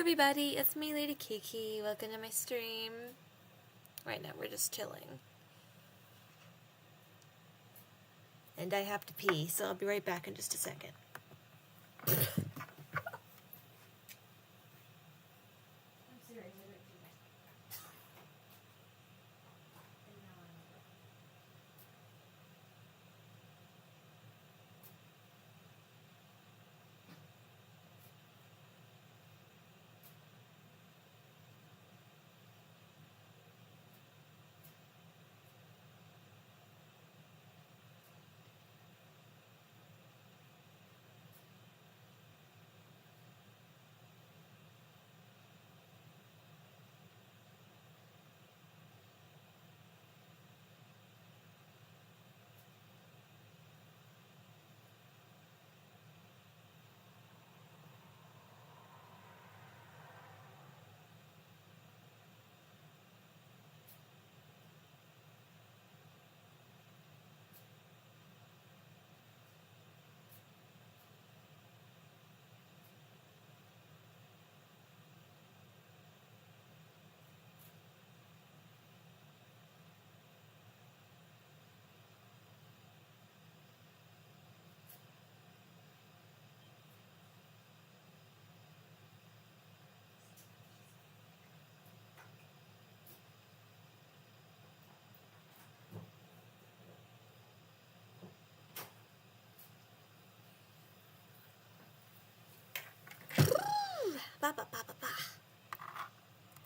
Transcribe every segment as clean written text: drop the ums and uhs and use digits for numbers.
everybody, it's me, Lady Kiki. Welcome to my stream. Right now we're just chilling. And I have to pee, so I'll be right back in just a second.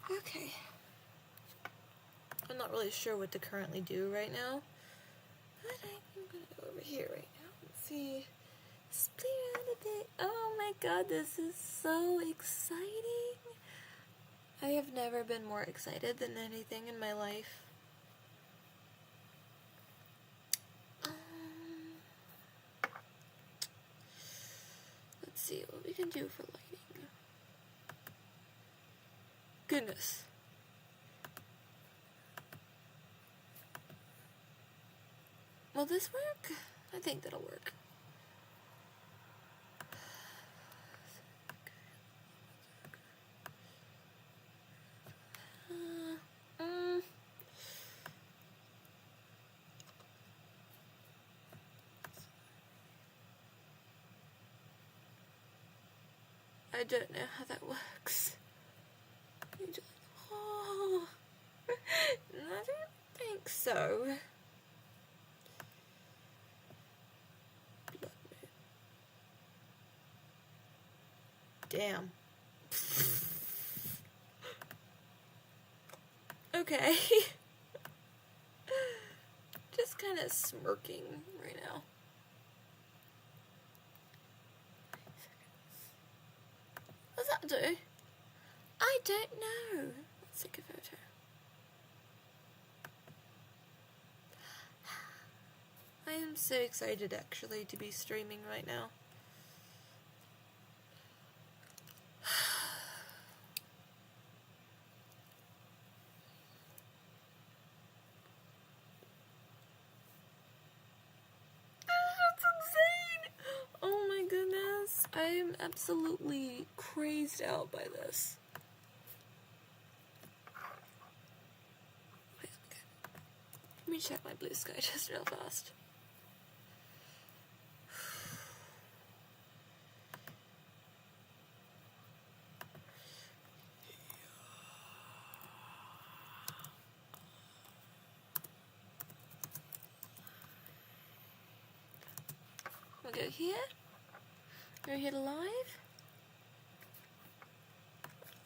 Okay. I'm not really sure what to currently do right now. But I'm gonna go over here right now and see. Split out a bit. Oh my god, this is so exciting. I have never been more excited than anything in my life. Let's see what we can do for lighting. Goodness. Will this work? I think that'll work. I don't know how that works. Oh, I don't think so. Damn. Okay. Just kind of smirking right now. What does that do? I don't know. Let's take a photo. I am so excited actually to be streaming right now. Oh my goodness, I am absolutely crazed out by this. Wait, okay. Let me check my blue sky just real fast. We'll go here. Go here to live.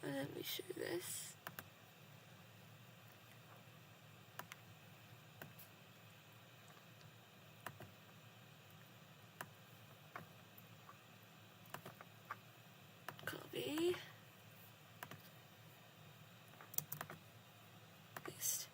And let me show this. Copy. Paste.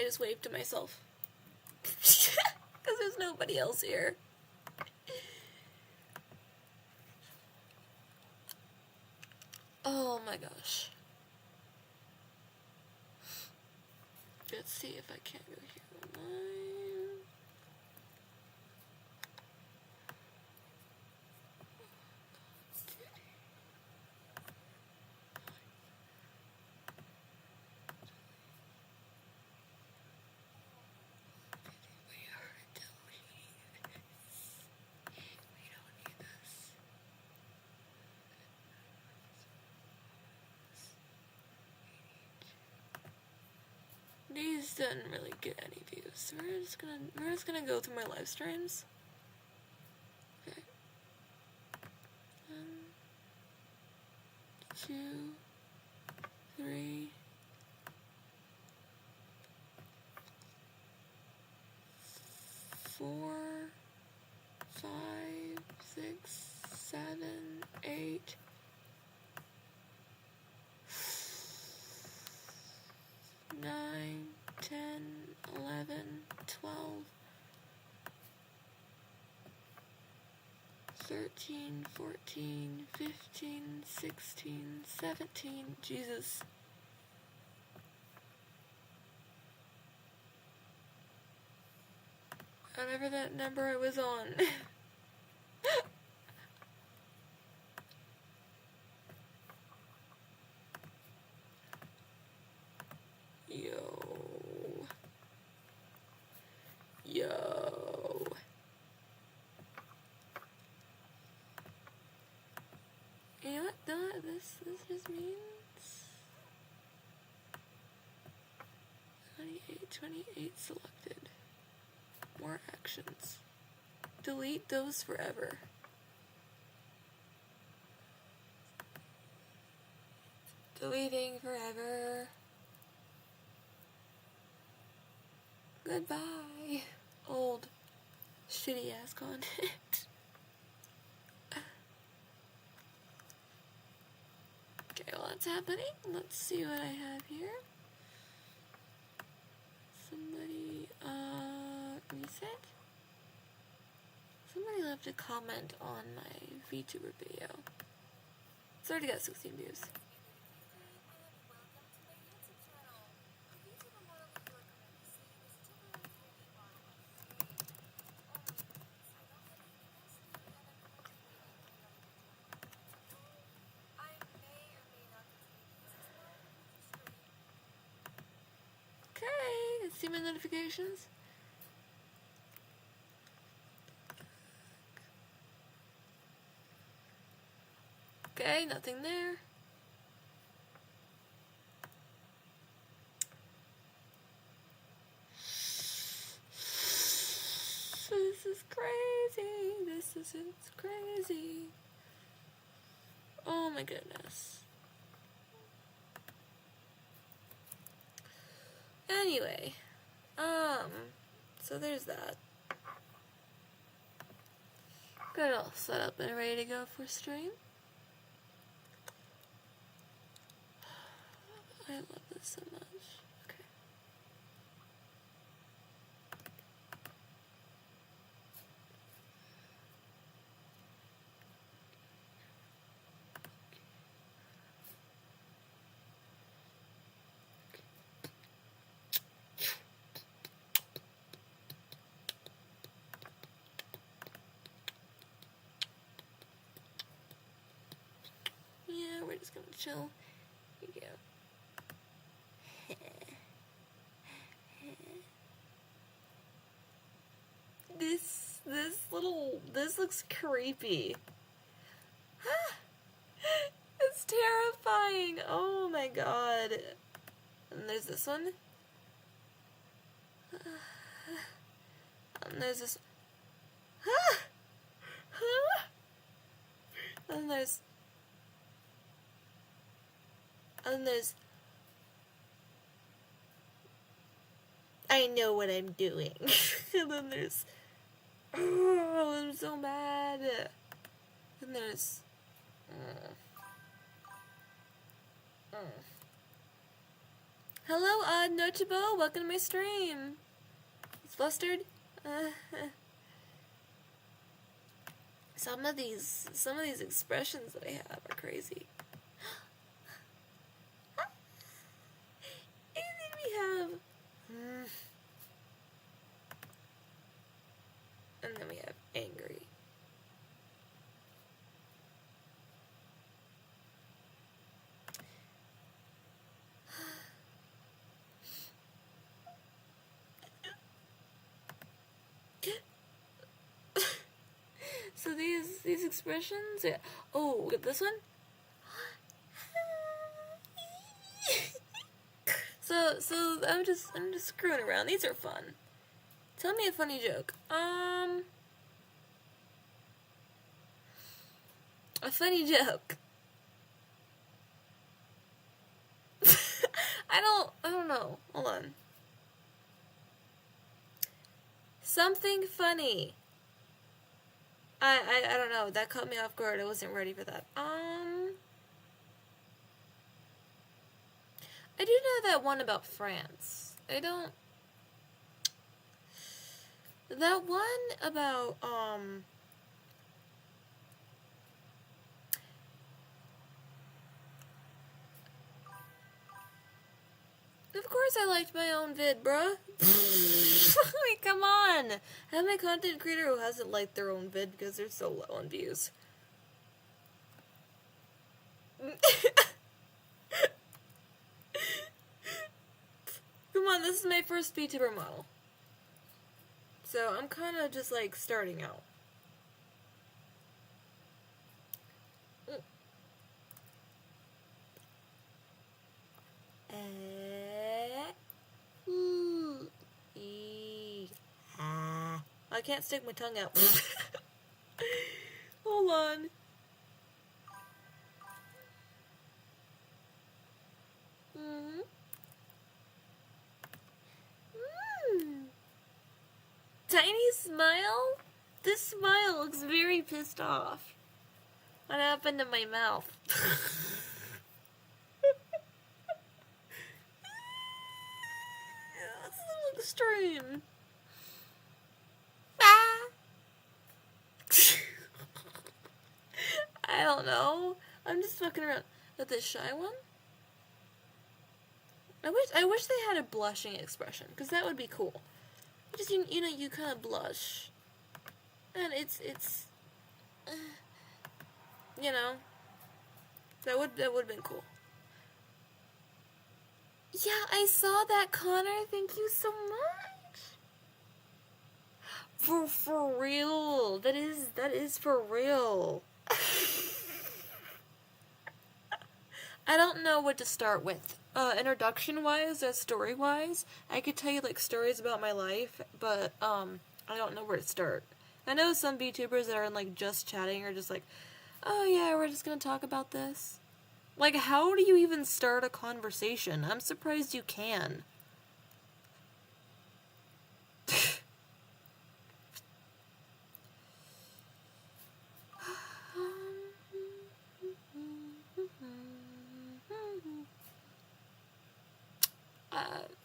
just waved to myself. Because there's nobody else here. Oh my gosh. Let's see if I can't go here online. These didn't really get any views, so we're just gonna go through my live streams. Okay. 1, 2, 3, 4, 5, 6, 7, 8. 9, 10, 11, 12, 13, 14, 15, 16, 17, Jesus. Whatever that number I was on. Yo. You know what? This just means 28 selected. More actions. Delete those forever. Deleting forever. Goodbye. Old, shitty ass content. Okay, well that's happening. Let's see what I have here. Somebody, reset? Somebody left a comment on my VTuber video. It's already got 16 views. Okay, see my notifications? Okay, nothing there. This is crazy. This is crazy. Oh my goodness. Anyway, so there's that. Got it all set up and ready to go for stream. I love this so much. Okay. Yeah, we're just gonna chill. Here you go. This looks creepy. It's terrifying. Oh my god. And there's this one. And there's this. And there's. I know what I'm doing. And then there's. Oh, I'm so mad. And there's. Hello, Notable. Welcome to my stream. It's flustered. Some of these expressions that I have are crazy. And then we have, and then we have angry. So these expressions, yeah. Oh, look at this one. So I'm just screwing around. These are fun. Tell me a funny joke. A funny joke. I don't know. Hold on. Something funny. I don't know. That caught me off guard. I wasn't ready for that. I do know that one about France. I don't... That one about, Of course I liked my own vid, bruh. Like, come on. How am I a content creator who hasn't liked their own vid because they're so low on views? Come on, this is my first VTuber model. So I'm kind of just like starting out. I can't stick my tongue out. Hold on. Tiny smile? This smile looks very pissed off. What happened to my mouth? This is a little extreme. I don't know. I'm just fucking around. But this shy one? I wish they had a blushing expression, because that would be cool. Just, you know, you kind of blush. And it's you know, that would have been cool. Yeah, I saw that, Connor. Thank you so much. For real. That is for real. I don't know what to start with. Introduction-wise or story-wise, I could tell you, like, stories about my life, but, I don't know where to start. I know some VTubers that are in, like, just chatting are just like, oh yeah, we're just gonna talk about this. Like, how do you even start a conversation? I'm surprised you can.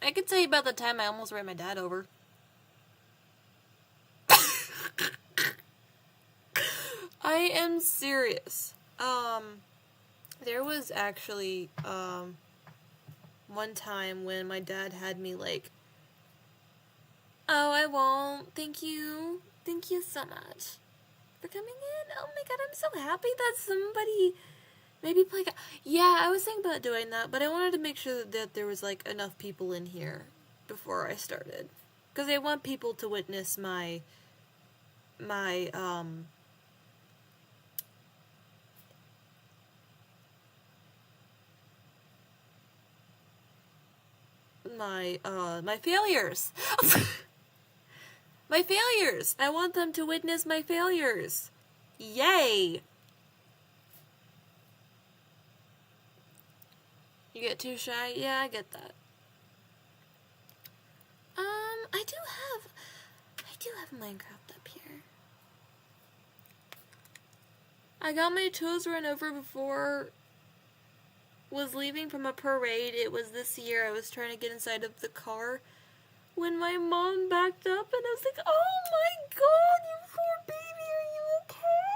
I could tell you about the time I almost ran my dad over. I am serious. There was actually, one time when my dad had me like, oh, I won't. Thank you. Thank you so much for coming in. Oh my god, I'm so happy that somebody maybe play. Yeah, I was thinking about doing that, but I wanted to make sure that there was like enough people in here before I started, because I want people to witness my failures. My failures. I want them to witness my failures. Yay. You get too shy? Yeah, I get that. I do have Minecraft up here. I got my toes run over before was leaving from a parade. It was this year. I was trying to get inside of the car when my mom backed up, and I was like, oh my god, you poor baby, are you okay?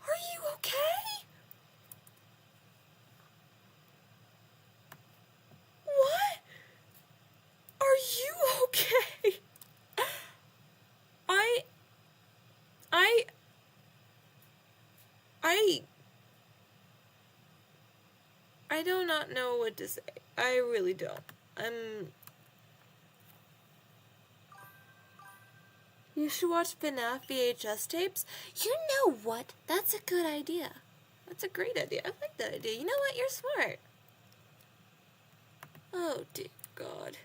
Are you okay? What? Are you okay? I do not know what to say. I really don't. You should watch FNAF VHS tapes. You know what? That's a good idea. That's a great idea. I like that idea. You know what? You're smart. Oh, dear God.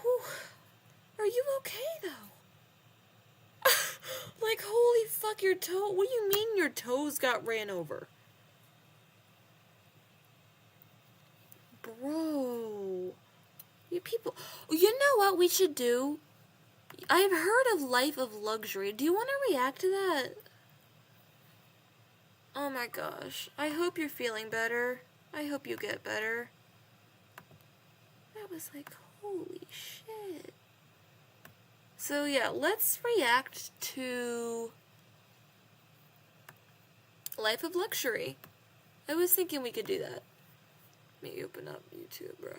Whew. Are you okay, though? Like, holy fuck, your toe. What do you mean your toes got ran over? Bro. You people. You know what we should do? I've heard of Life of Luxury. Do you want to react to that? Oh my gosh. I hope you're feeling better. I hope you get better. That was like, holy shit. So yeah, let's react to Life of Luxury. I was thinking we could do that. Let me open up YouTube, bro.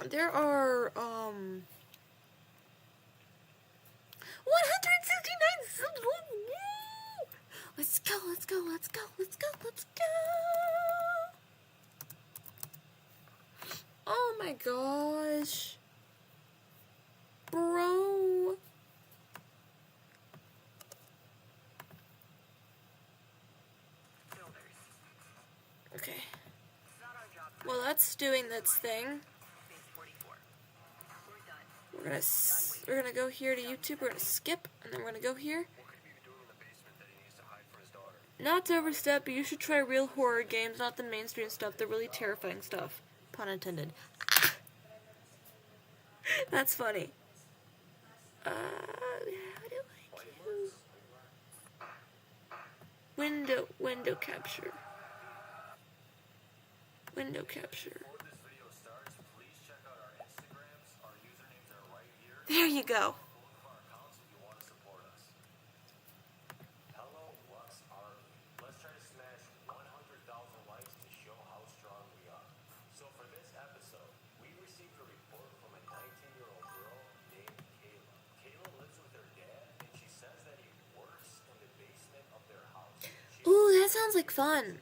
There are 169 subs. Let's go, let's go, let's go, let's go, let's go. Oh my gosh. Bro. Okay. Well, that's doing its thing. We're gonna go here to YouTube. We're gonna skip, and then we're gonna go here. Not to overstep, but you should try real horror games, not the mainstream stuff. The really terrifying stuff. Pun intended. That's funny. How do I do? Window capture. Window capture. There you go. Ooh, that sounds like fun.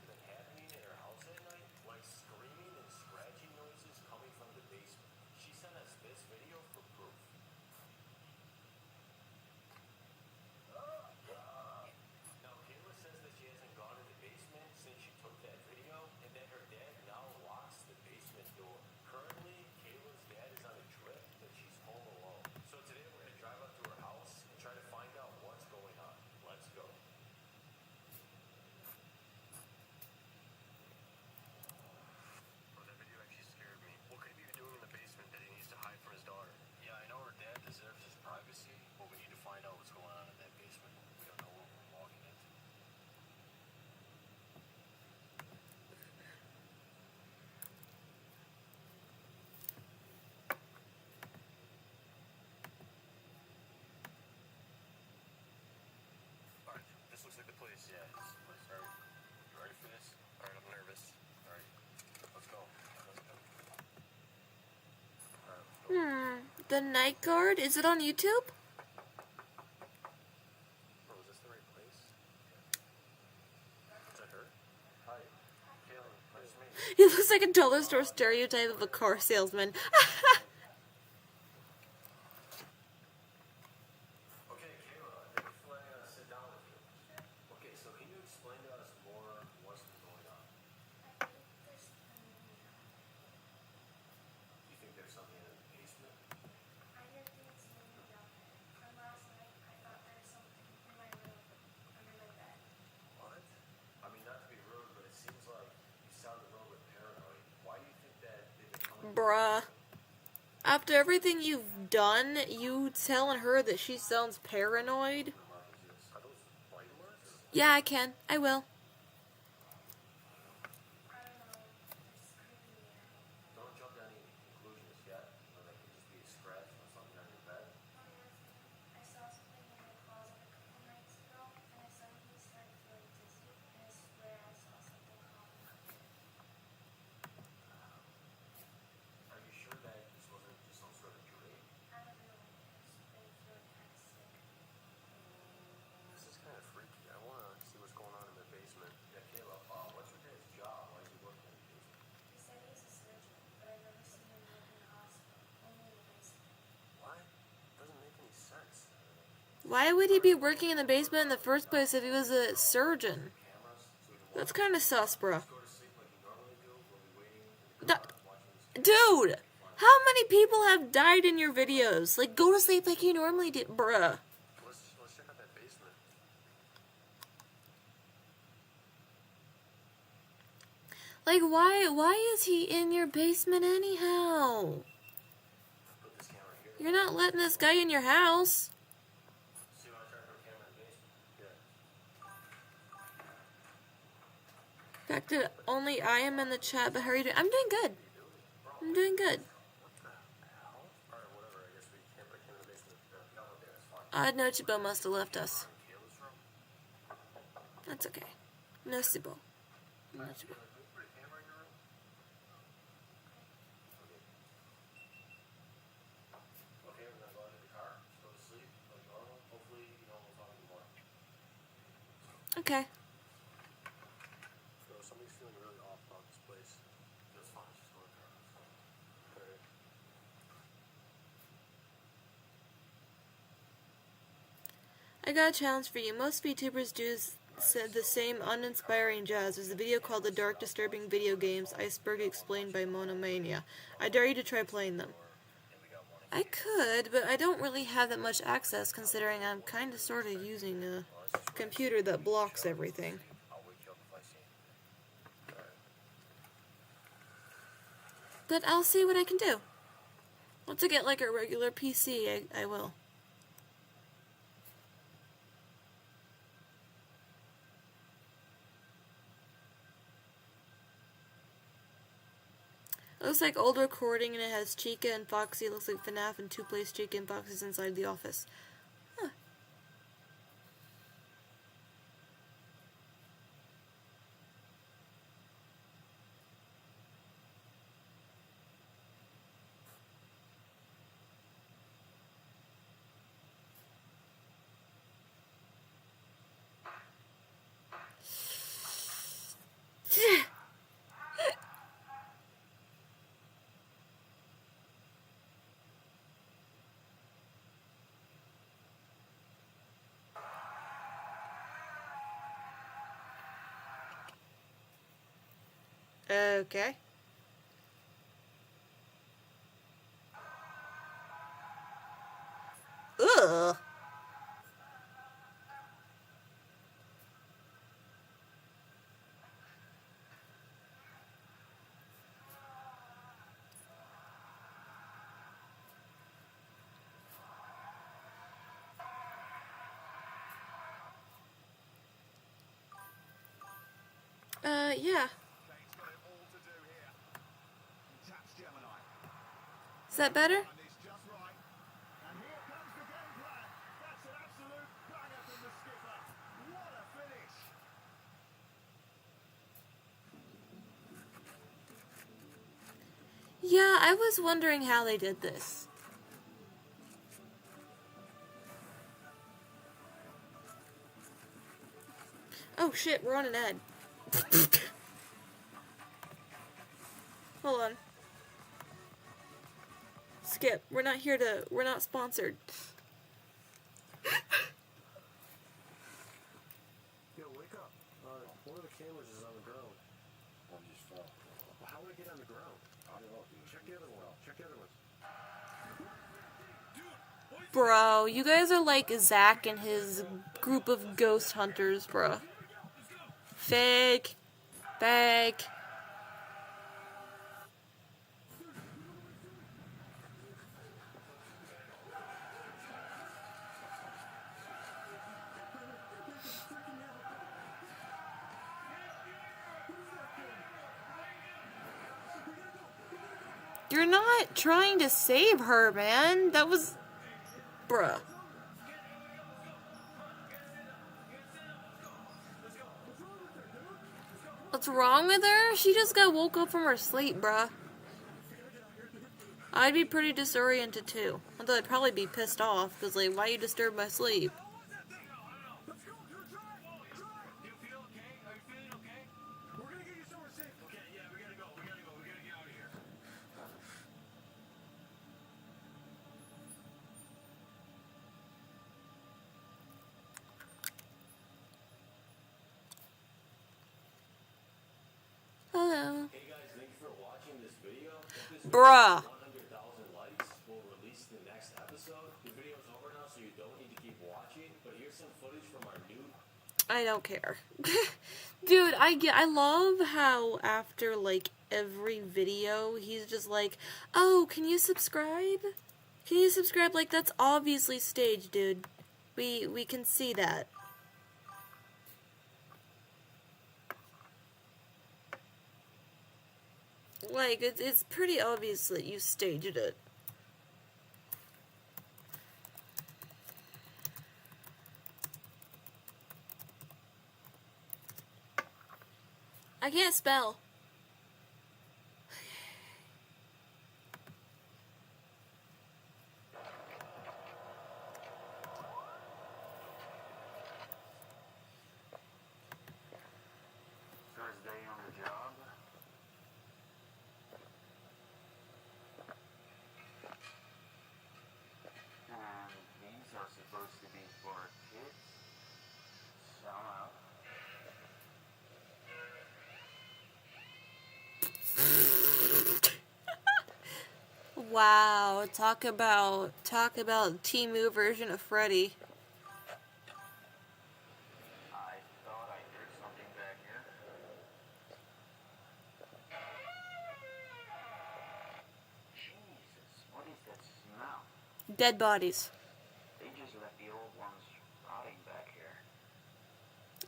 The Night Guard? Is it on YouTube? Oh, is this the right place? Is that her? Hi. Kayla, nice to meet you. He looks like a dollar store stereotype of a car salesman. Okay, Kayla, I think we're going to sit down with you. Okay, so can you explain to us more what's been going on? You think there's something in the basement? I didn't think it's moving down there. From last night, I thought there was something in my room, under my bed. What? I mean, not to be rude, but it seems like you sound a little bit paranoid. Why do you think that they've been coming? Bruh. After everything you've done, you telling her that she sounds paranoid? Are those white alerts? Yeah, I can. I will. I don't know. It's creeping me out. Don't jump to any conclusions yet. You know, that could just be a scratch or something on your bed. One more thing. I saw something in my closet a couple nights ago, and I suddenly started feeling dizzy, and I swear I saw something crawling up here. Are you sure that this wasn't just some sort of dream? I don't know. It's been feeling kind of sick. This is kind of freaky. I want to see what's going on in the basement. Yeah, Caleb, what's your dad's job? Why is he working in the basement? He said he's a surgeon, but I've never seen him work in a hospital, only in the basement. What? Doesn't make any sense. Why would he be working in the basement in the first place if he was a surgeon? Cameras, so we can That's kind of sus, bro. go to sleep like you normally do. We'll be waiting in the Da- car watching this. Dude, how many people have died in your videos? Like, go to sleep like you normally did, bruh. Let's check out that basement. Like, why is he in your basement anyhow? Put this camera here. You're not letting this guy in your house. So you want to try to put a camera in the basement? Yeah. Fact that only I am in the chat, but how are you doing? I'm doing good. I'm doing good. What the hell? Alright, whatever. I guess we can't put a camera in the basement. No, okay, that's fine. No, Chibo must have left us. Caleb's room? That's okay. No, Chibo. No, Chibo. Can we put a camera in your room? Okay, we're gonna go into the car. Just go to sleep like normal. Hopefully, you know, we'll talk in the morning. Okay. So somebody's feeling really off about this place. That's fine. Just go to the car. Alright. I got a challenge for you. Most VTubers do said the same uninspiring jazz. There's a video called The Dark Disturbing Video Games, Iceberg Explained by Monomania. I dare you to try playing them. I could, but I don't really have that much access considering I'm kind of sort of using a computer that blocks everything. I'll wake you up if I see it. Alright. But I'll see what I can do. Once I get like a regular PC, I will. It looks like old recording and it has Chica and Foxy. It looks like FNAF and 2 Place Chica and Foxy's inside the office. Huh. Okay. Ugh. Yeah. Is that better? Yeah, I was wondering how they did this. Oh shit, we're on an ad. Hold on. Skip. We're not sponsored. Yo, wake up. One of the cameras is on the ground. I just fell. Well, how would it get on the ground? I don't know. Check the other one. Check the other ones. Bro, you guys are like Zach and his group of ghost hunters, bro. Fake. Fake. You're not trying to save her, man. That was... Bruh. What's wrong with her? She just got woke up from her sleep, bruh. I'd be pretty disoriented too. Although I'd probably be pissed off, because, like, why you disturb my sleep? Hello. Hey guys, thank you for watching this video. If this Bruh. 100,000 likes, we'll release the next episode. The video's over now, so you don't need to keep watching. But here's some footage from our new... I don't care. Dude, I love how after, like, every video, he's just like, oh, can you subscribe? Can you subscribe? Like, that's obviously staged, dude. We can see that. Like, it's pretty obvious that you staged it. I can't spell. First day on the job. And these are supposed to be for kids. Somehow. Wow, talk about Temu version of Freddy. I thought I heard something back here. Jesus, what is that smell? Dead bodies. They just left the old ones rotting back here.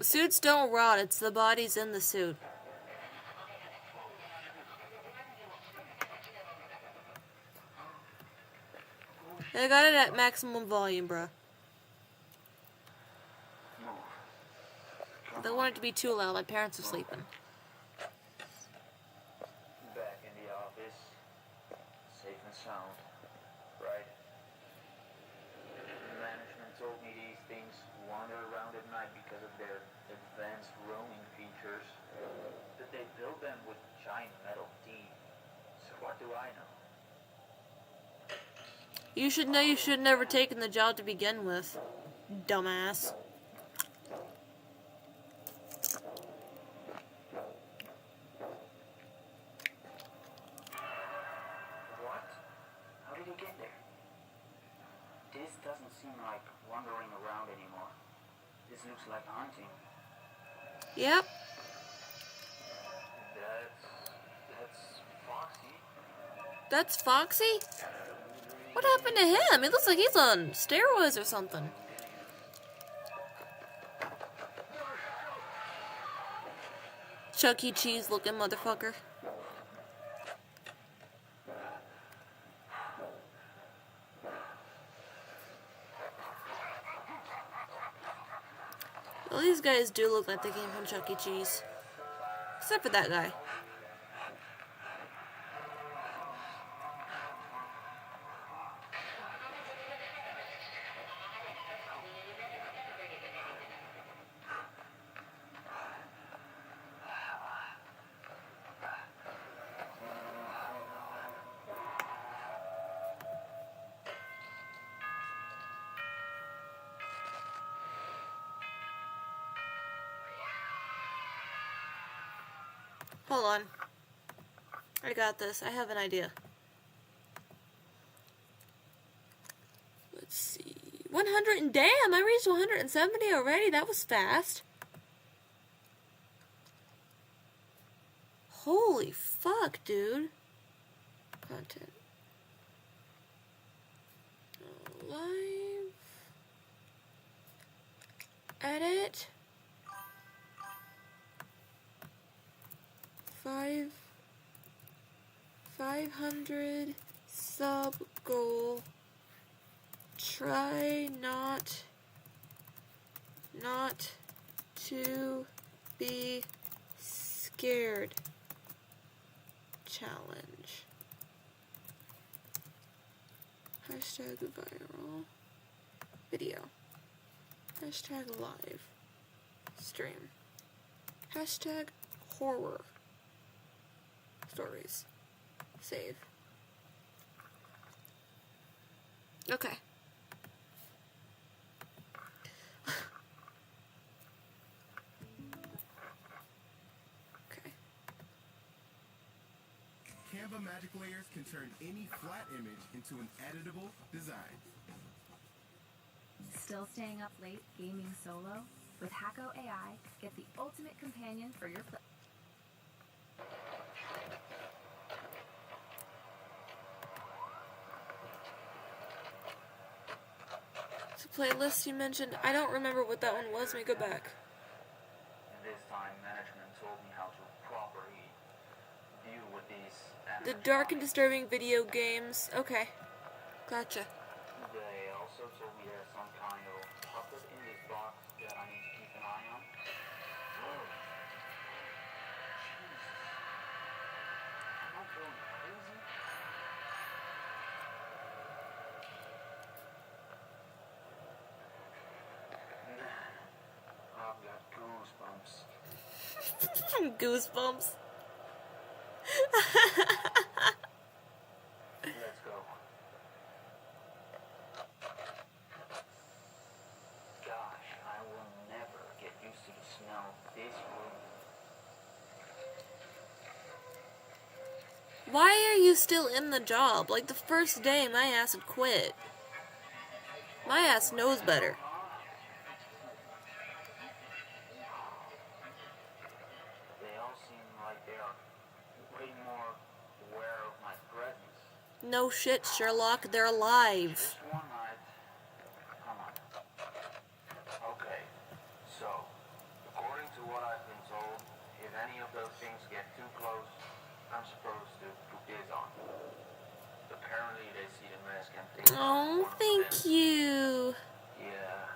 Suits don't rot, it's the bodies in the suit. I got it at maximum volume, bruh. I don't want it to be too loud, my parents are sleeping. Back in the office, safe and sound, right? Management told me these things wander around at night because of their advanced roaming features. That they build them with giant metal teeth. So what do I know? You should know you should have never taken the job to begin with, dumbass. What? How did he get there? This doesn't seem like wandering around anymore. This looks like hunting. Yep. That's Foxy. That's Foxy? What happened to him? It looks like he's on steroids or something. Chuck E. Cheese looking motherfucker. Well, these guys do look like they came from Chuck E. Cheese. Except for that guy. Hold on. I got this. I have an idea. Let's see. 100 and damn, I reached 170 already. That was fast. Holy fuck, dude. Content. Live. Edit. 500 500 sub goal. Try not to be scared. Challenge. Hashtag viral video. Hashtag live stream. Hashtag horror stories. Save. Okay. Okay. Canva Magic Layers can turn any flat image into an editable design. Still staying up late gaming solo? With Hacko AI, get the ultimate companion for your play. The playlist you mentioned, I don't remember what that one was. Let me go back. This time, management told me how to properly deal with these The dark and disturbing video games. Okay. Gotcha. They also told me there's some kind of puppet in this box that I need to keep an eye on. Whoa. Jesus. Am I going crazy? Man, I've got goosebumps. Goosebumps. Let's go. Gosh, I will never get used to the smell of this room. Why are you still in the job? Like the first day, my ass would quit. My ass knows better. They all seem like they are way more aware of my presence. No shit, Sherlock. They're alive. This one night, come on. Okay, so, according to what I've been told, if any of those things get too close, I'm supposed to put this on. Apparently they see the mask and think I'm Oh, one of thank them. you. Yeah,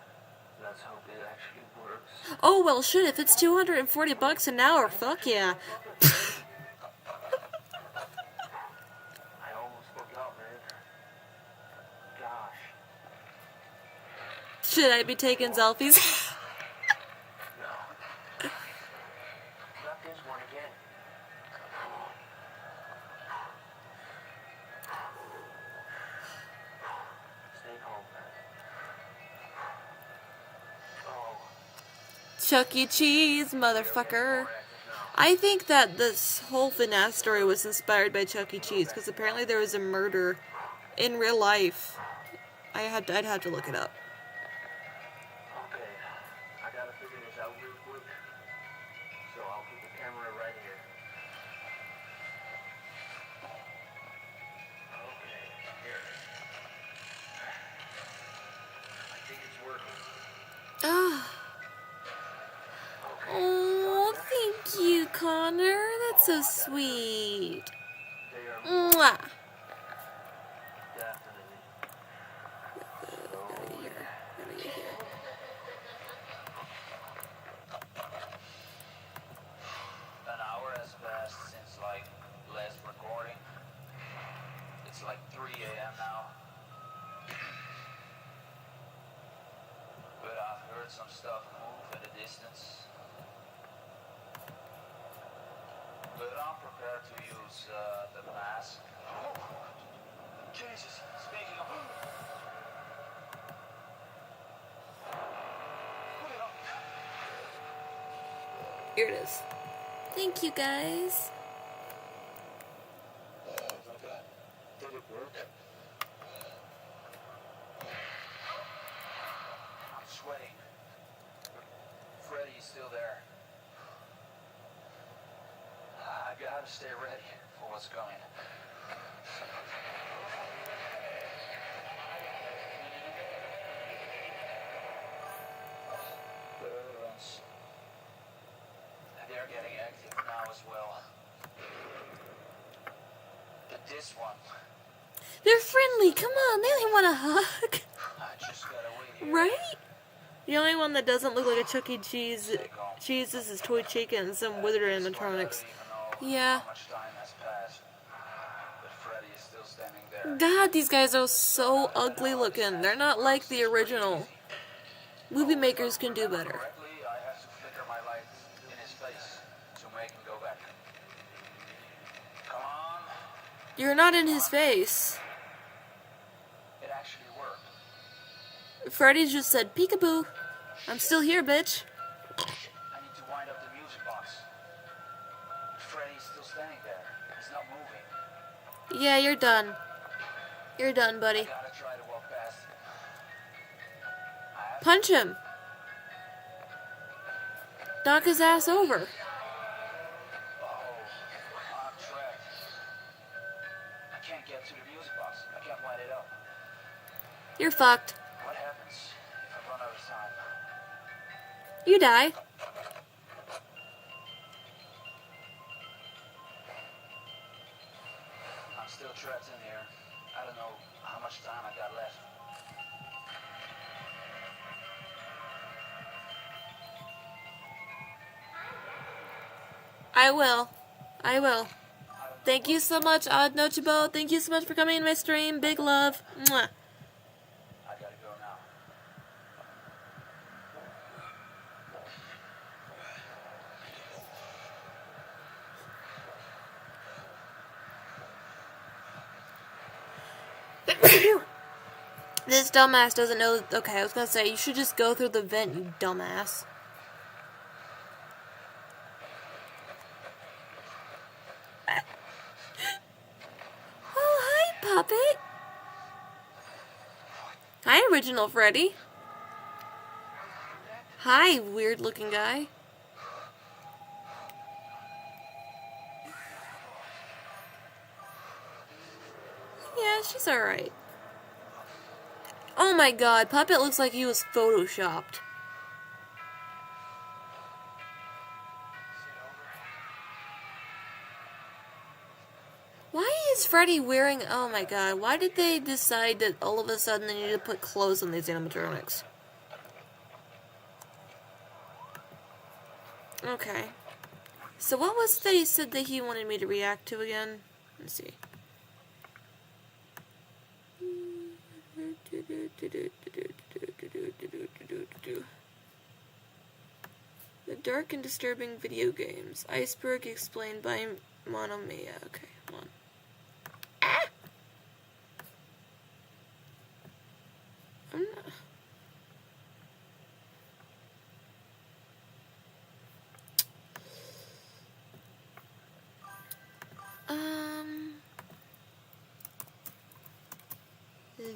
let's hope it actually works. Oh, well, shit, if it's $240 an hour, fuck yeah. I almost forgot, man. Gosh. Should I be taking selfies? No. Not this one again. Stay calm. Oh. Chuck E. Cheese, motherfucker. I think that this whole FNAF story was inspired by Chuck E. Cheese, because apparently there was a murder in real life. I'd have to look it up. Okay. I gotta figure this out real quick. So I'll put the camera right here. Okay, here. I think it's working. Ah. Okay. Oh, thank you, Connor. That's so sweet. They are Mwah. definitely. Gotta get here. Gotta get here. An hour has passed since last recording. It's 3 a.m. now. But I've heard some stuff move in the distance. But I'm prepared to use the mask. Oh, Jesus, speaking of... Put it up. Here it is. Thank you, guys. Okay. Did it work? I'm sweating. Freddy's still there. I gotta stay ready for what's coming. Burns. They're getting active now as well. The this one. They're friendly. Come on, they only want a hug. I just gotta wait here. Right? The only one that doesn't look like a Chuck E. Cheese is Toy Chica and some withered animatronics. Yeah. How much time has passed? But Freddy is still standing there. God, these guys are so ugly looking. They're not like the original. Movie makers can do better. Correctly, I have to flicker my light in his face to make him go back. Come on. You're not in his face. It actually worked. Freddy just said, peekaboo. I'm still here, bitch. I need to wind up the music box. Freddy's still standing there. He's not moving. Yeah, you're done. You're done, buddy. Gotta try to walk past him. I have Punch him. Knock his ass over. I'm trapped. I can't get to the music box. I can't wind it up. You're fucked. What happens if I run out of time? You die. I'm still trapped in here. I don't know how much time I got left. I will. I will. Thank you so much, Odd Nochibo. Thank you so much for coming in my stream. Big love. Mwah. I gotta go now. This dumbass doesn't know. Okay, I was gonna say, you should just go through the vent, you dumbass. Oh, hi, puppet. Hi, original Freddy. Hi, weird looking guy. Yeah, she's alright. Oh my god, Puppet looks like he was photoshopped. Why is Freddy wearing... Oh my god, why did they decide that all of a sudden they needed to put clothes on these animatronics? Okay. So what was that he said that he wanted me to react to again? Let's see. The dark and disturbing video games. Iceberg explained by Monomia. Okay, hold on. Ah! I'm not...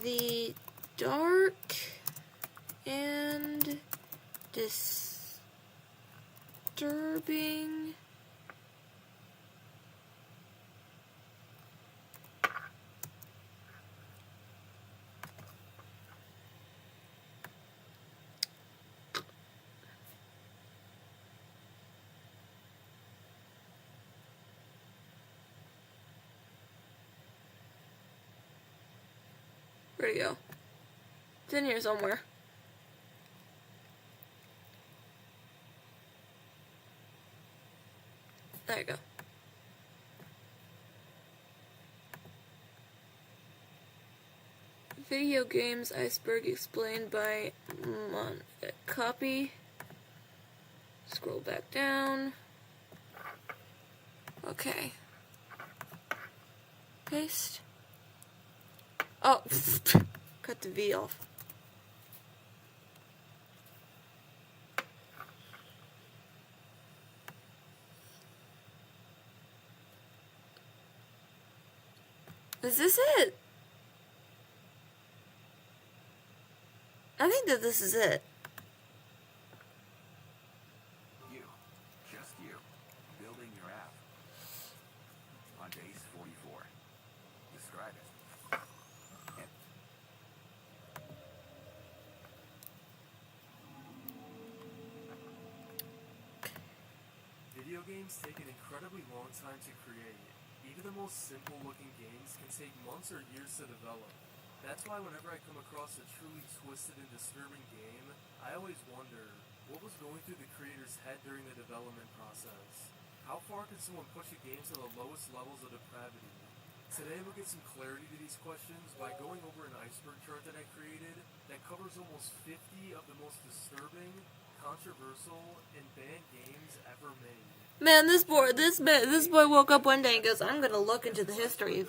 The dark and disturbing Where'd it go? It's in here somewhere. There you go. Video games, Iceberg explained by copy. Scroll back down. Okay. Paste. Oh, cut the V off. Is this it? I think that this is it. You, just you, building your app. On base 44. Describe it. Video games take an incredibly long time to create, Even the most simple-looking games can take months or years to develop. That's why whenever I come across a truly twisted and disturbing game, I always wonder, what was going through the creator's head during the development process? How far can someone push a game to the lowest levels of depravity? Today we'll get some clarity to these questions by going over an iceberg chart that I created that covers almost 50 of the most disturbing, controversial, and banned games ever made. Man, this boy woke up one day and goes, "I'm gonna look into the history of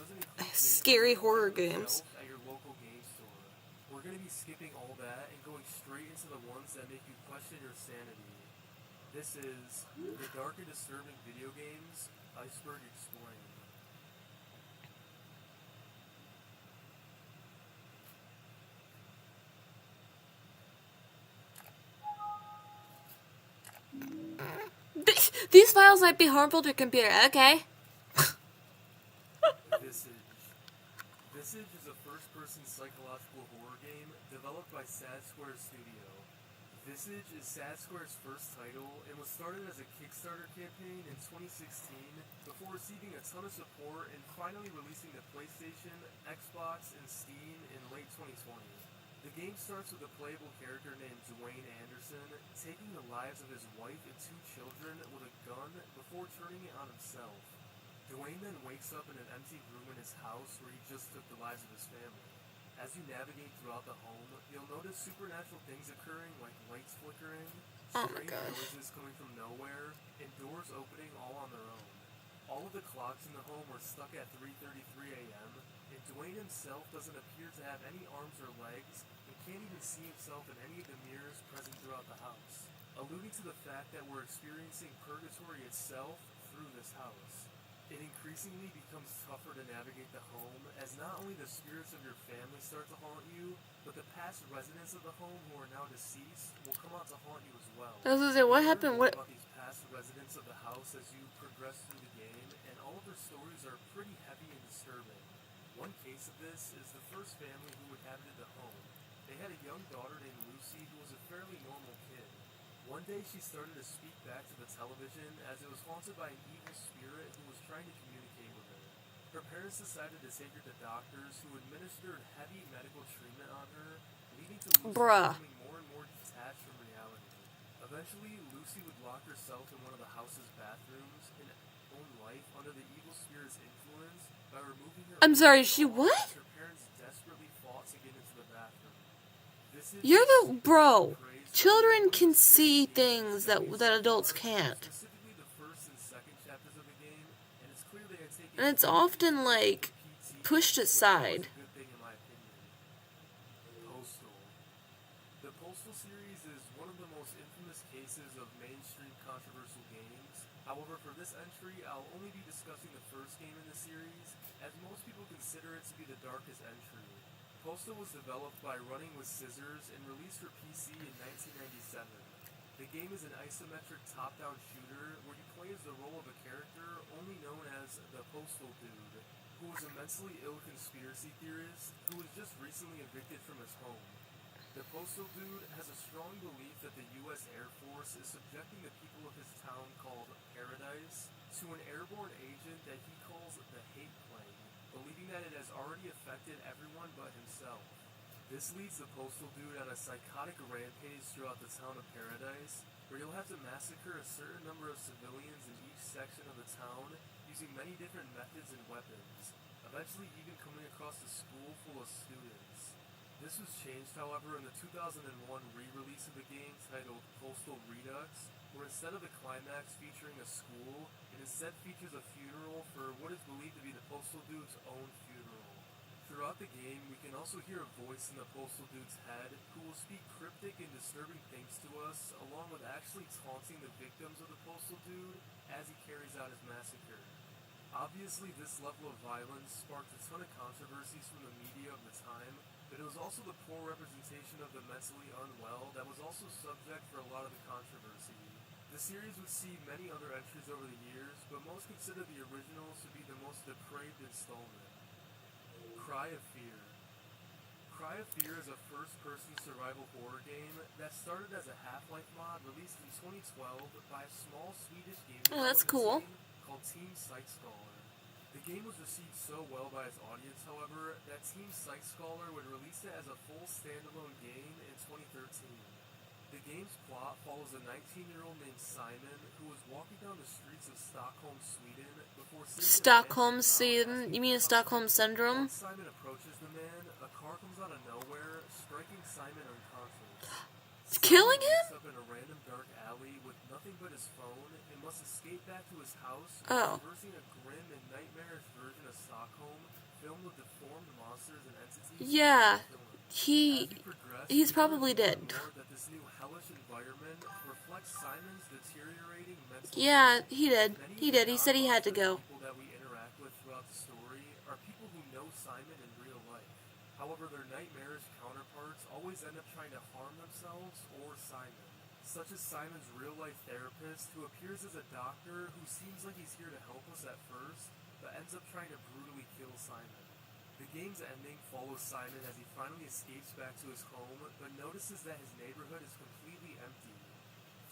scary horror games." At your local game store. We're going to be skipping all that and going straight into the ones that make you question your sanity. This is the dark and disturbing video games, Iceberg Explained. These files might be harmful to your computer. Okay. Visage. Visage is a first-person psychological horror game developed by Sad Square Studio. Visage is Sad Square's first title and was started as a Kickstarter campaign in 2016 before receiving a ton of support and finally releasing to PlayStation, Xbox, and Steam in late 2020. The game starts with a playable character named Dwayne Anderson taking the lives of his wife and 2 children with a gun before turning it on himself. Dwayne then wakes up in an empty room in his house where he just took the lives of his family. As you navigate throughout the home, you'll notice supernatural things occurring like lights flickering, Oh my strange gosh. noises coming from nowhere, and doors opening all on their own. All of the clocks in the home are stuck at 3:33 a.m., and Dwayne himself doesn't appear to have any arms or legs and can't even see himself in any of the mirrors present throughout the house, alluding to the fact that we're experiencing purgatory itself through this house. It increasingly becomes tougher to navigate the home as not only the spirits of your family start to haunt you, but the past residents of the home who are now deceased will come out to haunt you as well. I was gonna say, what You learn happened? more What? about these past residents of the house as you progress through the game, and all of their stories are pretty heavy and disturbing. One case of this is the first family who inhabited the home. They had a young daughter named Lucy who was a fairly normal kid. One day she started to speak back to the television as it was haunted by an evil spirit who was trying to communicate with her. Her parents decided to take her to doctors who administered heavy medical treatment on her, leading to Lucy Bruh. becoming more and more detached from reality. Eventually, Lucy would lock herself in one of the house's bathrooms and own life under the evil spirit's influence by removing her. I'm sorry, own she thoughts what? as her parents desperately fought to get into the bathroom. This is You're the bro. praise Children can see things that adults can't, specifically the first and second chapters of the game, and it's clear they had taken and it's often like PT, pushed which aside. was a good thing in my opinion. Postal. The Postal series is one of the most infamous cases of mainstream controversial games. However, for this entry, I'll only be discussing the first game in the series, as most people consider it to be the darkest entry. Postal was developed by Running with Scissors and released for PC in 1997. The game is an isometric top-down shooter where you play as the role of a character only known as the Postal Dude, who was a mentally ill conspiracy theorist who was just recently evicted from his home. The Postal Dude has a strong belief that the U.S. Air Force is subjecting the people of his town called Paradise to an airborne agent that he calls the Hate Plague, believing that it has already affected everyone but himself. This leads the Postal Dude on a psychotic rampage throughout the town of Paradise, where you'll have to massacre a certain number of civilians in each section of the town using many different methods and weapons, eventually even coming across a school full of students. This was changed, however, in the 2001 re-release of the game titled Postal Redux, where instead of the climax featuring a school, it instead features a funeral for what is believed to be the Postal Dude's own funeral. Throughout the game, we can also hear a voice in the Postal Dude's head who will speak cryptic and disturbing things to us, along with actually taunting the victims of the Postal Dude as he carries out his massacre. Obviously, this level of violence sparked a ton of controversies from the media of the time, but it was also the poor representation of the mentally unwell that was also subject for a lot of the controversy. The series would see many other entries over the years, but most consider the originals to be the most depraved installment. Cry of Fear. Cry of Fear is a first-person survival horror game that started as a Half-Life mod released in 2012 by a small Swedish game Oh, that's cool. called Team Psych Scholar. The game was received so well by its audience, however, that Team Psych Scholar would release it as a full standalone game in 2013. The game's plot follows a 19-year-old named Simon who was walking down the streets of Stockholm, Sweden, before seeing Stockholm Sweden? You mean Stockholm Syndrome? Once Simon approaches the man, a car comes out of nowhere, striking Simon unconscious. Killing Simon him? wakes up in a random dark alley with nothing but his phone and must escape back to his house, Oh. traversing a grim and nightmarish version of Stockholm filled with deformed monsters and entities. Yeah. As he He's probably dead. that this new hellish environment reflects Simon's deteriorating mental Yeah, he did. Many He of the did. He said he had to go. People that we interact with throughout the story are people who know Simon in real life. However, their nightmarish counterparts always end up trying to harm themselves or Simon. Such as Simon's real-life therapist, who appears as a doctor who seems like he's here to help us at first, but ends up trying to brutally kill Simon. The game's ending follows Simon as he finally escapes back to his home, but notices that his neighborhood is completely empty.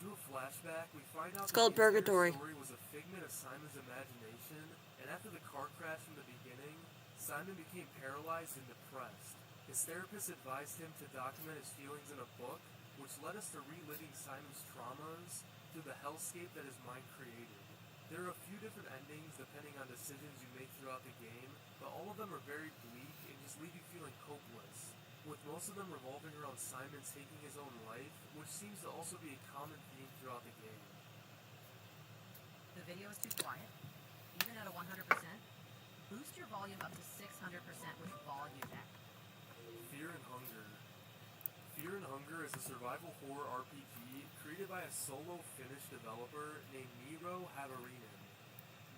Through a flashback, we find out It's called that the Purgatory. entire story was a figment of Simon's imagination, and after the car crash in the beginning, Simon became paralyzed and depressed. His therapist advised him to document his feelings in a book, which led us to reliving Simon's traumas through the hellscape that his mind created. There are a few different endings depending on decisions you make throughout the game, but all of them are very bleak and just leave you feeling hopeless, with most of them revolving around Simon taking his own life, which seems to also be a common theme throughout the game. The video is too quiet. Even at a 100%, boost your volume up to 600% with volume back. Fear and Hunger. Fear and Hunger is a survival horror RPG created by a solo Finnish developer named Miro Havarinen.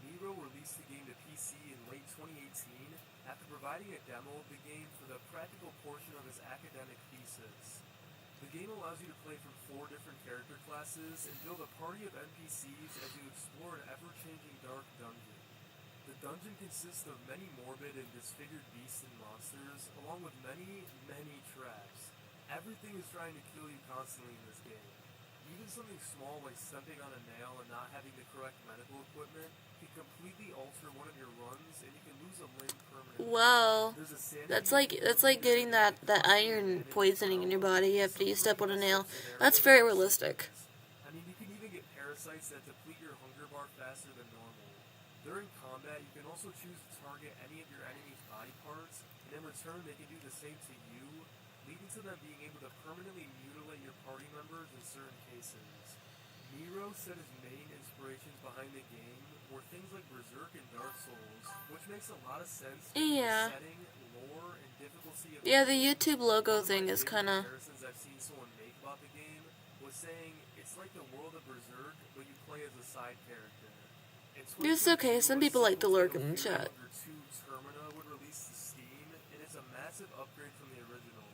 Miro released the game to PC in late 2018 after providing a demo of the game for the practical portion of his academic thesis. The game allows you to play from 4 different character classes and build a party of NPCs as you explore an ever-changing dark dungeon. The dungeon consists of many morbid and disfigured beasts and monsters, along with many, many traps. Everything is trying to kill you constantly in this game. Even something small like stepping on a nail and not having the correct medical equipment can completely alter one of your runs, and you can lose a limb permanently. Well, There's a sanity that's like getting that iron poisoning in your body after you step on a nail. That's very realistic. I mean, you can even get parasites that deplete your hunger bar faster than normal. During combat, you can also choose to target any of your enemy's body parts, and in return, they can do the same to you, leading to them being able to permanently mutilate your party members in certain cases. Miro said his main inspirations behind the game were things like Berserk and Dark Souls, which makes a lot of sense given Yeah. the setting, lore, and difficulty of Yeah, the YouTube logo thing is kind kind of... comparisons I've seen someone make about the game was saying it's like the world of Berserk, but you play as a side character. It's okay, some people like to lurk in the chat. 2 Termina would release to Steam, and it's a massive upgrade from the original.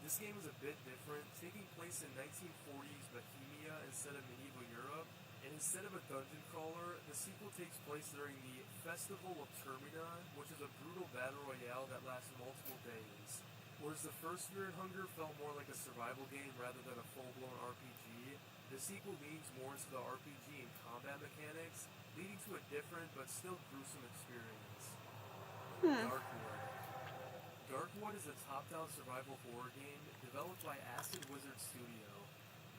This game is a bit different, taking place in 1940s Bohemia instead of medieval Europe, and instead of a dungeon crawler, the sequel takes place during the Festival of Termina, which is a brutal battle royale that lasts multiple days. Whereas the first Fear and Hunger felt more like a survival game rather than a full-blown RPG, the sequel leans more into the RPG and combat mechanics, leading to a different but still gruesome experience. Darkwood. Darkwood is a top-down survival horror game developed by Acid Wizard Studio.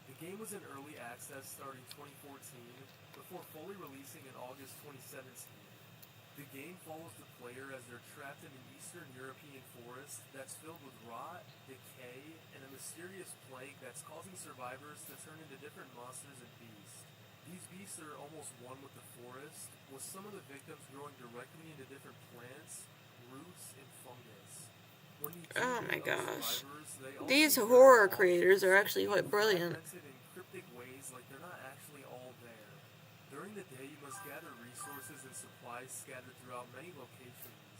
The game was in early access starting 2014, before fully releasing in August 2017. The game follows the player as they're trapped in an Eastern European forest that's filled with rot, decay, and a mysterious plague that's causing survivors to turn into different monsters and beasts. These beasts are almost one with the forest, with some of the victims growing directly into different plants, roots, and fungus. When you Oh my deal with other gosh. survivors, they all These seem to horror have creators are all actually quite brilliant. fragmented in cryptic ways, like they're not actually all there. During the day, you must gather resources and supplies scattered throughout many locations.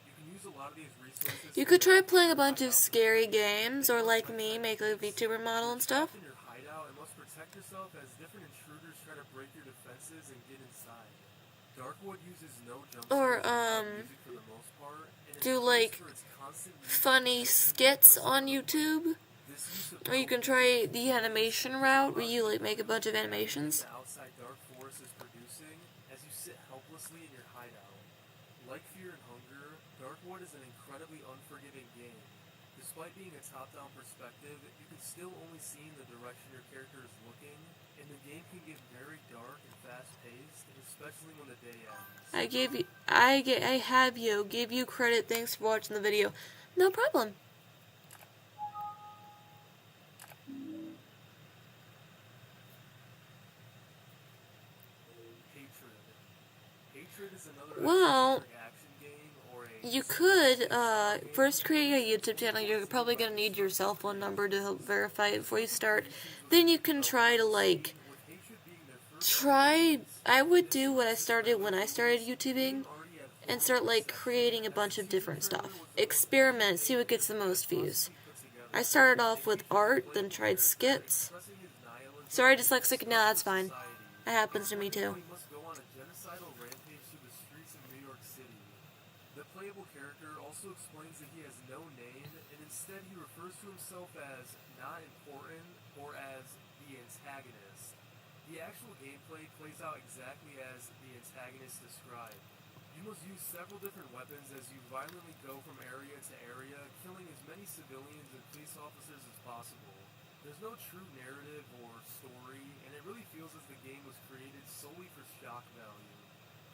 You can use a lot of these resources. You could try playing a bunch of scary games, or like me, make a VTuber model and stuff. In your hideout and must protect yourself as different intruders try to break your defenses and get inside. Darkwood uses no jump Or, scares without music for the most part, and it's do, praised like, for its constant use of funny effective skits whistle. on YouTube. This use of Or you can try the animation route, where you like make a bunch of animations. the outside dark forest is producing as you sit helplessly in your hideout. hunger, Dark Void is an incredibly unforgiving game. Despite being a top-down perspective, you can still only see in the direction your character is looking, and the game can get very dark and fast-paced, especially when the day ends. Give you credit. Thanks for watching the video. No problem. Hatred is another Well, action game or a you could first create a YouTube channel. You're probably gonna need your cell phone number to help verify it before you start. Then you can try to like I would do what I started when I started YouTubing and start like creating a bunch of different stuff. Experiment, see what gets the most views. I started off with art, then tried skits. Sorry, dyslexic. No, that's fine. That happens to me too. must go on a genocidal rampage through the streets of New York City. The playable character also explains that he has no name, and instead he refers to himself as not important or as the antagonist. The actual gameplay plays out exactly as the antagonist described. You must use several different weapons as you violently go from area to area, killing as many civilians and police officers as possible. There's no true narrative or story, and it really feels as the game was created solely for shock value.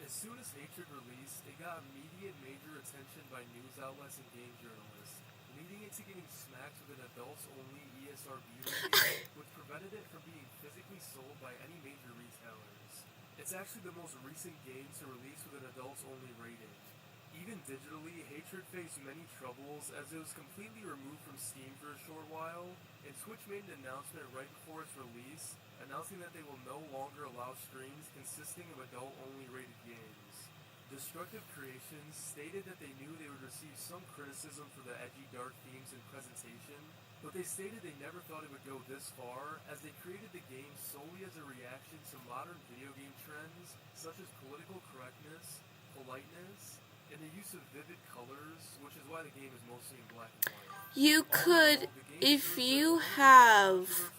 As soon as Hatred released, it got immediate major attention by news outlets and game journalists, leading it to getting smacked with an adults-only ESRB rating, which prevented it from being physically sold by any major retailers. It's actually the most recent game to release with an adults-only rating. Even digitally, Hatred faced many troubles as it was completely removed from Steam for a short while, and Twitch made an announcement right before its release, announcing that they will no longer allow streams consisting of adult-only rated games. Destructive Creations stated that they knew they would receive some criticism for the edgy dark themes and presentation, but they stated they never thought it would go this far, as they created the game solely as a reaction to modern video game trends such as political correctness, politeness, and the use of vivid colors, which is why the game is mostly in black and white. You could, if you have,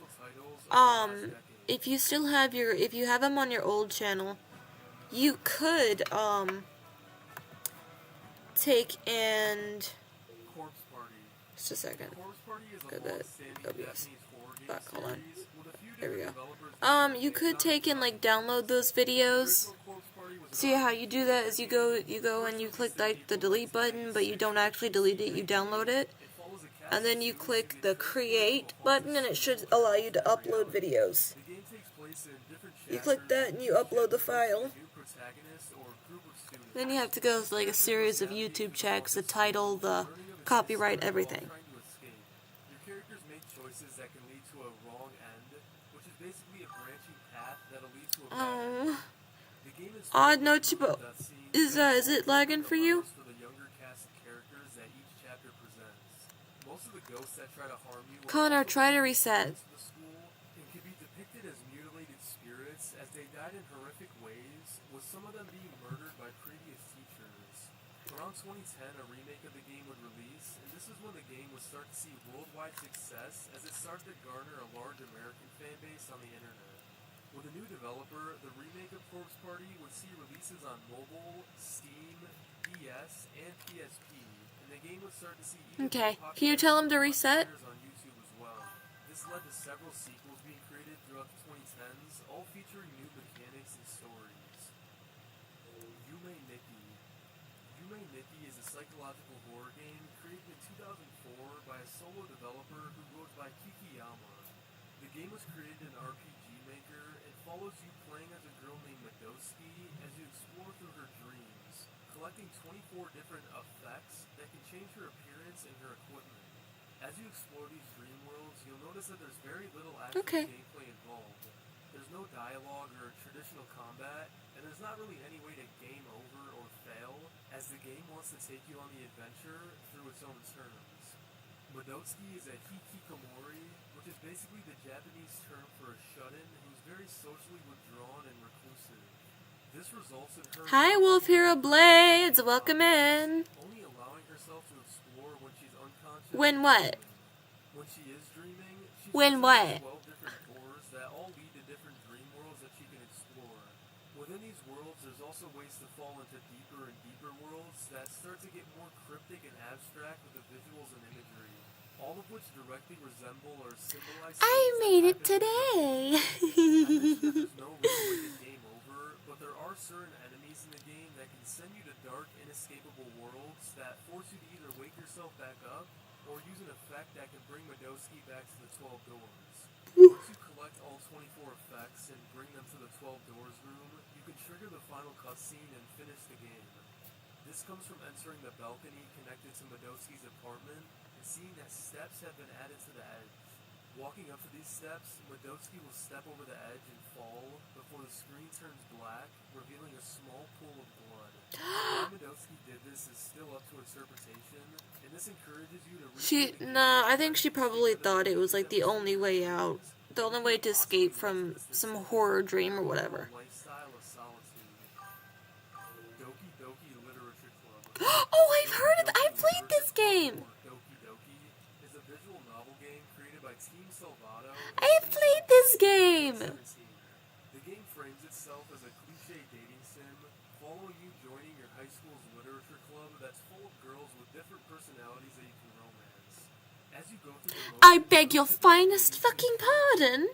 if you still have if you have them on your old channel, you could, take and, Corpse Party. just a second, Corpse Party is a go that, long-standing OBS, Japanese horror game back, hold on, series with a few there we different go. developers. You could take and like download those videos. See how you do that is you go and you click like the delete button, but you don't actually delete it, you download it. And then you click the create button and it should allow you to upload videos. The game takes place in different You chapters click that and you upload the file. with a new protagonist or group of students. Then you have to go through like a series of YouTube checks, the title, the copyright, everything. Trying to escape. Your characters make choices that can lead to a wrong end, which is basically a branching path that'll lead to a bad end. Oh, The game is odd note, is it lagging for you? for the younger cast of characters that each chapter presents. Most of the ghosts that try to harm you Connor, try to reset. to the school and can be depicted as mutilated spirits as they died in horrific ways, with some of them being murdered by previous teachers. Around 2010, a remake of the game would release, and this is when the game would start to see worldwide success as it started to garner a large American fan base on the internet. With a new developer, the remake of Corpse Party would see releases on mobile, Steam, DS, and PSP, and the game would start to see even Okay, more can you tell him to reset? players on YouTube as well. This led to several sequels being created throughout the 2010s, all featuring new mechanics and stories. Yume Nikki. Yume Nikki is a psychological horror game created in 2004 by a solo developer who goes by Kikiyama. The game was created in RPG Maker and follows you playing as a girl named Medoski as you explore through her dreams, collecting 24 different effects that can change her appearance and her equipment. As you explore these dream worlds, you'll notice that there's very little actual gameplay involved. There's no dialogue or traditional combat, and there's not really any way to game over or fail, as the game wants to take you on the adventure through its own terms. Medoski is a hikikomori, which is basically the Japanese term for a shut-in who's very socially withdrawn and reclusive. This results in her Hi, Wolf Hero Blades. Welcome in. only allowing herself to explore when she's unconscious. When what? When she is dreaming, she When sees what? 12 different doors that all lead to different dream worlds that she can explore. Within these worlds, there's also ways to fall into deeper and deeper worlds worlds that start to get more cryptic and abstract with the visuals and imagery, all of which directly resemble or symbolize I things that made it happen in the today. I mentioned that there's no real way to game over, but there are certain enemies in the game that can send you to dark, inescapable worlds that force you to either wake yourself back up or use an effect that can bring Medoski back to the 12 doors. Once you collect all 24 effects and bring them to the 12 doors room, you can trigger the final cutscene and finish the game. This comes from entering the balcony connected to Medoski's apartment and seeing that steps have been added to the edge. Walking up to these steps, Medoski will step over the edge and fall before the screen turns black, revealing a small pool of blood. Why Medoski did this is still up to interpretation, and this encourages you to I think she probably thought it was like the only way out. The only way to escape from some horror dream or whatever. Lifestyle of solitude. Doki Doki Literature Club. Oh, I've played this game! Doki Doki is a visual novel game created by Team Salvato. I've played this game! The game frames itself as a cliche dating sim, following you joining your high school's literature club that's full of girls with different personalities that you can romance. As you go through the I beg your finest fucking pardon?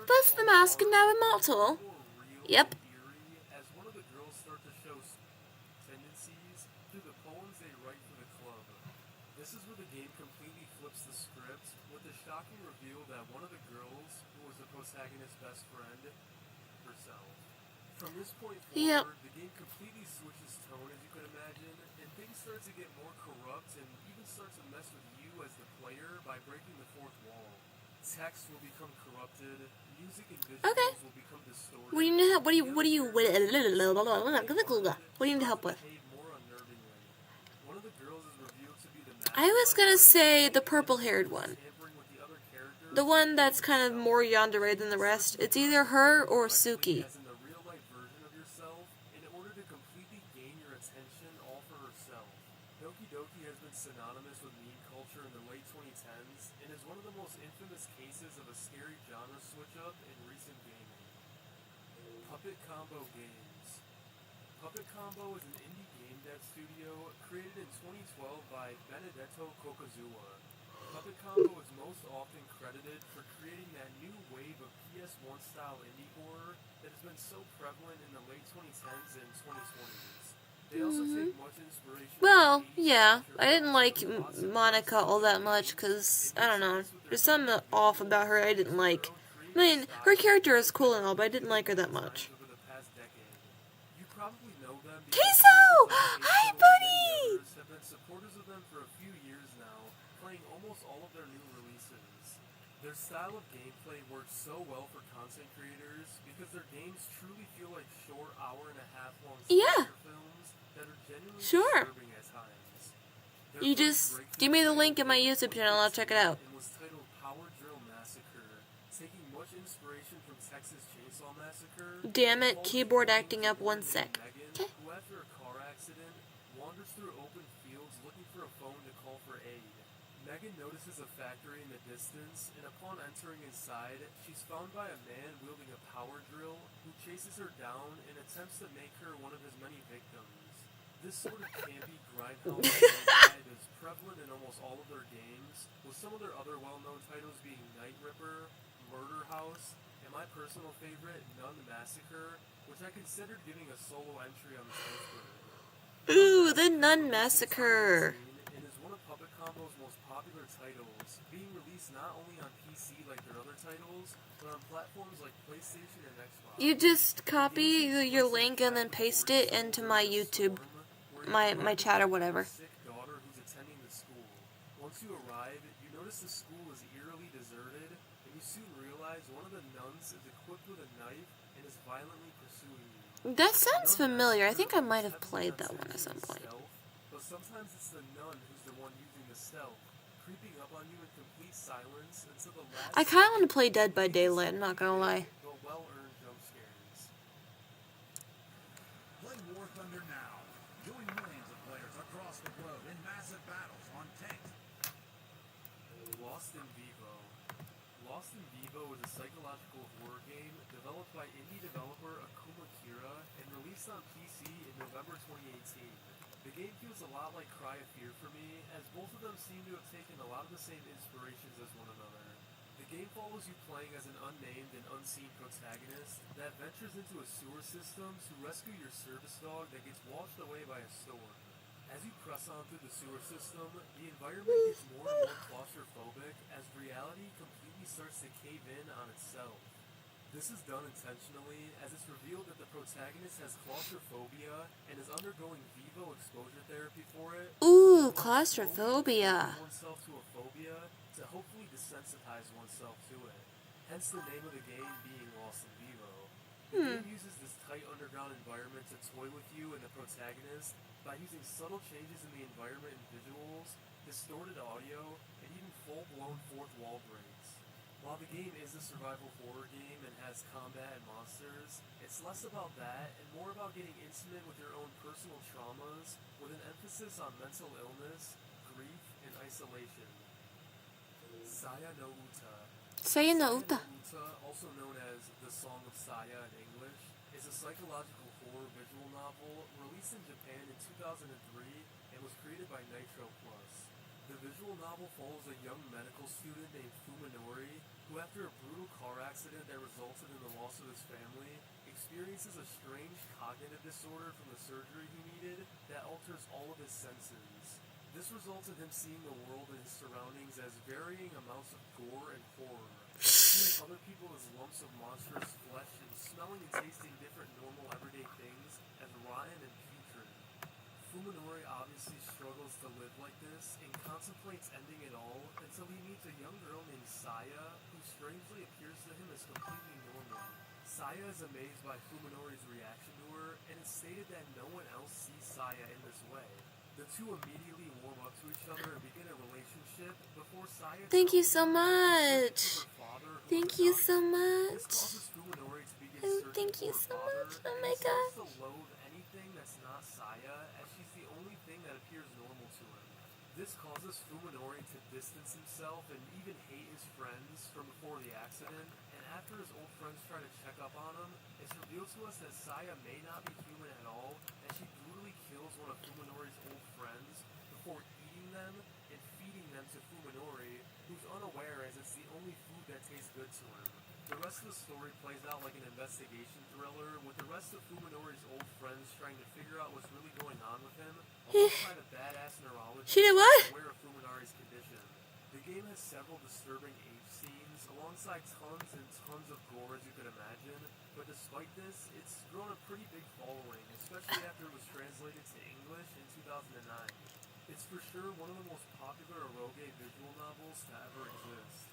First the mask and now immortal. Yep. As one of the girls start to show tendencies through the poems they write for the club. This is where the game completely flips the script with the shocking reveal that one of the girls, who was the protagonist's best friend, herself. From this point forward, the game completely switches tone, as you can imagine, and things start to get more corrupt and even start to mess with you as the player by breaking the fourth wall. Text will become corrupted, music and visuals will become distorted. What do you need help? What do you need help with? One of the girls is revealed to be the I was gonna say the purple-haired one. The one that's kind of more yandere than the rest. It's either her or Suki. as in the real-life version of yourself in order to completely gain your attention all for herself. Doki Doki has been synonymous with meme culture in the late 2010s and is one of the most infamous cases of a scary genre switch-up in recent gaming. Puppet Combo Games. Puppet Combo is an indie game dev studio created in 2012 by Benedetto Kokazuwa. Puppet Combo is most often credited for creating that new wave of PS1 style indie horror that has been so prevalent in the late 2010s and 2020s. They also take much inspiration Well, from yeah. I didn't like Monica all that much because, I don't know. There's something off about her I didn't like. I mean, her character is cool and all, but I didn't like her that much. over the past decade. You probably know them because Queso! games like Hi, Queso and buddy! many others have been supporters of them for a few years now, playing almost all of their new releases. Their style of gameplay works so well for content creators because their games truly feel like short hour-and-a-half long Yeah. slasher films that are genuinely Sure. disturbing at times. Their You first just breakthrough give me the title link in my was YouTube channel, I'll check it out. and was titled Power Drill Massacre, taking much inspiration from Texas Chainsaw Massacre. Damn it, keyboard acting up 1 sec. Megan, who after a car accident wanders through open fields looking for a phone to call for aid. Megan notices a factory in the distance, and upon entering inside, she's found by a man wielding a power drill who chases her down and attempts to make her one of his many victims. This sort of campy grindhouse vibe is prevalent in almost all of their games, with some of their other well-known titles being Night Ripper, Murder House, and my personal favorite, Nun Massacre, which I considered giving a solo entry on the Switchboard. Ooh, the Nun Massacre. And is one of Puppet Combo's most popular titles, being released not only on PC like their other titles, but on platforms like PlayStation and Xbox. You just copy your link and then paste it into my YouTube, my chat or whatever. Sick daughter who's attending the school. Once you arrive, you notice the school is eerily deserted, and you soon realize one of the nuns is equipped with a knife and is violently pursuing you. That sounds familiar. I think I might have played that one at some point. But sometimes it's the nun who's the one using the stealth, creeping up on you in complete silence until the last I kind of want to play Dead by Daylight, I'm not gonna lie. but well-earned jump scares. Play War Thunder now. Join millions of players across the globe in massive battles on tanks. Lost in Vivo. Lost in Vivo is a psychological horror game developed by indie developer Akuma Kira and released on PC in November 2018. The The game feels a lot like Cry of Fear for me, as both of them seem to have taken a lot of the same inspirations as one another. The game follows you playing as an unnamed and unseen protagonist that ventures into a sewer system to rescue your service dog that gets washed away by a storm. As you press on through the sewer system, the environment gets more and more claustrophobic as reality completely starts to cave in on itself. This is done intentionally, as it's revealed that the protagonist has claustrophobia and is undergoing vivo exposure therapy for it. Ooh, claustrophobia. Oneself to a phobia to hopefully desensitize oneself to it. Hence the name of the game being Lost in Vivo. The game uses this tight underground environment to toy with you and the protagonist by using subtle changes in the environment and visuals, distorted audio, and even full-blown fourth wall breaks. While the game is a survival horror game and has combat and monsters, it's less about that and more about getting intimate with your own personal traumas with an emphasis on mental illness, grief, and isolation. Saya no Uta. Saya no Uta. Uta, also known as The Song of Saya in English, is a psychological horror visual novel released in Japan in 2003 and was created by Nitro Plus. The visual novel follows a young medical student named Fuminori who, after a brutal car accident that resulted in the loss of his family, experiences a strange cognitive disorder from the surgery he needed that alters all of his senses. This results in him seeing the world and his surroundings as varying amounts of gore and horror, seeing other people as lumps of monstrous flesh and smelling and tasting different normal everyday things as rotten and putrid. Fuminori obviously struggles to live like this and contemplates ending it all until he meets a young girl named Saya who strangely appears to him as completely normal. Saya is amazed by Fuminori's reaction to her, and it's stated that no one else sees Saya in this way. The two immediately warm up to each other and begin a relationship before Saya Thank you tells so Fuminori much. to her father, who Thank is you adopted. so This much. causes Fuminori to begin Oh, searching thank you for her so father, much. Oh and my he starts god. to loathe anything that's not Saya, as she's the only thing that appears normal to him. This causes Fuminori to distance himself and even hate his friends from before the accident, and after his old friends try to check up on him, it's revealed to us that Saya may not be human at all, as she brutally kills one of Fuminori's old friends before eating them and feeding them to Fuminori, who's unaware as it's the only food that tastes good to him. The rest of the story plays out like an investigation thriller, with the rest of Fuminori's old friends trying to figure out what's really going on with him, alongside a badass neurologist She did what? aware of Fuminori's condition. The game has several disturbing age scenes, alongside tons and tons of gore as you could imagine, but despite this, it's grown a pretty big following, especially after it was translated to English in 2009. It's for sure one of the most popular eroge visual novels to ever exist.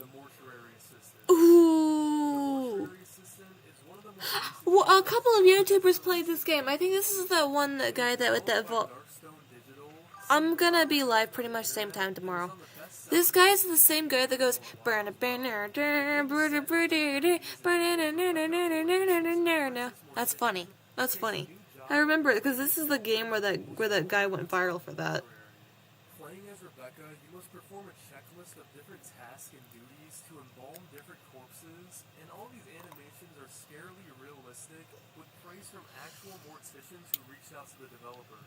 The Mortuary Assistant. The Ooh. Mortuary Assistant is one of the most recent Well, a games couple of YouTubers played this game. I think this is the one guy that with that vault. Darkstone Digital. I'm gonna be live pretty much same time tomorrow. This guy is the same guy that goes. That's funny. That's funny. I remember it because this is the game where that guy went viral for that. Playing as Rebecca, you must perform a checklist of different tasks and duties to embalm different corpses, and all these animations are scarily realistic, with praise from actual morticians who reached out to the developer.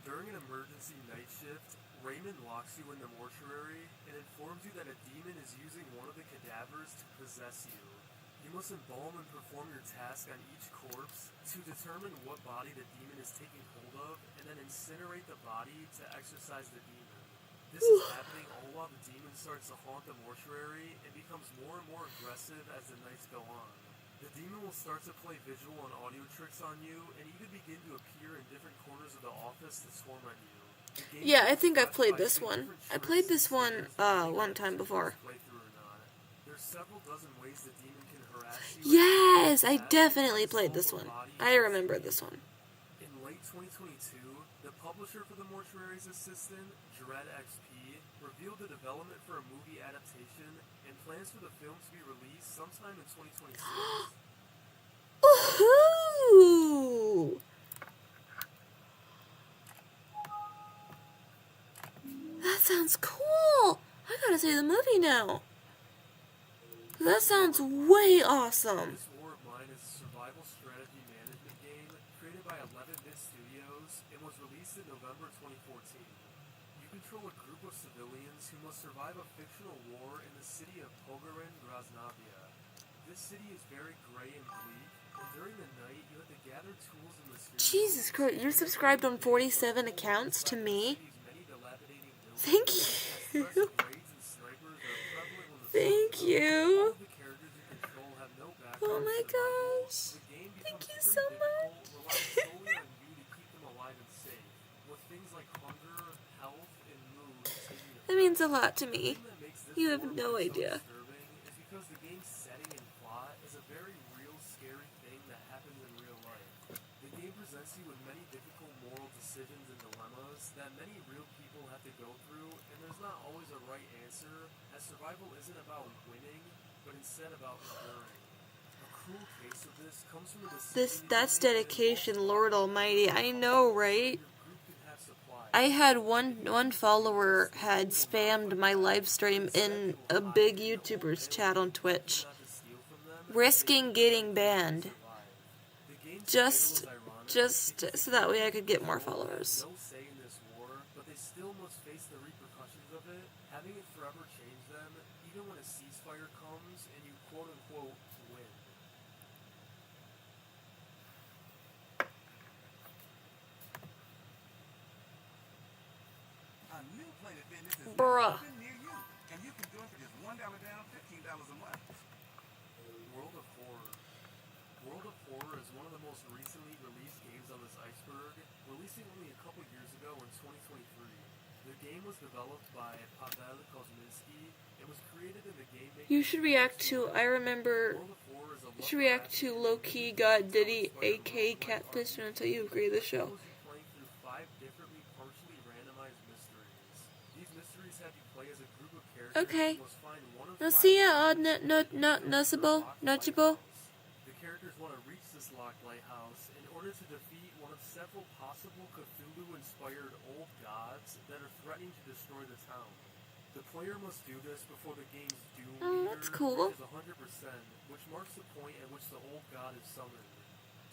During an emergency night shift, Raymond locks you in the mortuary and informs you that a demon is using one of the cadavers to possess you. You must embalm and perform your task on each corpse to determine what body the demon is taking hold of, and then incinerate the body to exorcise the demon. This is happening all while the demon starts to haunt the mortuary and becomes more and more aggressive as the nights go on. The demon will start to play visual and audio tricks on you, and even begin to appear in different corners of the office to torment you. The game Yeah, I is think I've played classified this to one. different I played tricks this and one snares depending on one if time it's before. a playthrough or not. There's several dozen ways the demon can harass you. Yes, I and definitely control played this what one. body I you remember see. this one. In late 2022, the publisher for the Mortuary's Assistant, Dread XP, revealed the development for a movie adaptation and plans for the film to be released sometime in 2026. Woohoo! That sounds cool. I gotta see the movie now. That sounds way awesome. This War of Mine is a survival strategy management game created by 11-Bit Studios and was released in November 2014. You control a group of civilians who must survive a fictional war in the city of Pogorin Grasnavia. This city is very gray and bleak, and during the night you have to gather tools and materials. Jesus Christ, you're subscribed on 47 accounts to me? Thank you. Thank you. Oh my gosh. Thank you so much. That means a lot to me. You have no idea. Because the game's setting and plot is a very real, scary thing that happens in real life. The game presents you with many difficult moral decisions and dilemmas that many real people have to go through, and there's not always a right answer, as survival isn't about winning, but instead about enduring. A cruel case of this comes from the That's dedication, Lord Almighty. I know, right? I had one follower had spammed my live stream in a big YouTuber's chat on Twitch, risking getting banned, just so that way I could get more followers. No say in this war, but they still must face the repercussions of it, having it forever change them, even when a ceasefire comes and you quote-unquote win. A new Planet Fitness is Bruh. open near you, and you can join for just $1 down, $15 a month. World of Horror. World of Horror is one of the most recently released games on this iceberg, releasing only a couple years ago in 2023. The game was developed by Pavel Kosminski and was created in the game making. You should react to, I remember, World of Horror is a you should react to Low-Key Got Diddy, AK Catfish, until you agree with the show. playing through 5 differently partially randomized mysteries. These mysteries have you play as a group of characters Okay. who must find one of No, 5 see ya, noticeable. The characters want to reach this locked lighthouse in order to defeat one of several possible Cthulhu-inspired old gods that are threatening to destroy the town. The player must do this before the game's doom Oh, meter that's cool. reaches 100%, which marks the point at which the old god is summoned.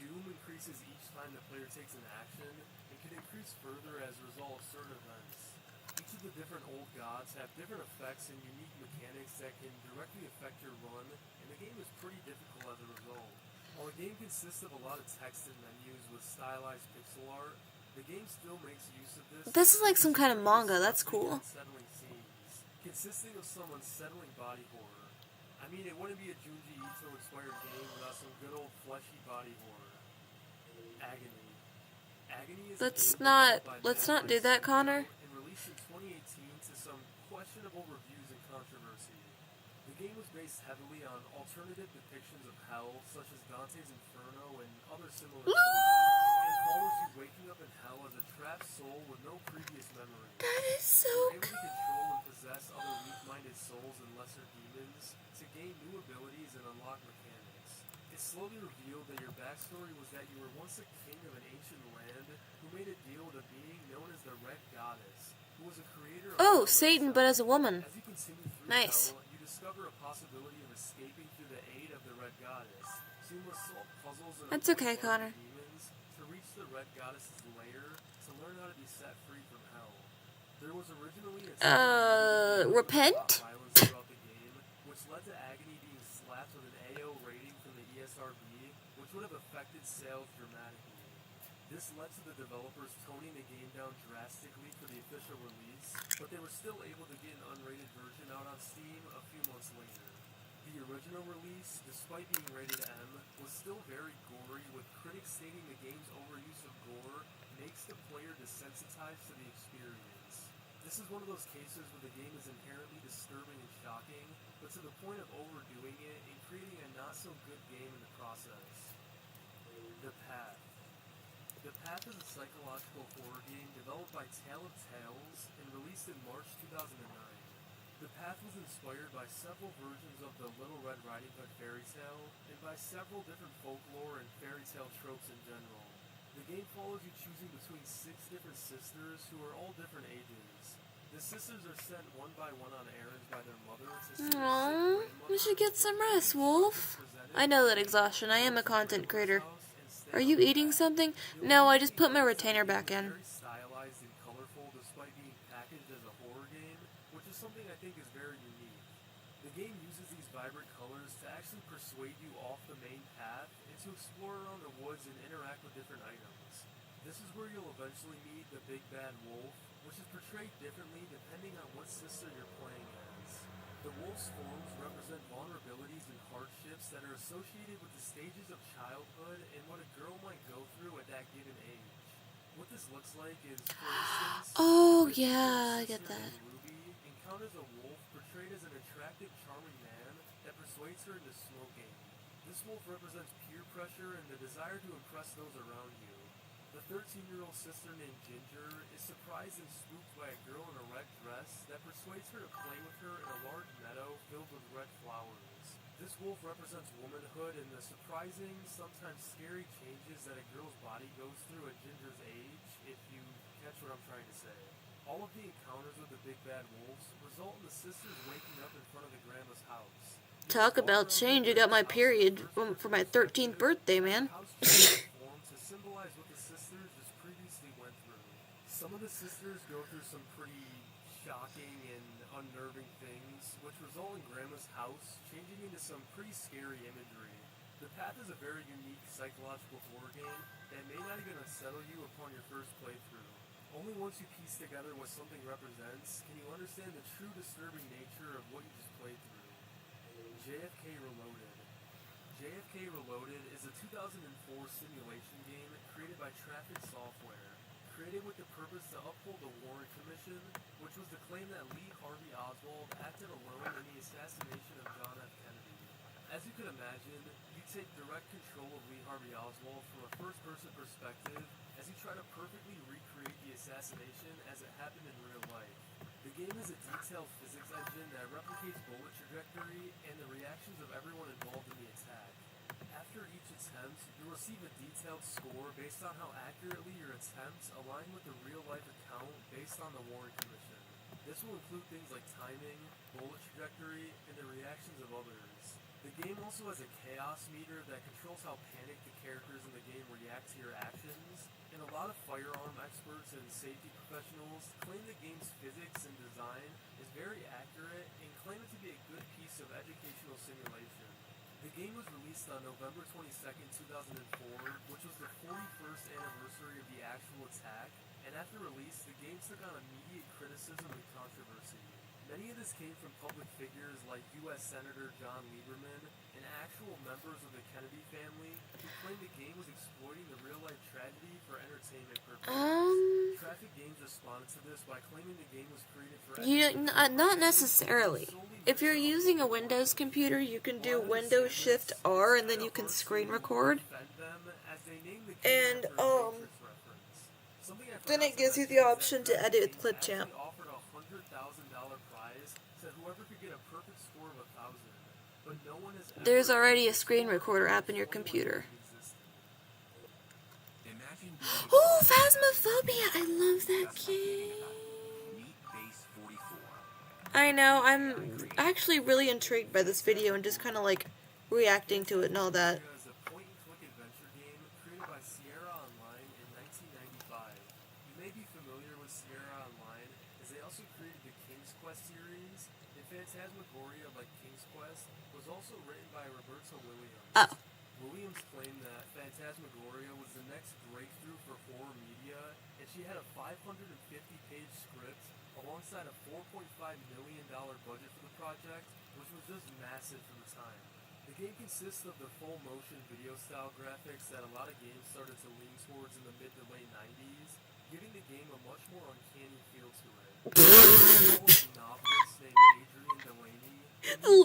Doom increases each time the player takes an action, and can increase further as a result of certain events. Each of the different old gods have different effects and unique mechanics that can directly affect your run, and the game is pretty difficult as a result. While the game consists of a lot of text and menus with stylized pixel art, the game still makes use of this. This is like some kind of manga, that's cool. Unsettling scenes, consisting of some unsettling body horror. I mean, it wouldn't be a Junji Ito-inspired game without some good old fleshy body horror. Agony. Agony is Let's not do that, Connor. and released in 2018 to some questionable reviews and controversy. The game was based heavily on alternative depictions of hell, such as Dante's Inferno and other similar stories, and follows you waking up in hell as a trapped soul with no previous memory. That is so You're able to cool. control and possess other weak-minded souls and lesser demons to gain new abilities and unlock mechanics. It slowly revealed that your backstory was that you were once a king of an ancient land who made a deal with a being known as the Red Goddess, who was a creator of Oh, hell Satan, itself. but as a woman. As you continue through Nice. hell, you discover a possibility of escaping through the aid of the Red Goddess. So you must solve puzzles and That's avoid okay, other Connor. demons to reach the Red Goddess's lair to learn how to be set free from hell. There was originally a Repent? violence throughout the game, which led to Agony being slapped with an AO rating from the ESRB, which would have affected sales dramatically. This led to the developers toning the game down drastically for the official release, but they were still able to get an unrated version out on Steam a few months later. The original release, despite being rated M, was still very gory, with critics stating the game's overuse of gore makes the player desensitized to the experience. This is one of those cases where the game is inherently disturbing and shocking, but to the point of overdoing it and creating a not-so-good game in the process. The Path. The Path is a psychological horror game developed by Tale of Tales and released in March 2009. The Path was inspired by several versions of the Little Red Riding Hood fairy tale, and by several different folklore and fairy tale tropes in general. The game follows you choosing between 6 different sisters who are all different ages. The sisters are sent one by one on errands by their mother to see their sick Aww, grandmother. we should get some rest, Wolf. I know that exhaustion. I am a content creator. Are you eating something? No, I just put my retainer back in. Very stylized colorful despite being packaged as a horror game, which is something I think is very unique. The game uses these vibrant colors to actually persuade you off the main path and to explore around the woods and interact with different items. This is where you'll eventually meet the big bad wolf, which is portrayed differently depending on what sister you're playing as. The wolf's forms represent vulnerabilities and hardships that are associated with the stages of childhood and what a girl might go through at that given age. What this looks like is, for instance, Oh, the yeah, I sister get that. named Ruby encounters a wolf portrayed as an attractive, charming man that persuades her into smoking. This wolf represents peer pressure and the desire to impress those around you. The 13-year-old sister named Ginger is surprised and spooked by a girl in a red dress that persuades her to play with her in a large meadow filled with red flowers. This wolf represents womanhood and the surprising, sometimes scary changes that a girl's body goes through at Ginger's age, if you catch what I'm trying to say. All of the encounters with the big bad wolves result in the sisters waking up in front of the grandma's house. Talk about change. You got my period for my 13th birthday, man. To symbolize what the sisters just previously went through. Some of the sisters go through some pretty shocking and unnerving things, which result in Grandma's house changing into some pretty scary imagery. The Path is a very unique psychological horror game that may not even unsettle you upon your first playthrough. Only once you piece together what something represents can you understand the true disturbing nature of what you just played through. JFK Reloaded. JFK Reloaded is a 2004 simulation game created by Traffic Software, created with the purpose to uphold the Warren Commission, which was the claim that Lee Harvey Oswald acted alone in the assassination of John F. Kennedy. As you can imagine, you take direct control of Lee Harvey Oswald from a first-person perspective as you try to perfectly recreate the assassination as it happened in real life. The game has a detailed physics engine that replicates bullet trajectory and the reactions of everyone involved in the attack. After each attempt, you'll receive a detailed score based on how accurately your attempts align with the real-life account based on the Warren Commission. This will include things like timing, bullet trajectory, and the reactions of others. The game also has a chaos meter that controls how panicked the characters in the game react to your actions, and a lot of firearm experts and safety professionals claim the game's physics and design is very accurate and claim it to be a good piece of educational simulation. The game was released on November 22nd, 2004, which was the 41st anniversary of the actual attack, and after release, the game took on immediate criticism and controversy. Many of this came from public figures like U.S. Senator John Lieberman and actual members of the Kennedy family who claimed the game was exploiting the real-life tragedy for entertainment purposes. Traffic Games responded to this by claiming the game was created for Not necessarily. If you're using a Windows computer, you can do Windows Shift R and then you can screen record. And then it gives you the option to edit clipchamp. offered a $100,000 prize to whoever could get a perfect score of 1,000, but no one has ever There's already a screen recorder app in your computer. Imagine Oh, Phasmophobia! I love that game. Meet Base 44. I know, I'm actually really intrigued by this video and just kind of like reacting to it and all that. is a point-and-click adventure game created by Sierra Online in 1995. You may be familiar with Sierra Online, as they also created the King's Quest series, and Phantasmagoria, like King's Quest, was also written by Roberto Williams. Oh. Williams claimed that Phantasmagoria was the next breakthrough for horror media, and she had a 550-page script alongside a $4.5 million budget for the project, which was just massive for the time. The game consists of the full motion video style graphics that a lot of games started to lean towards in the mid to late 90s, giving the game a much more uncanny feel to it. There's a novelist named Adrian Delaney.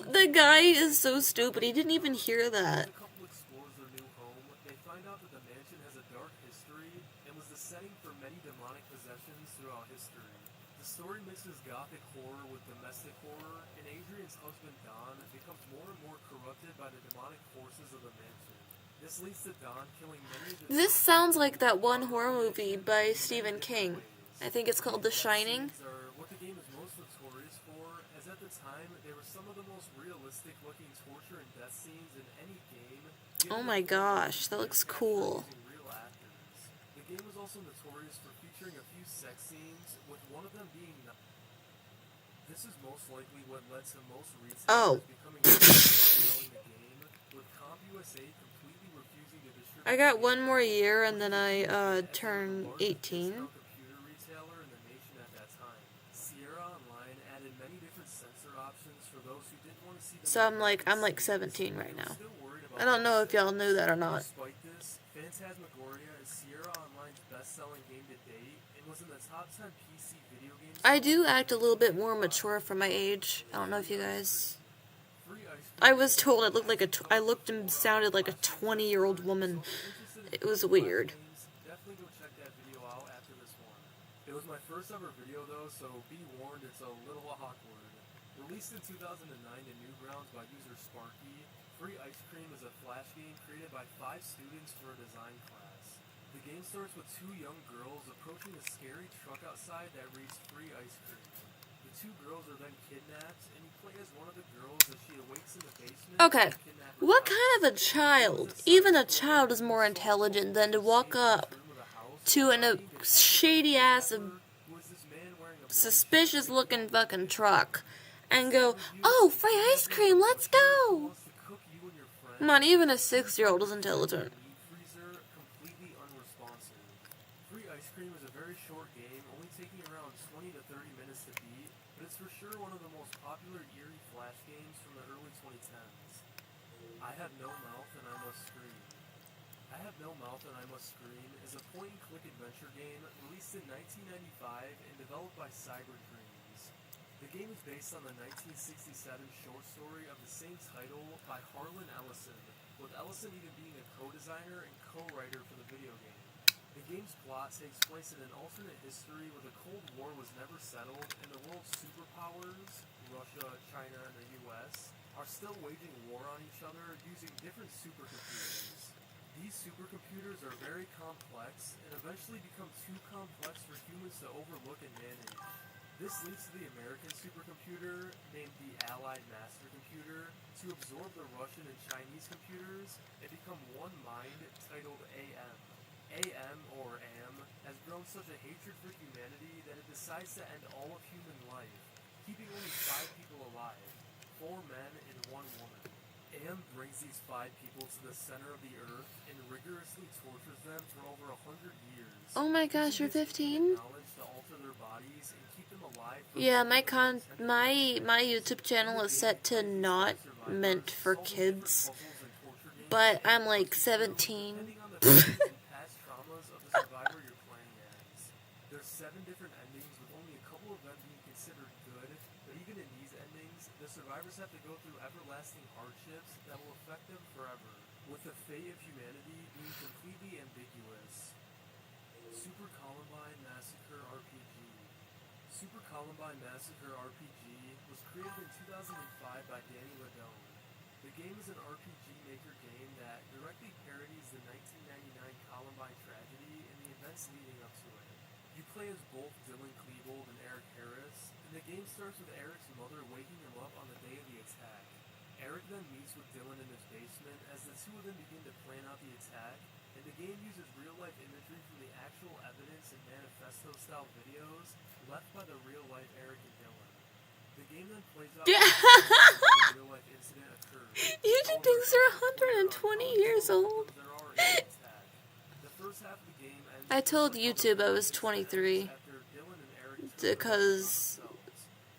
The guy is so stupid, he didn't even hear that. As a couple explores their new home, they find out that the mansion has a dark history and was the setting for many demonic possessions throughout history. The story mixes gothic horror with domestic horror, and Adrian's husband Don becomes more and more corrupted by the demonic forces of the mansion. This leads to Don killing many of the This sounds like that one horror movie by Stephen King. I think it's called The Shining. Are what the game is most notorious for, as at the time they were some of the most realistic looking torture and death scenes in any game. Oh my gosh, that looks cool. Real actors. The game was also notorious for featuring featuring a few sex scenes, with one of them being... This is most likely what led to most retailers becoming selling the game, with CompUSA completely refusing to distribute... I got one more year and then I turn 18. Computer retailer in the nation at that time. Sierra Online added many different censor options for those who didn't want to see them. So I'm like 17 right now. I don't know if y'all knew that or not. Despite this, Phantasmagoria is Sierra Online's best-selling game to date and was in the top 10 PC video games. I do act a little bit more mature for my age. I don't know if you guys... I was told I looked like I looked and sounded like a 20-year-old woman. It was weird. Definitely go check that video out after this one. It was my first ever video though, so be warned, it's a little awkward. Released in 2009 to Newgrounds by user Sparky, Free Ice Cream is a flash game created by 5 students for a design class. The game starts with 2 young girls approaching a scary truck outside that reads Free Ice Cream. The 2 girls are then kidnapped, and you play as one of the girls as she awakes in the basement. Okay, what kind of a child, even a child is more intelligent than to walk up to a shady-ass, suspicious-looking fucking truck and go, "Oh, free ice cream, let's go!" Not even a 6-year-old is intelligent. Completely unresponsive. Free Ice Cream is a very short game, only taking around 20 to 30 minutes to beat, but it's for sure one of the most popular eerie flash games from the early 2010s. I Have No Mouth and I Must Scream. I Have No Mouth and I Must Scream is a point-and-click adventure game released in 1995 and developed by Cyber Dreams. The game is based on the 1967 short story of the same title by Harlan Ellison, with Ellison even being a co-designer and co-writer for the video game. The game's plot takes place in an alternate history where the Cold War was never settled and the world's superpowers, Russia, China, and the US, are still waging war on each other using different supercomputers. These supercomputers are very complex and eventually become too complex for humans to overlook and manage. This leads to the American supercomputer, named the Allied Master Computer, to absorb the Russian and Chinese computers and become one mind titled AM. AM, or AM, has grown such a hatred for humanity that it decides to end all of human life, keeping only 5 people alive, 4 men and 1 woman. AM brings these 5 people to the center of the earth and rigorously tortures them for over 100 years. Oh my gosh, you're 15? To alter their bodies and keep them alive. Yeah, my YouTube channel is set to not meant for kids, but I'm like 17. Past traumas of the survivor you're playing as. There's 7 different endings, with only a couple of them being considered good, but even in these endings, the survivors have to go through everlasting hardships that will affect them forever, with the fate of humanity being completely ambiguous. Super Columbine Massacre RPG. Super Columbine Massacre RPG was created in 2005 by Danny Ladone. The game is an RPG Maker game that directly parodies the 1999 Columbine tragedy and the events leading up to it. You play as both Dylan Klebold and Eric Harris, and the game starts with Eric's mother waking him up on the day of the attack. Eric then meets with Dylan in his basement as the 2 of them begin to plan out the attack, and the game uses real-life imagery from the actual evidence and manifesto-style videos left by the real-life Eric and Dylan. The game then plays out the real-life incident occurred. YouTube thinks they're 120 years old. The first half of the game ends. I told YouTube I was 23 After Dylan and Eric because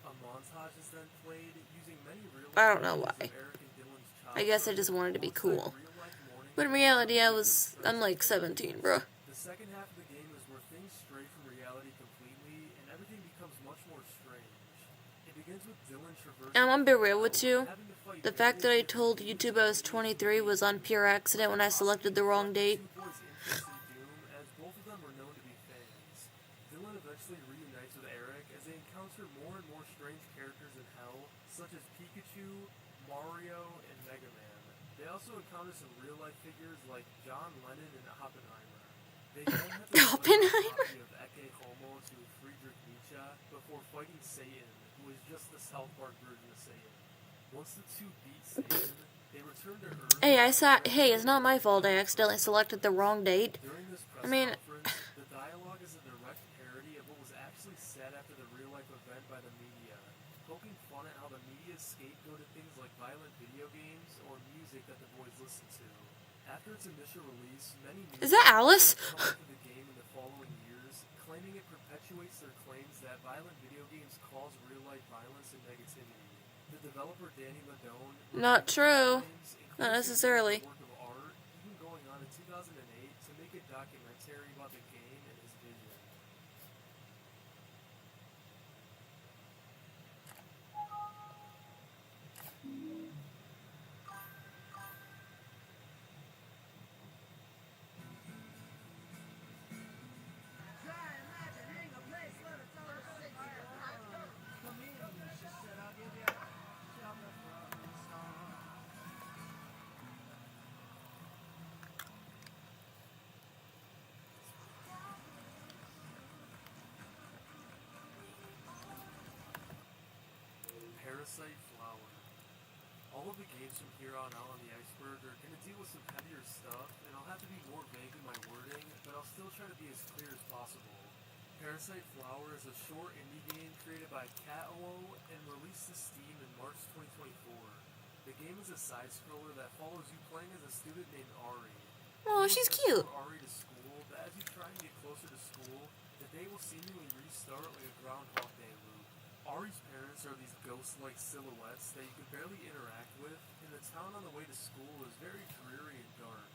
a montage is then played using many real-life I don't know why. of Eric and Dylan's childhood. I guess I just wanted to be cool. Real-life morning. But in reality, I'm like 17, bro. The second half of the game is where things stray from reality completely, and everything becomes much more strange. It begins with Dylan traversing. I'm gonna be real with you. having to fight The fact that I told YouTube I was 23 was on pure accident when I selected the wrong date. two boys' interest in Doom, as both of them were known to be fans. Dylan eventually reunites with Eric as they encounter more and more strange characters in hell, such as Pikachu, Mario, and Mega Man. They also encounter some real-life figures like John Lennon and Oppenheimer. They then have to Oppenheimer? of Ecce Homo to Friedrich Nietzsche before fighting Satan, who is just the South Park version of Satan. Once the 2 beat Satan, they return to Earth. Hey, it's not my fault I accidentally selected the wrong date. During this press I mean- conference, the dialogue is a direct sat after the real-life event by the media, poking fun at how the media scapegoated things like violent video games or music that the boys listened to. After its initial release, many Is that Alice? come to the game in the following years, claiming it perpetuates their claims that violent video games cause real-life violence and negativity. The developer Danny Ladone Not true. Not necessarily. work of art, even going on in 2008 to make a documentary about the game and his vision. Parasite Flower. All of the games from here on out on the Iceberg are going to deal with some heavier stuff, and I'll have to be more vague in my wording, but I'll still try to be as clear as possible. Parasite Flower is a short indie game created by Cat.oo and released to Steam in March 2024. The game is a side-scroller that follows you playing as a student named Ari. Oh, she's cute. Ari to school, but as you try and get closer to school, the day will seemingly restart like a Groundhog Day loop. Ari's parents are these ghost-like silhouettes that you can barely interact with, and the town on the way to school is very dreary and dark.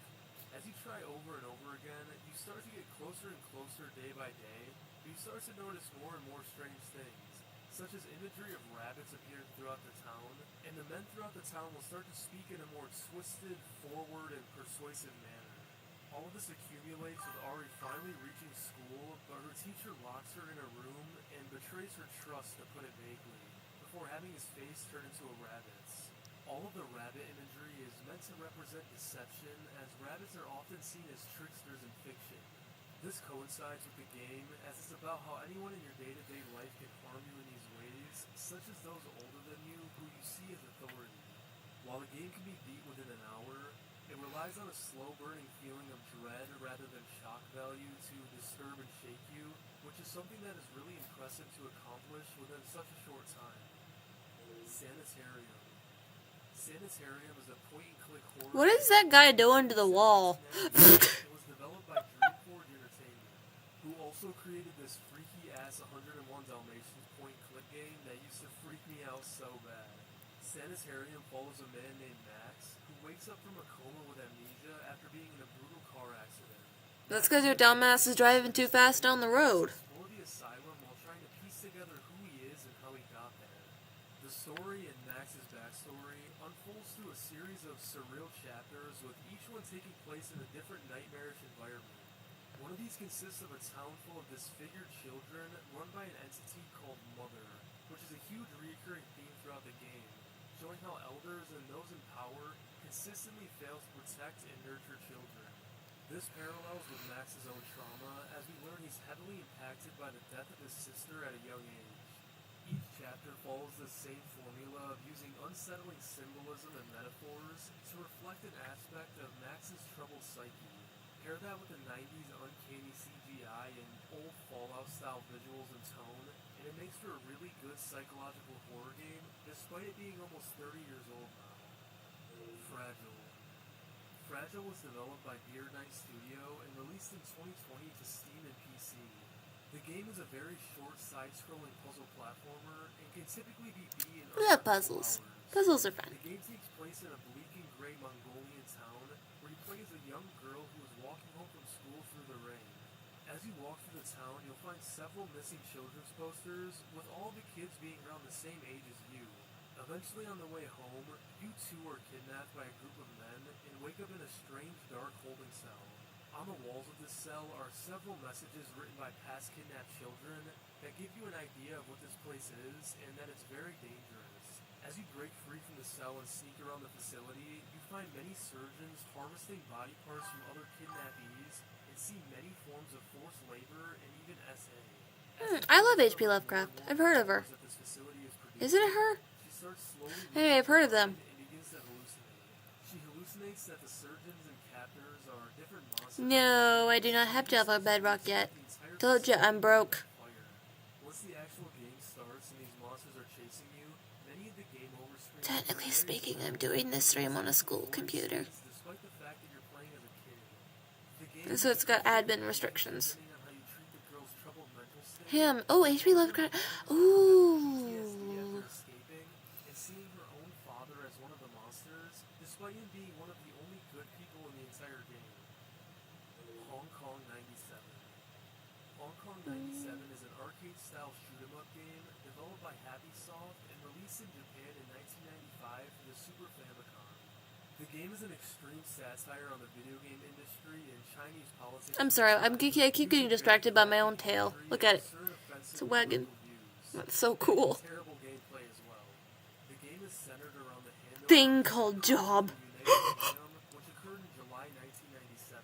As you try over and over again, you start to get closer and closer day by day, but you start to notice more and more strange things, such as imagery of rabbits appearing throughout the town, and the men throughout the town will start to speak in a more twisted, forward, and persuasive manner. All of this accumulates with Ari finally reaching school, but her teacher locks her in a room and betrays her trust, to put it vaguely, before having his face turn into a rabbit's. All of the rabbit imagery is meant to represent deception, as rabbits are often seen as tricksters in fiction. This coincides with the game, as it's about how anyone in your day-to-day life can harm you in these ways, such as those older than you who you see as authority. While the game can be beat within an hour, it relies on a slow-burning feeling of dread rather than shock value to disturb and shake you, which is something that is really impressive to accomplish within such a short time. Sanitarium. Sanitarium is a point-and-click horror. What is that guy doing to the wall? It was developed by Dreamford Entertainment, who also created this freaky-ass 101 Dalmatians point-and-click game that used to freak me out so bad. Sanitarium follows a man named Max, who wakes up from a coma with amnesia after being in a brutal car accident. That's because your dumbass is driving too fast down the road. Explore the asylum while trying to piece together who he is and how he got there. The story and Max's backstory unfolds through a series of surreal chapters, with each one taking place in a different nightmarish environment. One of these consists of a town full of disfigured children run by an entity called Mother, which is a huge recurring theme throughout the game, showing how elders and those in power consistently fail to protect and nurture children. This parallels with Max's own trauma, as we learn he's heavily impacted by the death of his sister at a young age. Each chapter follows the same formula of using unsettling symbolism and metaphors to reflect an aspect of Max's troubled psyche. Pair that with the 90s uncanny CGI and old Fallout-style visuals and tone, and it makes for a really good psychological horror game, despite it being almost 30 years old now. Fragile. Fragile was developed by Beard Knight Studio and released in 2020 to Steam and PC. The game is a very short side-scrolling puzzle platformer and can typically be beat in We have under 2 puzzles. hours. Puzzles are fun. The game takes place in a bleak and gray Mongolian town where you play as a young girl who is walking home from school through the rain. As you walk through the town, you'll find several missing children's posters, with all the kids being around the same age as you. Eventually on the way home, you too are kidnapped by a group of men and wake up in a strange dark holding cell. On the walls of this cell are several messages written by past kidnapped children that give you an idea of what this place is and that it's very dangerous. As you break free from the cell and sneak around the facility, you find many surgeons harvesting body parts from other kidnappees and see many forms of forced labor and even SA. I love H.P. Lovecraft. I've heard of her. Isn't it her? Hey, I've heard of them. She hallucinates that the surgeons and captors are different monsters. No, I do not have Java Bedrock yet. Told you I'm broke. Once the actual game starts and these monsters are chasing you, many of the game over screens... Technically speaking, I'm doing this stream on a school computer. Despite the fact that you're playing as a kid. The game So it's got admin restrictions. depending on how you treat the girl's troubled mental state. Him. Oh, HP Lovecraft. PTSD Ooh. after escaping and seeing her own father as one of the monsters, despite him being one of the only good people in the entire game. Hong Kong 97. Hong Kong 97 is an arcade-style shoot-'em-up game developed by Happysoft and released in Japan in 1995 for the Super Famicom. The game is an extreme satire on the video game industry and Chinese politics. I'm sorry, I keep getting distracted by my own tail. Look at it. It's a wagon. That's so cool. Terrible gameplay as well. The game is centered around the handoff Thing called job. of the United Kingdom, which occurred in July 1997.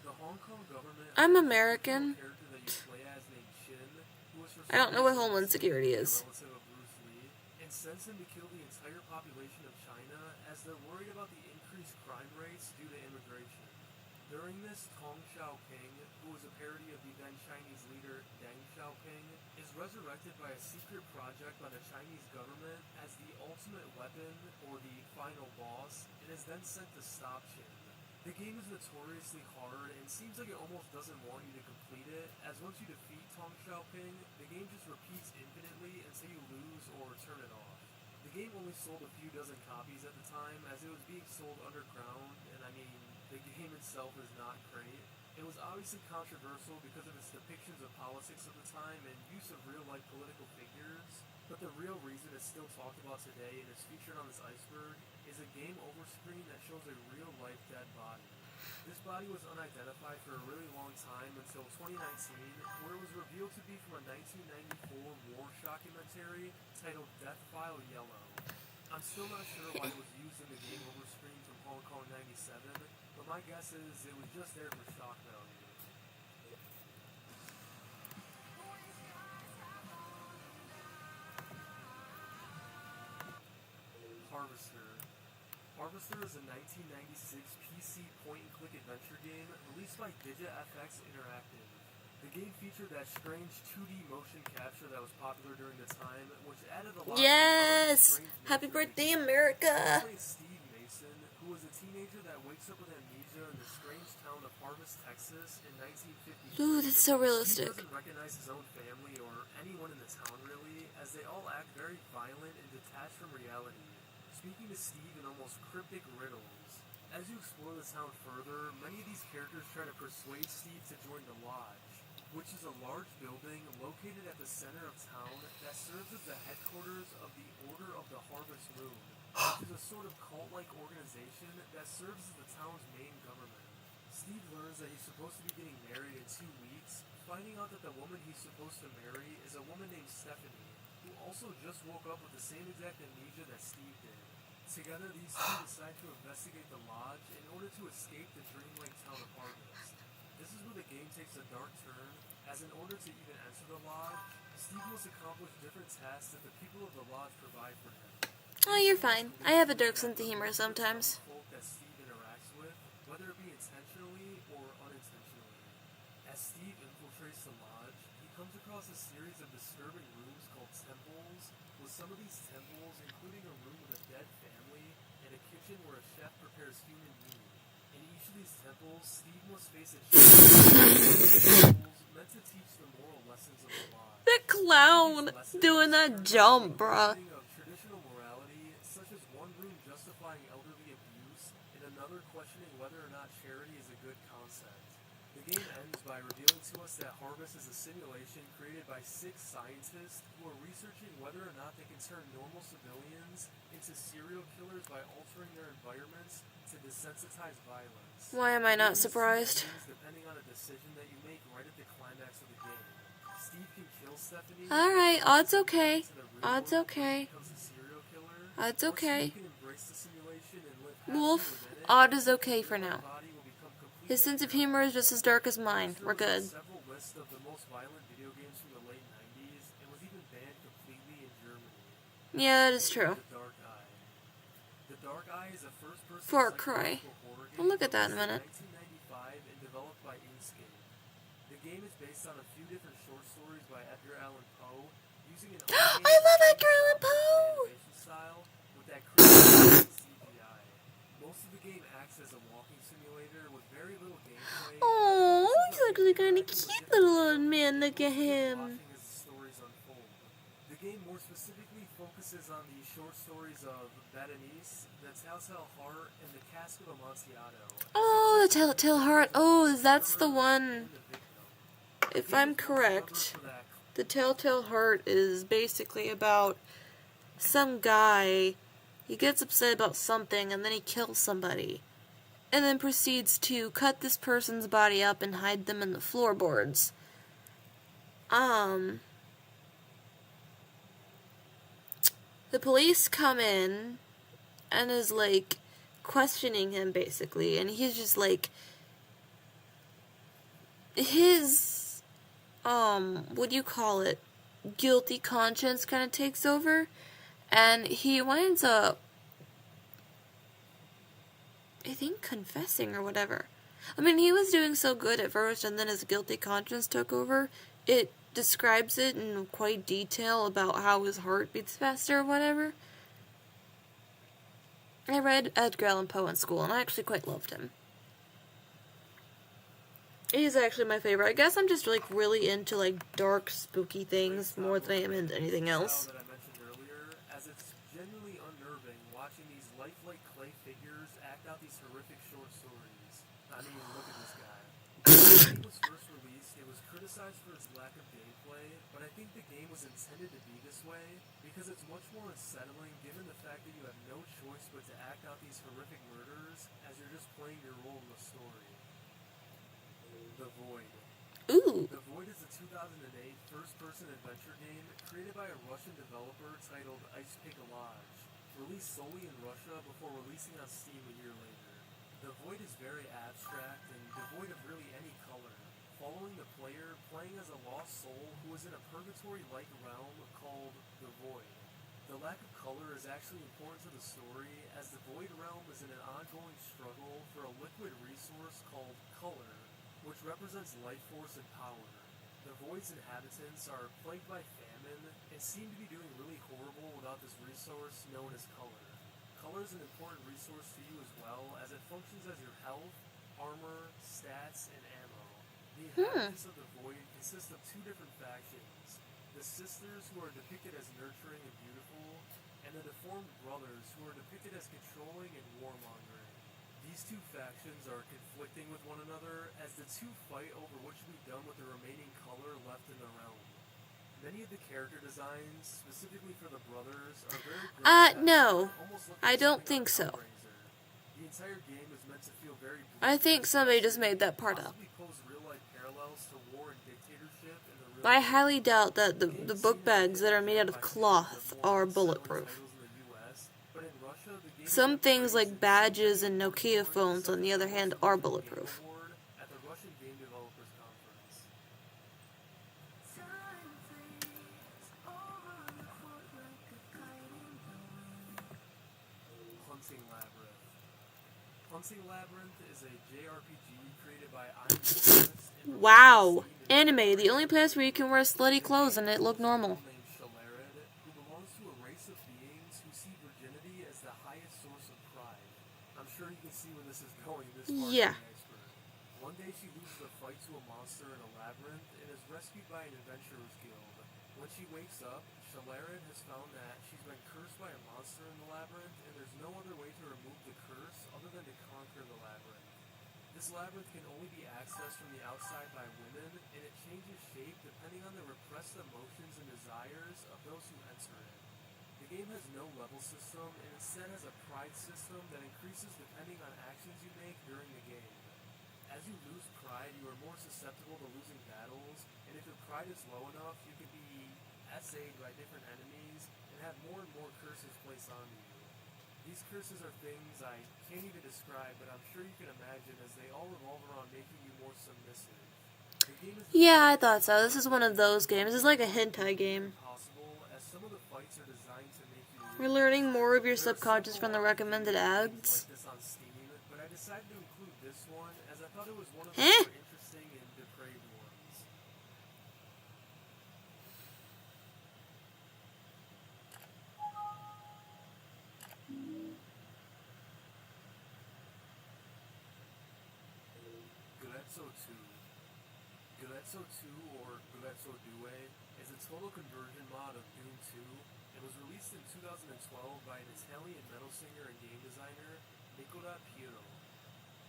The Hong Kong government I'm American. character that you play as named Shin, who was for I don't know what some Homeland reason Security a is. relative of Bruce Lee, and sends him to kill the entire population of China as they're worried about the increased crime rates due to immigration. During this, Tong Xiaoping, who was a parody of the then Chinese leader Deng Xiaoping, is resurrected by a secret project by the Chinese government as the ultimate weapon, or the final boss, and is then sent to stop Shin. The game is notoriously hard and seems like it almost doesn't want you to complete it, as once you defeat Tong Xiaoping, the game just repeats infinitely until you lose or turn it off. The game only sold a few dozen copies at the time, as it was being sold underground, and I mean, the game itself is not great. It was obviously controversial because of its depictions of politics of the time and use of real-life political figures, but the real reason it's still talked about today and is featured on this iceberg is a game over screen that shows a real-life dead body. This body was unidentified for a really long time until 2019, where it was revealed to be from a 1994 war documentary titled Death File Yellow. I'm still not sure why it was used in the game over screen from Hong Kong 97, but my guess is it was just there for shock value. Harvester. Harvester is a 1996 PC point-and-click adventure game released by DigitFX Interactive. The game featured that strange 2D motion capture that was popular during the time, which added a lot Yes! of strange Happy mystery. birthday, America! Played Steve Mason, who was a teenager that wakes up with amnesia in the strange town of Harvest, Texas in 1952. Ooh, that's so Steve realistic. doesn't recognize his own family or anyone in the town really, as they all act very violent and detached from reality, speaking to Steve in almost cryptic riddles. As you explore the town further, many of these characters try to persuade Steve to join the Lodge, which is a large building located at the center of town that serves as the headquarters of the Order of the Harvest Moon, which is a sort of cult-like organization that serves as the town's main government. Steve learns that he's supposed to be getting married in 2 weeks, finding out that the woman he's supposed to marry is a woman named Stephanie, who also just woke up with the same exact amnesia that Steve did. Together, these two decide to investigate the Lodge in order to escape the dreamlike town of Harvest. This is where the game takes a dark turn, as in order to even enter the Lodge, Steve must accomplish different tasks that the people of the Lodge provide for him. Oh, you're fine. I have a dark sense of humor sometimes. Folk that Steve interacts with, whether it be intentionally or unintentionally. As Steve infiltrates the Lodge, he comes across a series of disturbing rooms called temples, with some of these temples including a room with a dead family and a kitchen where a chef prepares human meat. In each of these temples, Steve must face a challenge meant to teach the moral lessons of the Lodge. The clown doing that jump, bruh. Of traditional morality, such as one room justifying elderly abuse and another questioning whether or not charity is a good concept. The game ends by revealing to us that Harvest is a simulation created by 6 scientists who are researching whether or not they can turn normal civilians into serial killers by altering their environments to desensitize violence. Why am I not surprised? Depending on a decision that you make right at the climax of the game. Steve can kill Stephanie. Alright, odds okay. To the real Odds world, okay. becomes a serial killer. Odds Or okay. Steve can embrace the simulation and live happily Wolf, within it. odd is okay for now. Body will become completely His sense of humor is just as dark as mine. There We're was good. several lists of the most violent video games from the late 90s and was even banned completely in Germany. Yeah, that is true. The Dark Eye. The Dark Eye is a first-person Far Cry. psychological horror We'll look at that in a released minute. in 1995 and developed by Inkscape. The game is based on a few different short stories by Edgar Allan Poe, using an I love Edgar Allan Poe! animation style with that crazy CGI. Most of the game acts as a walking simulator with very little gameplay. Oh, he's actually kind of cute, little old man. Look at him. Watching as the stories unfold. The game more specifically focuses on the short stories of Berenice, the Telltale Heart, and the Cask of Amontillado. Oh, the Telltale Heart. Oh, that's the one. If I'm correct, the Telltale Heart is basically about some guy. He gets upset about something and then he kills somebody. And then proceeds to cut this person's body up and hide them in the floorboards. The police come in and is like questioning him basically, and he's just like his what do you call it? Guilty conscience kind of takes over, and he winds up, I think, confessing or whatever. I mean, he was doing so good at first, and then his guilty conscience took over. It describes it in quite detail about how his heart beats faster or whatever. I read Edgar Allan Poe in school, and I actually quite loved him. He's actually my favorite. I guess I'm just like really into like dark, spooky things more than I am into anything else. That I mentioned earlier, as it's genuinely unnerving watching these lifelike clay figures act out these horrific short stories. I mean, look at this guy. When the game was first released, it was criticized for its lack of gameplay, but I think the game was intended to be this way because it's much more unsettling given the fact that you have no choice but to act out these horrific murders as you're just playing your role in the story. The Void. Ooh. The Void is a 2008 first-person adventure game created by a Russian developer titled Ice Pick Lodge, released solely in Russia before releasing on Steam a year later. The Void is very abstract and devoid of really any color, following the player playing as a lost soul who is in a purgatory-like realm called the Void. The lack of color is actually important to the story, as the Void realm is in an ongoing struggle for a liquid resource called color, which represents life force and power. The Void's inhabitants are plagued by famine and seem to be doing really horrible without this resource known as color. Color is an important resource to you as well, as it functions as your health, armor, stats, and ammo. The inhabitants of the Void consist of two different factions: the Sisters, who are depicted as nurturing and beautiful, and the Deformed Brothers, who are depicted as controlling and warmongering. These two factions are conflicting with one another as the two fight over what should be done with the remaining color left in the realm. Many of the character designs, specifically for the brothers, are very no. almost look I like don't something think so. out of Hellraiser. The entire game is meant to feel very I think somebody just made that part up. possibly pose real-life parallels to war and dictatorship in the real But I highly doubt that the book bags that are made out of cloth are bulletproof. Some things like badges and Nokia phones, on the other hand, are bulletproof. At the Russian Game Developers Conference. Hunting Labyrinth. Hunting Labyrinth is a JRPG created by Wow. Anime, the only place where you can wear slutty clothes and it look normal. named Llara-Vt, who belongs to a race of beings who see virginity as the highest source of pride. I'm sure you can see where this is going. This part Yeah. is an expert. One day she loses a fight to a monster in a labyrinth and is rescued by an adventurers guild. When she wakes up, Llara-Vt has found that she's been cursed by a monster in the labyrinth, and there's no other way to remove the curse other than to conquer the labyrinth. This labyrinth can only be accessed from the outside by women, and it changes shape depending on the repressed emotions and desires of those who enter it. The game has no level system, and instead has a pride system that increases depending on actions you make during the game. As you lose pride, you are more susceptible to losing battles, and if your pride is low enough, you can be SA'd by different enemies and have more and more curses placed onto you. These curses are things I can't even describe, but I'm sure you can imagine, as they all revolve around making you more submissive. The game is Yeah, I thought so. This is one of those games. It's like a hentai game. impossible, as some of the fights are designed to make you We're learning more of your subconscious from the recommended ads. like this on Steam, but I decided to include this one as I thought it was one of the Eh? more interesting and depraved ones. Gletso 2 or Gletso 2 is a total conversion mod of Doom 2 and was released in 2012 by an Italian metal singer and game designer, Llara-Vt.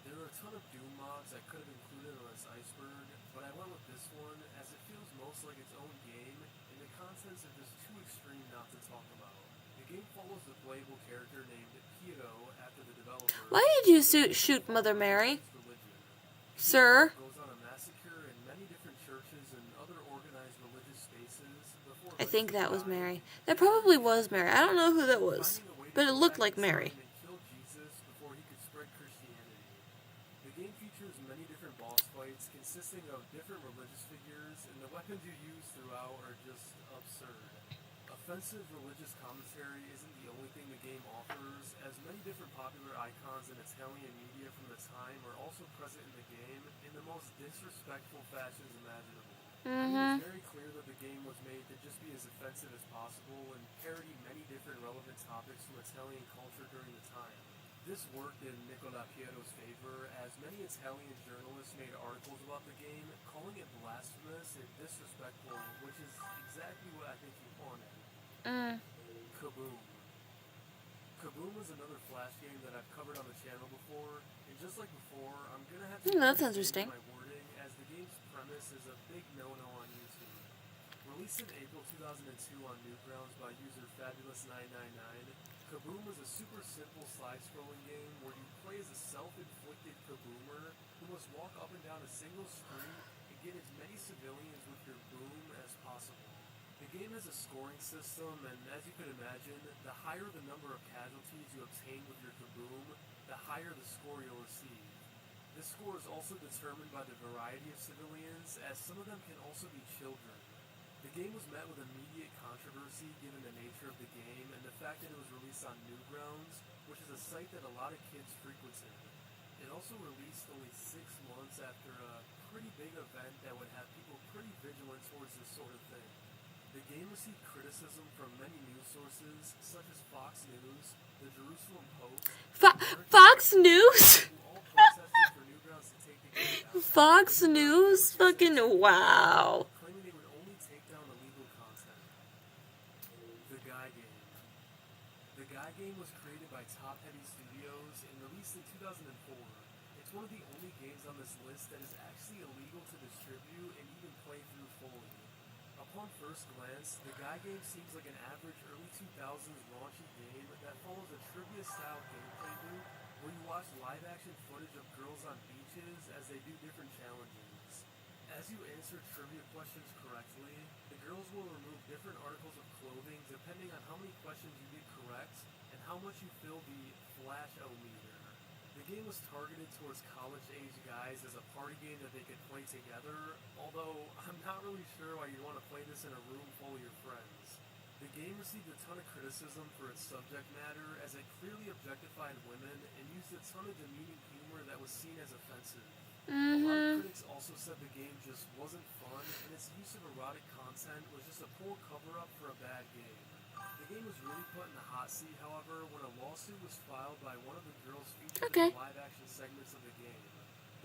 There are a ton of Doom mods I could have included on this iceberg, but I went with this one as it feels most like its own game and the contents are just too extreme not to talk about. The game follows the playable character named Piero after the developer. Why did you shoot Mother Mary, sir? Goes on a massacre in many different churches and other organized religious spaces before I think that was Mary. That probably was Mary. I don't know who that was, but it looked like Mary. Killed Jesus before he could spread Christianity. The game features many different boss fights consisting of different religious figures, and the weapons you use throughout are just absurd. Offensive religious commentary isn't the only thing the game offers, as many different popular icons in Italian media from the time are also present in the game in the most disrespectful fashions imaginable. It's very clear that the game was made to just be as offensive as possible and parody many different relevant topics from Italian culture during the time. This worked in Llara-Vt's favor, as many Italian journalists made articles about the game, calling it blasphemous and disrespectful, which is exactly what I think you wanted. Kaboom. Kaboom is another Flash game that I've covered on the channel before, and just like before, I'm gonna have to That's change interesting. my wording, as the game's premise is a big no-no on YouTube. Released in April 2002 on Newgrounds by user Fabulous999, Kaboom is a super simple side-scrolling game where you play as a self-inflicted kaboomer who must walk up and down a single street and get as many civilians with your boom as possible. The game has a scoring system, and as you can imagine, the higher the number of casualties you obtain with your kaboom, the higher the score you'll receive. This score is also determined by the variety of civilians, as some of them can also be children. The game was met with immediate controversy given the nature of the game and the fact that it was released on Newgrounds, which is a site that a lot of kids frequented. It also released only 6 months after a pretty big event that would have people pretty vigilant towards this sort of thing. The game received criticism from many news sources, such as Fox News, the Jerusalem Post, Fox News? who all protested for Newgrounds to take the game down. Fox News? Fucking wow. Claiming they would only take down illegal content. The Guy Game. The Guy Game was created by Top Heavy Studios and released in 2004. It's one of the only games on this list that is actually illegal to distribute and even play through fully. Upon first glance, the Guy Game seems like an average early 2000s raunchy game that follows a trivia-style gameplay loop where you watch live-action footage of girls on beaches as they do different challenges. As you answer trivia questions correctly, the girls will remove different articles of clothing depending on how many questions you get correct and how much you fill the flash-o-meter. The game was targeted towards college-age guys as a party game that they could play together, although I'm not really sure why you'd want to play this in a room full of your friends. The game received a ton of criticism for its subject matter as it clearly objectified women and used a ton of demeaning humor that was seen as offensive. A lot of critics also said the game just wasn't fun and its use of erotic content was just a poor cover-up for a bad game. The game was really put in the hot seat, however, when a lawsuit was filed by one of the girls featured in the live-action segments of the game.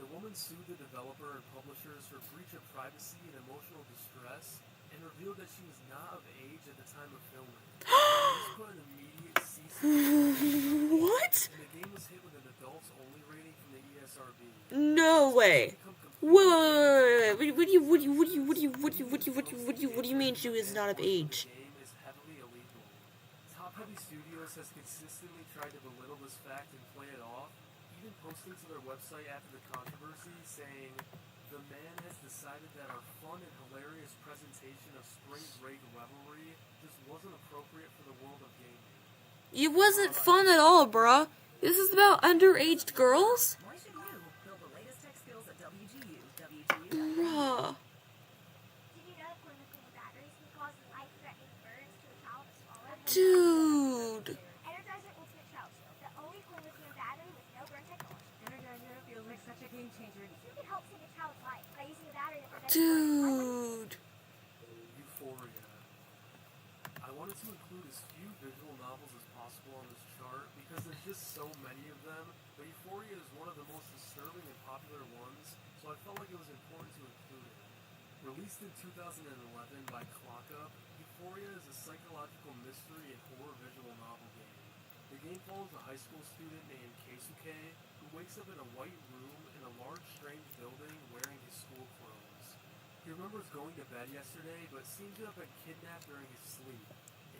The woman sued the developer and publishers for breach of privacy and emotional distress, and revealed that she was not of age at the time of filming. This put an immediate cease and desist. What? And the game was hit with an adults-only rating from the ESRB. No way. Wait. What do you mean she was not of age? The game is heavily illegal. Top Heavy Studios has consistently tried to belittle this fact and play it off, even posting to their website after the controversy saying, "The man has decided that our fun and hilarious presentation of spring break revelry just wasn't appropriate for the world of gaming." It wasn't fun at all, bruh. This is about underage girls? Why should you build the latest tech skills at WGU? Bruh. Did you know that chemical batteries can cause life-threatening burns to a child as well? Dude. Energizer Ultimate Child Shield, the only lithium battery with no burn technology. Energizer feels like such a game changer. You can help save a child's life by using a battery that prevents Dude. Euphoria. I wanted to include as few visual novels as possible on this chart because there's just so many of them, but Euphoria is one of the most disturbing and popular ones, so I felt like it was important to include it. Released in 2011 by ClockUp, Euphoria is a psychological mystery and horror visual novel game. The game follows a high school student named Keisuke who wakes up in a white room in a large, strange building wearing his school clothes. He remembers going to bed yesterday, but seems to have been kidnapped during his sleep.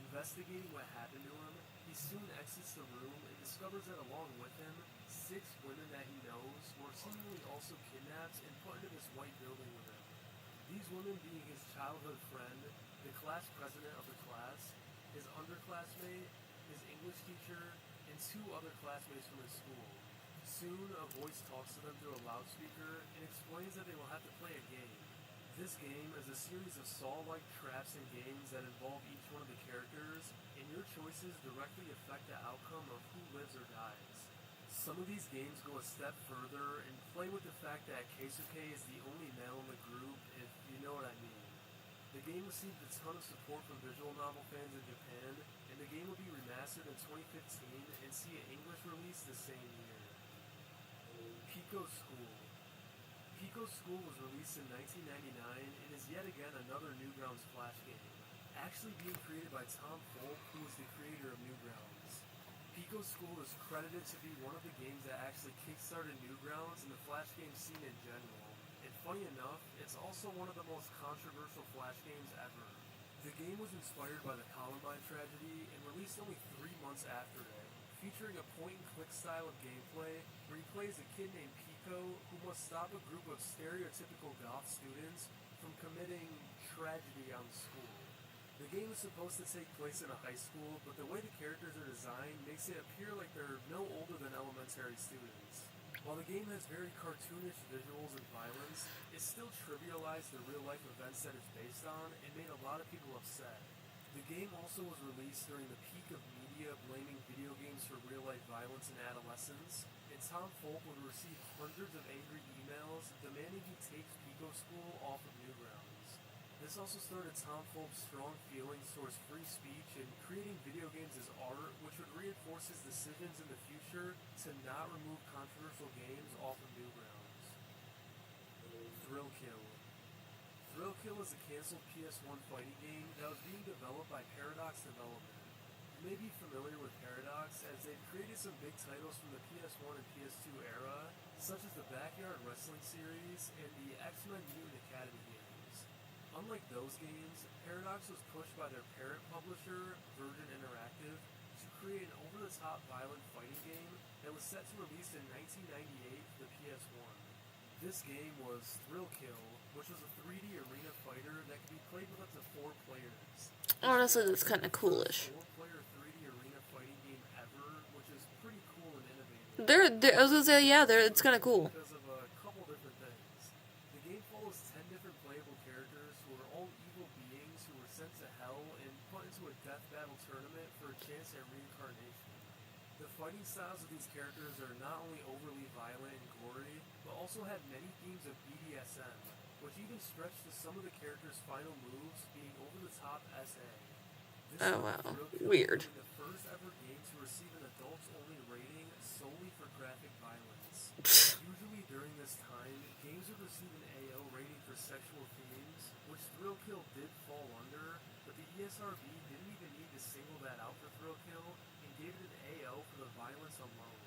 Investigating what happened to him, he soon exits the room and discovers that along with him, 6 women that he knows were seemingly also kidnapped and put into this white building with him. These women being his childhood friend, the class president of the class, his underclassmate, his English teacher, and 2 other classmates from his school. Soon, a voice talks to them through a loudspeaker and explains that they will have to play a game. This game is a series of Saw-like traps and games that involve each one of the characters, and your choices directly affect the outcome of who lives or dies. Some of these games go a step further and play with the fact that Keisuke is the only male in the group, if you know what I mean. The game received a ton of support from visual novel fans in Japan, and the game will be remastered in 2015 and see an English release the same year. Pico School. Pico School was released in 1999 and is yet again another Newgrounds Flash game, actually being created by Tom Folk, who is the creator of Newgrounds. Pico School is credited to be one of the games that actually kickstarted Newgrounds and the Flash game scene in general, and funny enough, it's also one of the most controversial Flash games ever. The game was inspired by the Columbine tragedy and released only 3 months after it, featuring a point-and-click style of gameplay where he plays a kid named Pico who must stop a group of stereotypical goth students from committing tragedy on the school. The game is supposed to take place in a high school, but the way the characters are designed makes it appear like they're no older than elementary students. While the game has very cartoonish visuals and violence, it still trivialized the real-life events that it's based on and made a lot of people upset. The game also was released during the peak of media blaming video games for real-life violence in adolescence, and Tom Folk would receive hundreds of angry emails demanding he take Pico School off of Newgrounds. This also started Tom Folk's strong feelings towards free speech and creating video games as art, which would reinforce his decisions in the future to not remove controversial games off of Newgrounds. Thrill Kill. Thrill Kill is a canceled PS1 fighting game that was being developed by Paradox Development. You may be familiar with Paradox as they've created some big titles from the PS1 and PS2 era, such as the Backyard Wrestling series and the X-Men Mutant Academy games. Unlike those games, Paradox was pushed by their parent publisher, Virgin Interactive, to create an over-the-top violent fighting game that was set to release in 1998 for the PS1. This game was Thrill Kill, which was a 3D arena fighter that could be played with up to 4 players. Honestly, that's kind of coolish. 4-player 3D arena fighting game ever, which is pretty cool and innovative. I was gonna say, yeah, it's kind of cool. Because of a couple different things. The game follows 10 different playable characters who are all evil beings who were sent to hell and put into a death battle tournament for a chance at reincarnation. The fighting styles of these characters are not only overly violent and gory, but also have many themes of BDSM, which even stretch to some of the characters' final moves being over-the-top SA. This Oh, wow. Thrill Kill Weird. became the first ever game to receive an adults-only rating solely for graphic violence. Usually during this time, games would receive an AO rating for sexual themes, which Thrill Kill did fall under, but the ESRB didn't even need to single that out for Thrill Kill and gave it an AO for the violence alone.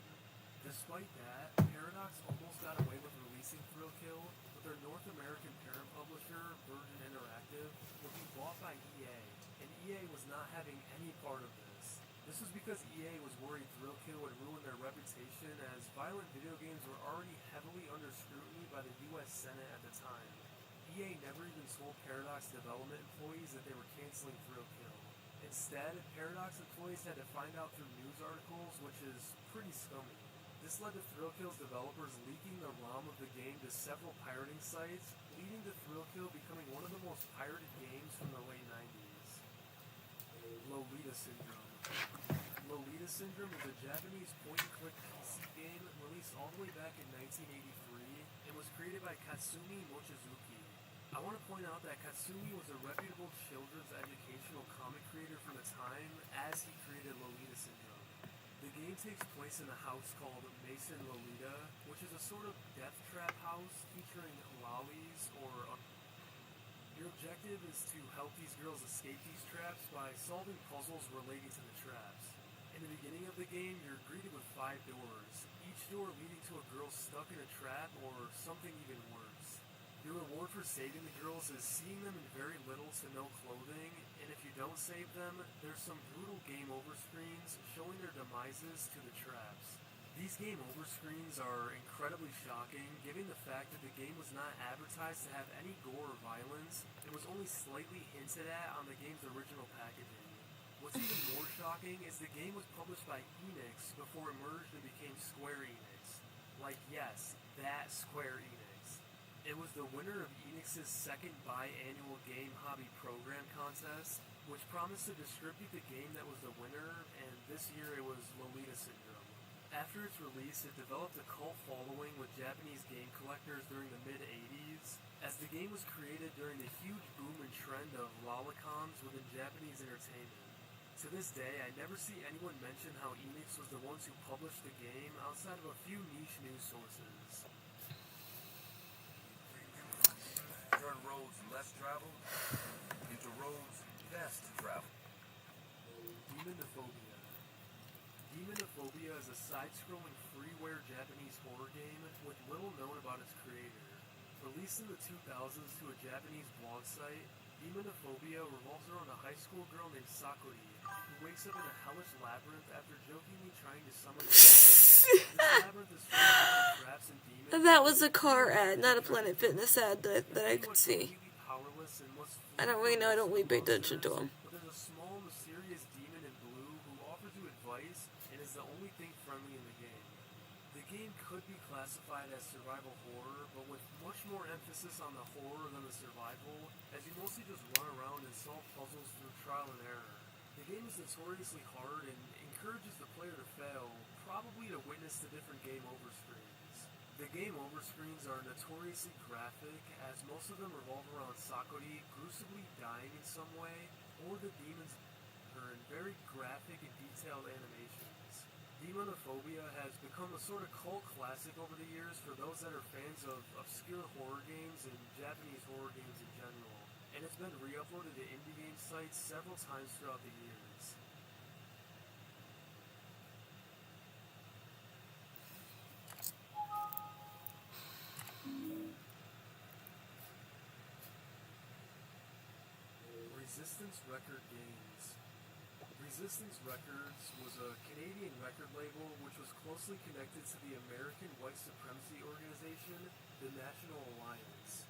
Despite that, Paradox almost got away with releasing Thrill Kill, but their North American parent publisher, Virgin Interactive, would be bought by EA, and EA was not having any part of this. This was because EA was worried Thrill Kill would ruin their reputation as violent video games were already heavily under scrutiny by the US Senate at the time. EA never even told Paradox development employees that they were canceling Thrill Kill. Instead, Paradox employees had to find out through news articles, which is pretty scummy. This led to Thrill Kill's developers leaking the ROM of the game to several pirating sites, leading to Thrill Kill becoming one of the most pirated games from the late 90s. Lolita Syndrome. Lolita Syndrome is a Japanese point-and-click PC game released all the way back in 1983 and was created by Katsumi Mochizuki. I want to point out that Katsumi was a reputable children's educational comic creator from the time as he created Lolita Syndrome. The game takes place in a house called Mason Lolita, which is a sort of death trap house featuring lollies or Your objective is to help these girls escape these traps by solving puzzles relating to the traps. In the beginning of the game, you're greeted with 5 doors, each door leading to a girl stuck in a trap or something even worse. Your reward for saving the girls is seeing them in very little to no clothing, and if you don't save them, there's some brutal game over screens showing their demises to the traps. These game over screens are incredibly shocking, given the fact that the game was not advertised to have any gore or violence, and was only slightly hinted at on the game's original packaging. What's even more shocking is the game was published by Enix before it merged and became Square Enix. Like, yes, that Square Enix. It was the winner of Enix's second biannual Game Hobby Program contest, which promised to distribute the game that was the winner, and this year it was Lolita Syndrome. After its release, it developed a cult following with Japanese game collectors during the mid-80s, as the game was created during the huge boom and trend of lollicoms within Japanese entertainment. To this day, I never see anyone mention how Enix was the ones who published the game outside of a few niche news sources. Turn roads less traveled into roads best traveled. Demonophobia. Demonophobia is a side-scrolling freeware Japanese horror game with little known about its creator. Released in the 2000s to a Japanese blog site, Demonophobia revolves around a high school girl named Sakuri, who wakes up in a hellish labyrinth after jokingly trying to summon This labyrinth is full of traps and demons. That was a car ad, not a Planet Fitness ad that I could see. I don't really know, I don't really pay attention to them. But there's a small, mysterious demon in blue who offers you advice and is the only thing friendly in the game. The game could be classified as survival horror, but with much more emphasis on the horror than the survival, as you mostly just run around and solve puzzles through trial and error. The game is notoriously hard and encourages the player to fail, probably to witness the different game over screens. The game over screens are notoriously graphic, as most of them revolve around Sakuri gruesomely dying in some way, or the demons are in very graphic and detailed animations. Demonophobia has become a sort of cult classic over the years for those that are fans of obscure horror games and Japanese horror games in general, and it's been re-uploaded to indie game sites several times throughout the years. Resistance Record Games. Resistance Records was a Canadian record label which was closely connected to the American white supremacy organization, the National Alliance.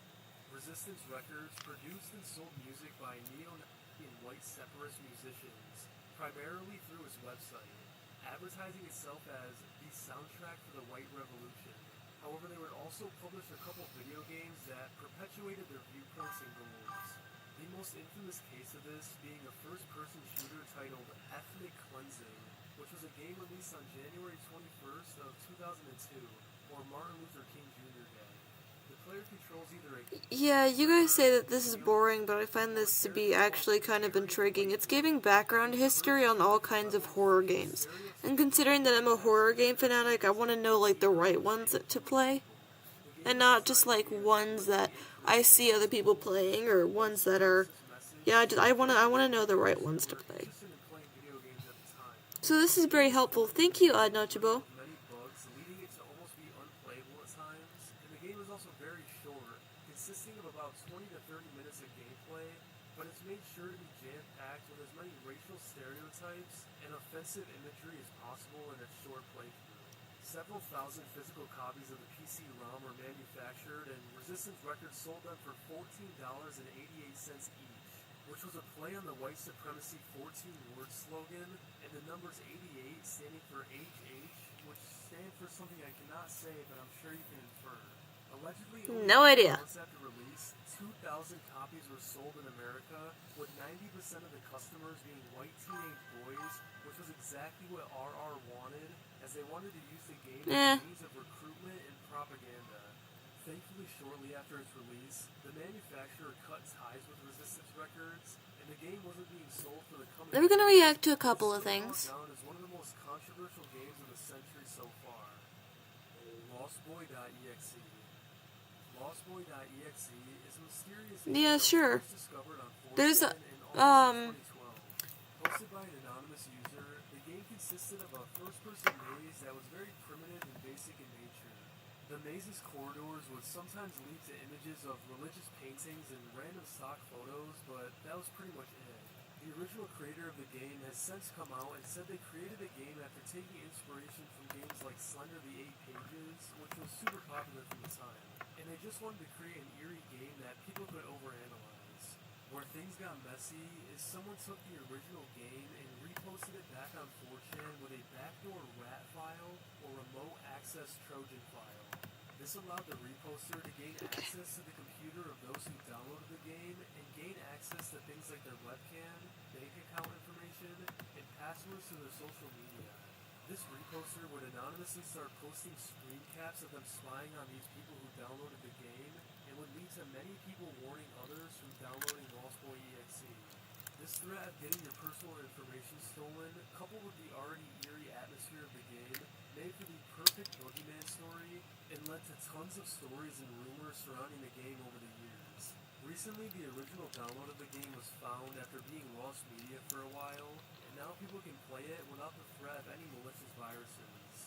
Resistance Records produced and sold music by neo-Nazi and white separatist musicians, primarily through its website, advertising itself as the soundtrack for the White Revolution. However, they would also publish a couple video games that perpetuated their viewpoints and goals. The most infamous case of this being a first-person shooter titled Ethnic Cleansing, which was a game released on January 21st of 2002, or Martin Luther King Jr. Day. The player controls either a... Yeah, you guys say that this is boring, but I find this to be actually kind of intriguing. It's giving background history on all kinds of horror games. And considering that I'm a horror game fanatic, I want to know, like, the right ones to play. And not just, like, ones that I see other people playing, or ones that are... Yeah, I want to know the right ones to play. So this is very helpful. Thank you, Nochibo. many bugs, leading it to almost be unplayable at times, and the game is also very short, consisting of about 20 to 30 minutes of gameplay, but it's made sure to be jam-packed with as many racial stereotypes and offensive imagery as possible in its short playthrough. Several thousand physical copies of the PC-ROM were manufactured, and Resistance Records sold them for $14.88 each, which was a play on the white supremacy 14-word slogan, and the numbers 88 standing for HH, which stand for something I cannot say, but I'm sure you can infer. Allegedly, No idea. months after release, 2,000 copies were sold in America, with 90% of the customers being white teenage boys, which was exactly what RR wanted, as they wanted to use the game as a means of recruitment and propaganda. Thankfully, shortly after its release, the manufacturer cut ties with Resistance Records, and the game wasn't being sold for the coming We're going to react to a couple of things. down as one of the most controversial games of the century so far. LostBoy.exe. LostBoy.exe is a mysterious Yeah, game that sure. was first discovered on 4chan There's a, in August 2012. Hosted by an anonymous user, the game consisted of a first-person maze that was very primitive and basic in nature. The maze's corridors would sometimes lead to images of religious paintings and random stock photos, but that was pretty much it. The original creator of the game has since come out and said they created the game after taking inspiration from games like Slender the 8 Pages, which was super popular from the time, and they just wanted to create an eerie game that people could overanalyze. Where things got messy is someone took the original game and reposted it back on 4chan with a backdoor rat file or remote access Trojan file. This allowed the reposter to gain access to the computer of those who downloaded the game and gain access to things like their webcam, bank account information, and passwords to their social media. This reposter would anonymously start posting screen caps of them spying on these people who downloaded the game and would lead to many people warning others from downloading LostBoy.exe. This threat of getting your personal information stolen, coupled with the already eerie atmosphere of the game, made for the perfect boogeyman story and led to tons of stories and rumors surrounding the game over the years. Recently, the original download of the game was found after being lost media for a while, and now people can play it without the threat of any malicious viruses.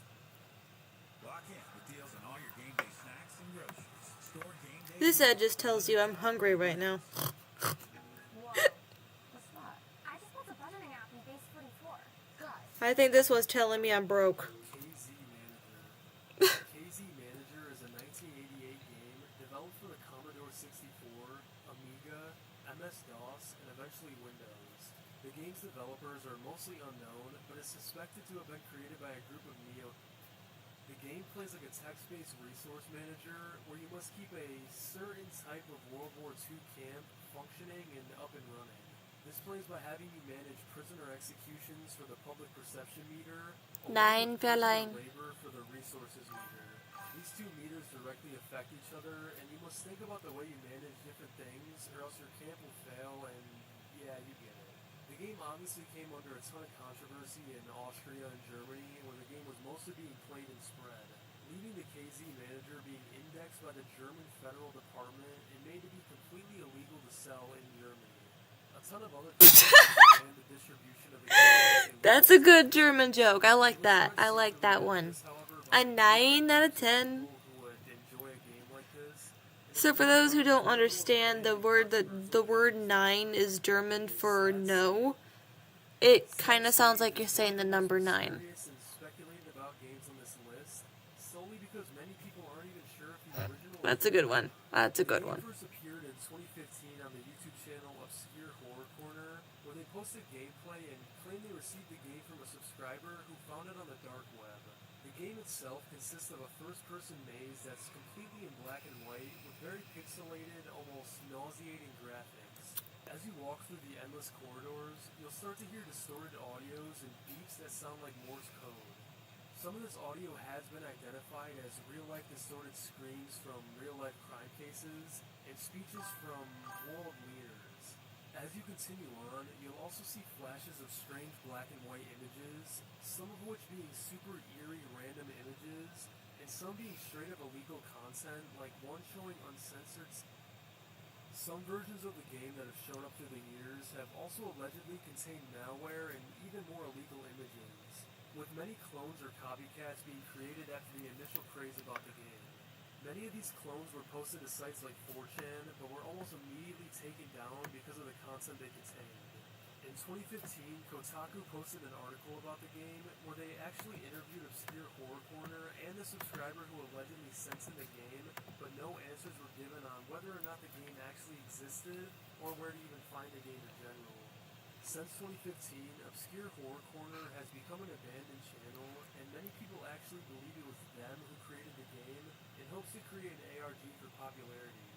Lock in with deals on all your game day snacks and groceries. Store game day. this ad just tells you I'm hungry right now. Whoa. What's that? I just built a budgeting app in Base 44. Guys. I think this one's telling me I'm broke. KZ Manager. KZ Manager is a 1988 game developed for the Commodore 64, Amiga, MS-DOS, and eventually Windows. The game's developers are mostly unknown, but is suspected to have been created by a group of The game plays like a text-based resource manager where you must keep a certain type of World War II camp functioning and up and running. This plays by having you manage prisoner executions for the public perception meter, Nein, along with Fräulein. prisoner labor for the resources meter. These two meters directly affect each other, and you must think about the way you manage different things, or else your camp will fail, and yeah, you get it. The game obviously came under a ton of controversy in Austria and Germany, where the game was mostly being played and spread, leaving the KZ Manager being indexed by the German Federal Department and made to be completely illegal to sell in Germany. A ton of other countries banned the distribution of the game. That's a good German joke. I like that. I like that one. A 9 out of 10. Who would enjoy a game like this. So for those who don't understand, the word 9 is German for no. It kind of sounds like you're saying the number 9. Serious and speculating about games on this list solely because many people aren't even sure if the original. That's a good one. That's a good The game one. first appeared in 2015 on the YouTube channel Obscure Horror Corner, where they posted gameplay and claimed they received the game from a subscriber who found it on the dark web. The game itself consists of a first-person maze that's completely in black and white with very pixelated, almost nauseating graphics. As you walk through the endless corridors, you'll start to hear distorted audios and beeps that sound like Morse code. Some of this audio has been identified as real-life distorted screams from real-life crime cases and speeches from world leaders. As you continue on, you'll also see flashes of strange black and white images, some of which being super eerie random images, and some being straight up illegal content, like one showing uncensored. Some versions of the game that have shown up through the years have also allegedly contained malware and even more illegal images, with many clones or copycats being created after the initial craze about the game. Many of these clones were posted to sites like 4chan, but were almost immediately taken down because of the content they contained. In 2015, Kotaku posted an article about the game where they actually interviewed Obscure Horror Corner and the subscriber who allegedly sent in the game, but no answers were given on whether or not the game actually existed or where to even find the game in general. Since 2015, Obscure Horror Corner has become an abandoned channel, and many people actually believe it was them who created the game in hopes to create an ARG for popularity.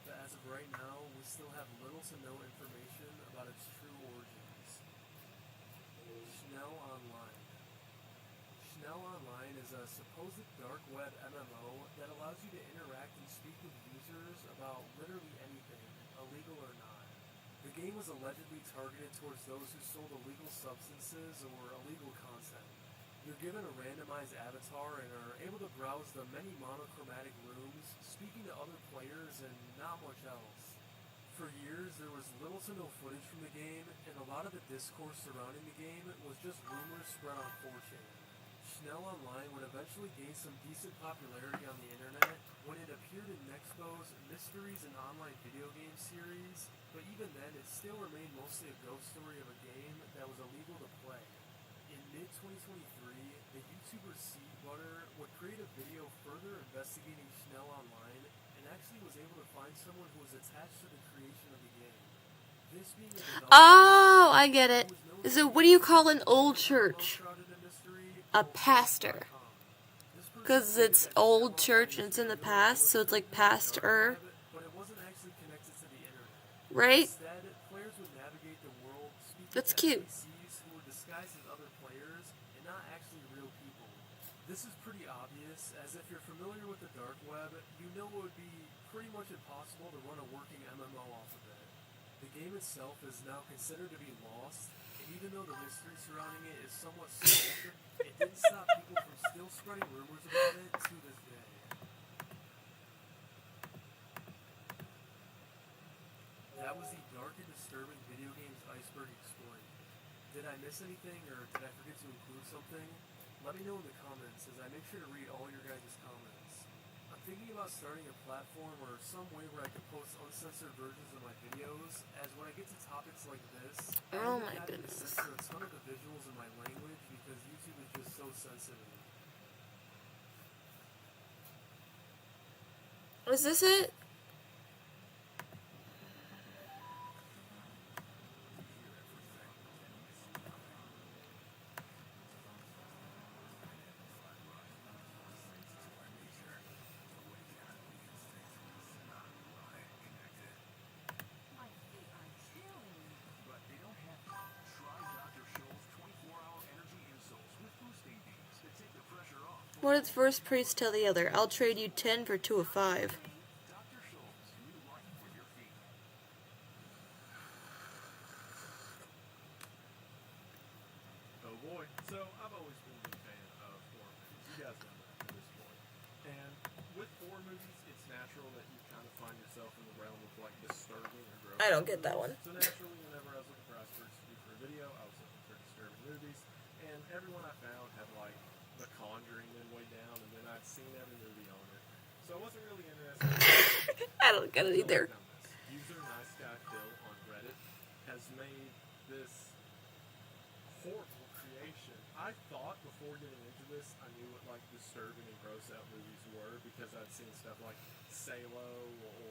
But as of right now, we still have little to no information about its true origins. Schnell Online. Schnell Online is a supposed dark web MMO that allows you to interact and speak with users about literally anything, illegal or not. The game was allegedly targeted towards those who sold illegal substances or illegal content. You're given a randomized avatar and are able to browse the many monochromatic rooms, speaking to other players and not much else. For years, there was little to no footage from the game, and a lot of the discourse surrounding the game was just rumors spread on 4chan. Schnell Online would eventually gain some decent popularity on the internet when it appeared in Nexpo's Mysteries in Online Video Game series, but even then it still remained mostly a ghost story of a game that was illegal to play. In mid-2023, the YouTuber Seedbutter would create a video further investigating Schnell Online and actually was able to find someone who was attached to the creation of the game. This being a developer Oh, I get it. who was known So to what do you call an old church? shrouded in mystery, A pastor. This person Because stated it's that old Schnell church Online and it's in the was past, so it's like pastor, but it wasn't actually connected to the internet. right? Instead, players would navigate the world speaking That's to cute. NPCs who were disguised as other players and not actually real people. This is pretty obvious, as if you're familiar with the dark web, you know it would be pretty much impossible to run a working MMO off of it. The game itself is now considered to be lost, and even though the mystery surrounding it is somewhat solved, it didn't stop people from still spreading rumors about it to this day. That was the dark and disturbing video games iceberg explained. Did I miss anything, or did I forget to include something? Let me know in the comments, as I make sure to read all your guys' comments. I'm thinking about starting a platform or some way where I can post uncensored versions of my videos, as when I get to topics like this, Oh I'm my having to goodness. censor a ton of the visuals in my language because YouTube is just so sensitive. Is this it? But they don't have to. Try Dr. Scholl's 24-hour energy insoles with boosting beams that take the pressure off. What did the first priest tell the other? I'll trade you 10 for 2 of 5. Dr. Scholl's new life for your feet. Oh boy. So I've always been a big fan of horror movies. You guys know that at this point. And with horror movies, it's natural that you kind of find yourself in the realm of like disturbing or gross. I don't get that one. So naturally, whenever I was looking for icebergs to do for a video, I was looking for disturbing movies. And everyone I found had like The Conjuring then way down, and then I'd seen every movie on it. So I wasn't really interested. I don't get it either. User Nice Guy Phil on Reddit has made this horrible creation. I thought before getting into this, I knew what like disturbing and gross out movies were because I'd seen stuff like Salo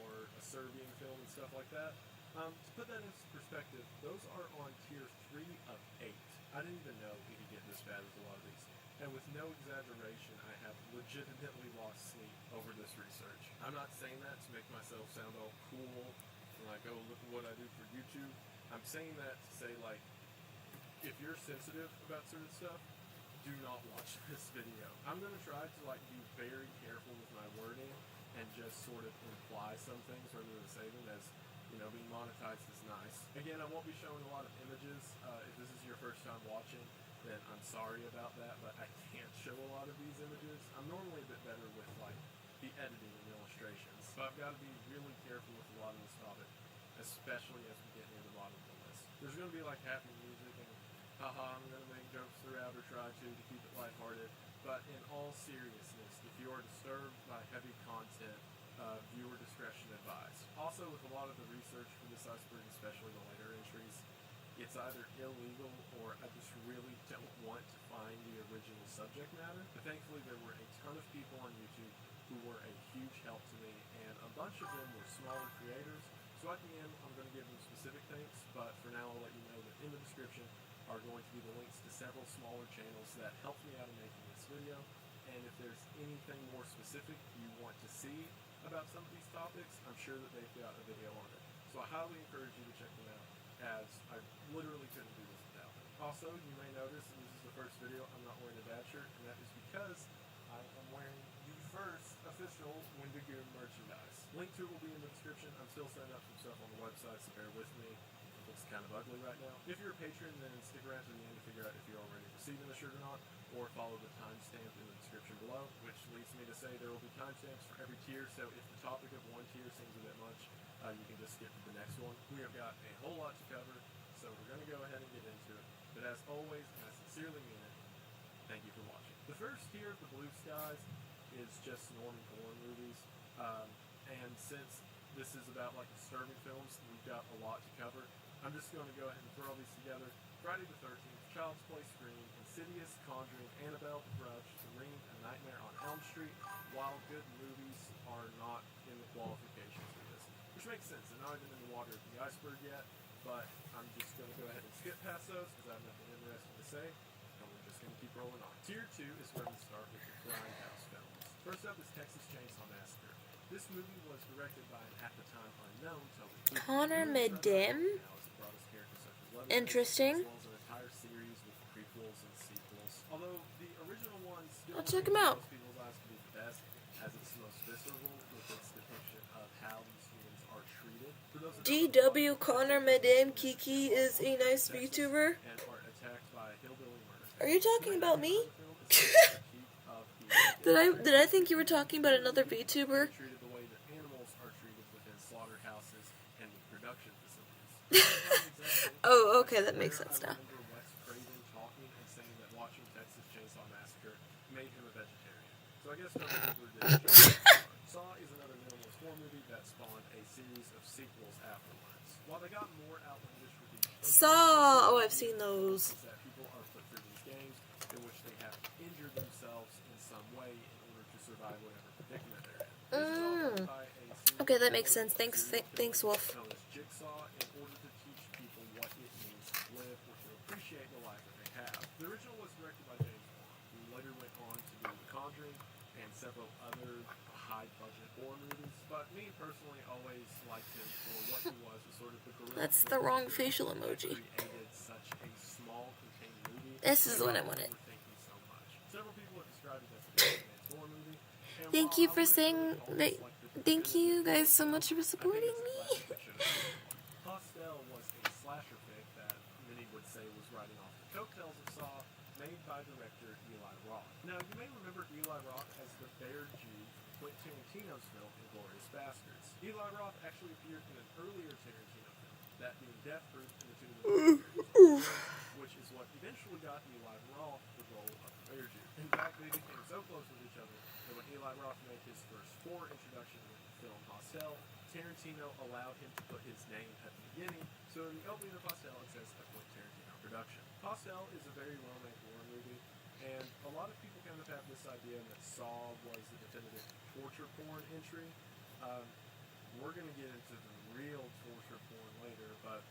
or a Serbian film and stuff like that. To put that into perspective, those are on tier 3 of 8. I didn't even know we could get this bad as a lot of these. And with no exaggeration, I have legitimately lost sleep over this research. I'm not saying that to make myself sound all cool and like, oh, look at what I do for YouTube. I'm saying that to say, like, if you're sensitive about certain stuff, do not watch this video. I'm going to try to, like, be very careful with my wording and just sort of imply some things rather than say them, as, you know, being monetized is nice. Again, I won't be showing a lot of images. If this is your first time watching, then I'm sorry about that, but I can't show a lot of these images. I'm normally a bit better with, like, the editing and illustrations, but I've got to be really careful with a lot of this topic, especially as we get near the bottom of the list. There's going to be, like, happy music and haha, I'm going to make jokes throughout or try to keep it lighthearted, but in all seriousness, if you are disturbed by heavy content, viewer discretion advised. Also, with a lot of the research for this iceberg, especially the later entries, it's either illegal or I just really don't want to find the original subject matter. But thankfully, there were a ton of people on YouTube who were a huge help to me, and a bunch of them were smaller creators. So at the end, I'm going to give them specific thanks, but for now, I'll let you know that in the description are going to be the links to several smaller channels that helped me out in making this video. And if there's anything more specific you want to see about some of these topics, I'm sure that they've got a video on it. So I highly encourage you to check them out, as I literally couldn't do this without them. Also, you may notice, and this is the first video, I'm not wearing a dad shirt, and that is because I am wearing the first official Wendigoon merchandise. Link to it will be in the description. I'm still setting up some stuff on the website, so bear with me. It looks kind of ugly right now. If you're a patron, then stick around to the end to figure out if you're already receiving the shirt or not. or follow the timestamp in the description below, which leads me to say there will be timestamps for every tier, so if the topic of one tier seems a bit much, you can just skip to the next one. We have got a whole lot to cover, so we're going to go ahead and get into it. But as always, and I sincerely mean it, thank you for watching. The first tier of the Blue Skies is just Norman Corn movies, and since this is about like disturbing films, we've got a lot to cover. I'm just going to go ahead and throw all these together. Friday the 13th, Child's Play, Scream, Insidious, Conjuring, Annabelle, The Grudge, The Ring, A Nightmare on Elm Street, while good movies are not in the qualifications for this. Which makes sense, they're not even in the water of the iceberg yet, but I'm just going to go ahead and skip past those because I have nothing interesting to say, and we're just going to keep rolling on. Tier 2 is where we start with the Grindhouse films. First up is Texas Chainsaw Massacre. This movie was directed by an at the time unknown Toby Connor Midim. Interesting. As well as an entire series with prequels and sequels. Although the original one still I'll check 'em out. most people's eyes to be the best, as it's the most visceral with its depiction of how these humans are treated. For those DW Connor Midim Kiki is a nice VTuber. and are attacked by hillbilly murder. Are you talking about me? Did I think you were talking about another VTuber? Treated the way that animals are treated within slaughterhouses and production facilities. Oh, okay, that makes sense I now. remember Wes Craven talking and saying that watching Texas Chainsaw Massacre made him a vegetarian. So I guess Toby Hooper did. Saw is another minimalist horror movie that spawned a series of sequels afterwards. While they got more outlandish with each Saw. Oh, I've seen those. is that people are put through these games in which they have to injure themselves in some way in order to survive whatever predicament they're in. This is all done by a series Okay, that of makes sense. Thanks, thanks, Wolf. known as Jigsaw in order to teach people what it means to live or to appreciate the life that they have. The original was directed by James Wan, who later went on to do The Conjuring and several other high-budget horror movies, but me personally always liked him for what he was, as sort of the guerrilla That's the wrong facial emoji. created such a small, contained movie. This is the one I wanted. Overthinking so much. Several people have described it as a big horror movie. And Thank while you I for would saying always that. like the Thank you guys so much for supporting me. Hostel was a slasher pick that many would say was riding off the coattails of Saw, made by director Eli Roth. Now, you may remember Eli Roth as the Bear Jew from Quentin Tarantino's film *Inglourious Basterds*. Eli Roth actually appeared in an earlier Tarantino film, that being Death Proof in the Tomb of the Bear, which is what eventually got Eli Roth the role of the Bear Jew. In fact, they became so close with each other that when Eli Roth made his first horror introduction with the film *Hostel*, Tarantino allowed him to put his name at the beginning, so in the opening of *Hostel* it says a Quentin Tarantino production. *Hostel* is a very well-made horror movie, and a lot of people kind of have this idea that Saw was the definitive torture porn entry. We're going to get into the real torture porn later, but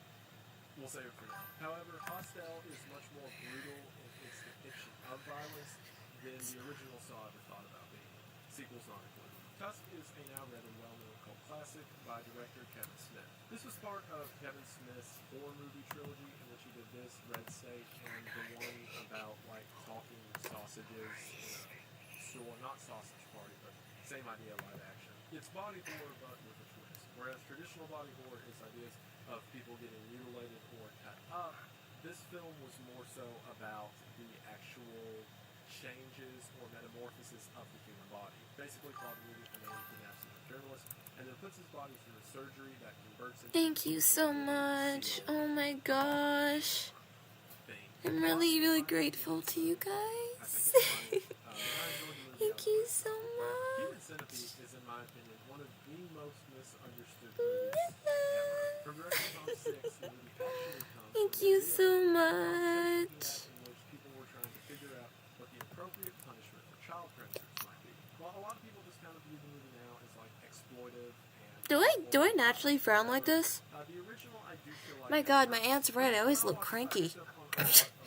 we'll save it for now. However, *Hostel* is much more brutal in its depiction of violence than the original Saw ever thought about being. Sequels not included. *Tusk* is a now rather well-known cult classic by director Kevin Smith. This was part of Kevin Smith's horror movie trilogy in which he did this, Red State, and the one about like talking sausages in a store, not Sausage Party, but same idea, live action. It's body horror but with a twist. Whereas traditional body horror is ideas of people getting mutilated or cut up, this film was more so about the actual changes or metamorphosis of the human body. Basically, Claude Moody, a man kidnaps a journalist, and then puts his body through a surgery that converts him. Thank you so much. Oh my gosh. I'm really, really grateful to you guys. Thank you so Human much. Centipede is, in my opinion, one of the most misunderstood movies ever. From director Tom Six, the movie actually comes Thank from you the so idea much. in which people were trying to figure out what the appropriate punishment for child predators might be. While a lot of people just kind of view the movie now as like exploitive and Do I naturally frown like this? the original, I do feel like My God, my aunt's right. I always look cranky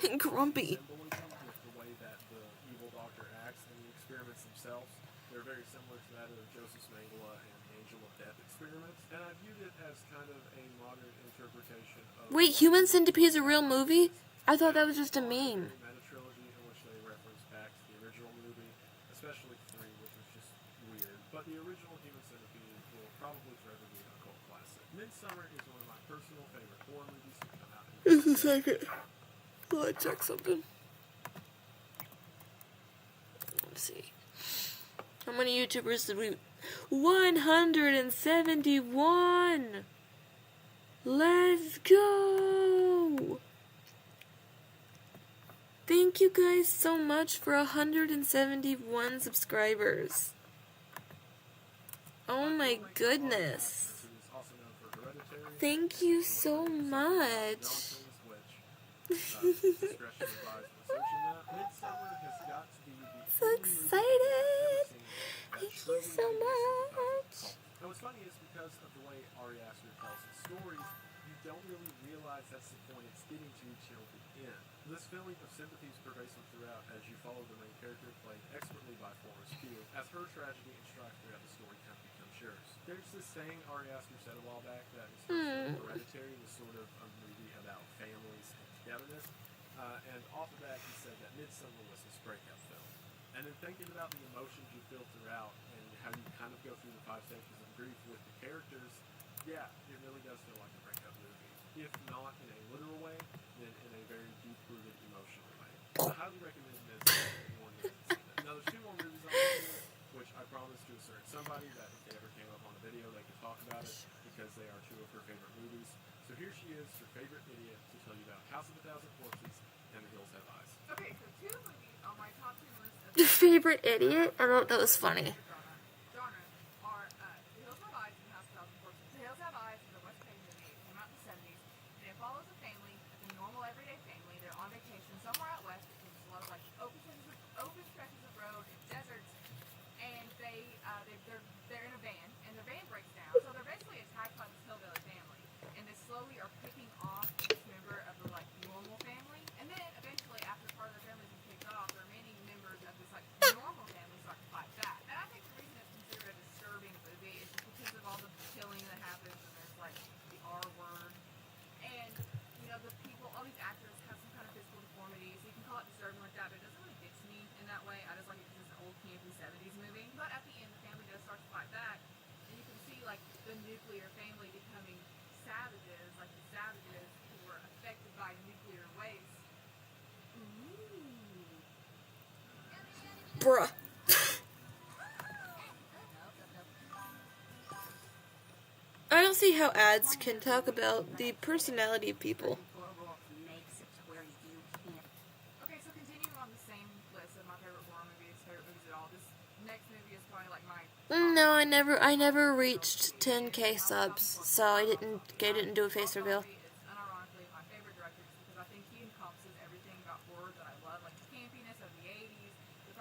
and grumpy. symbolism with the way that the evil doctor acts and the experiments themselves. They're very similar to that of Joseph Mengele and the Angel of Death experiments, and I viewed it as kind of a modern interpretation of Wait, Human Centipede is a real movie? I thought that was just a meme. meta trilogy in which they reference back to the original movie, especially 3, which was just weird. But the original Human Centipede will probably forever be a cult classic. Midsummer is one of my personal favorite horror movies to come out. Just a second. I'll check something. Let's see. How many YouTubers did we... 171! Let's go! Thank you guys so much for 171 subscribers. Oh my goodness. Thank you so much. So excited. Thank you so much. And what's funny is because of the way Ari Aster tells his stories, you don't really realize that's the point it's getting to till the end. This feeling of sympathy is pervasive throughout as you follow the main character played expertly by Florence Pugh, as her tragedy and strife throughout the story kind of becomes yours. There's this saying Ari Aster said a while back that Hereditary was sort of a movie about families and togetherness, and off of that he said that Midsummer was his breakup film. And then thinking about the emotions you feel throughout and how you kind of go through the 5 stages of grief with the characters, yeah, it really does feel like a breakup movie. If not in a literal way, then in a very deep-rooted emotional way. I highly recommend this to anyone who hasn't seen it. Now, there's 2 more movies on this, which I promised to a certain somebody that if they ever came up on a video, they could talk about it because they are 2 of her favorite movies. So here she is, her favorite idiot, to tell you about House of a Thousand Corpses and The Hills Have Eyes. Okay, so 2 movies on my top 2 list of Your favorite idiot? I thought that was funny. genre are The Hills Have Eyes and House of Thousand Corpses. The Hills Have Eyes is a Wes Craven movie. It came out in the 70s, and it follows a family, it's a normal everyday family. They're on vacation somewhere out west. It's a lot of like open stretches of road and deserts, and they're in a van, and the van breaks down. So they're basically attacked by this hillbilly family, and they slowly are picking off each member of the like normal family, and then eventually after part of their family is picked off, the remaining members of this like normal family start to fight back. And I think the reason it's considered a disturbing movie is just because of all the killing that happens, and there's like the R word, and you know the people, all these actors have some kind of physical deformities. You can call it disturbing like that, but it doesn't really get to me in that way. I just like it because it's an old campy 70s movie. But at the end, the family does start to fight back, and you can see like the nuclear family becoming savages, like the savages who were affected by nuclear waste. Bruh. I don't see how ads can talk about the personality of people. Okay, so continuing on the same list of my favorite horror movies, favorite movies at all, this next movie is probably like my No, I never reached 10k subs, so I didn't do a face reveal. It's unironically my favorite director just because I think he encompasses everything about horror that I love, like the campiness of the 80s.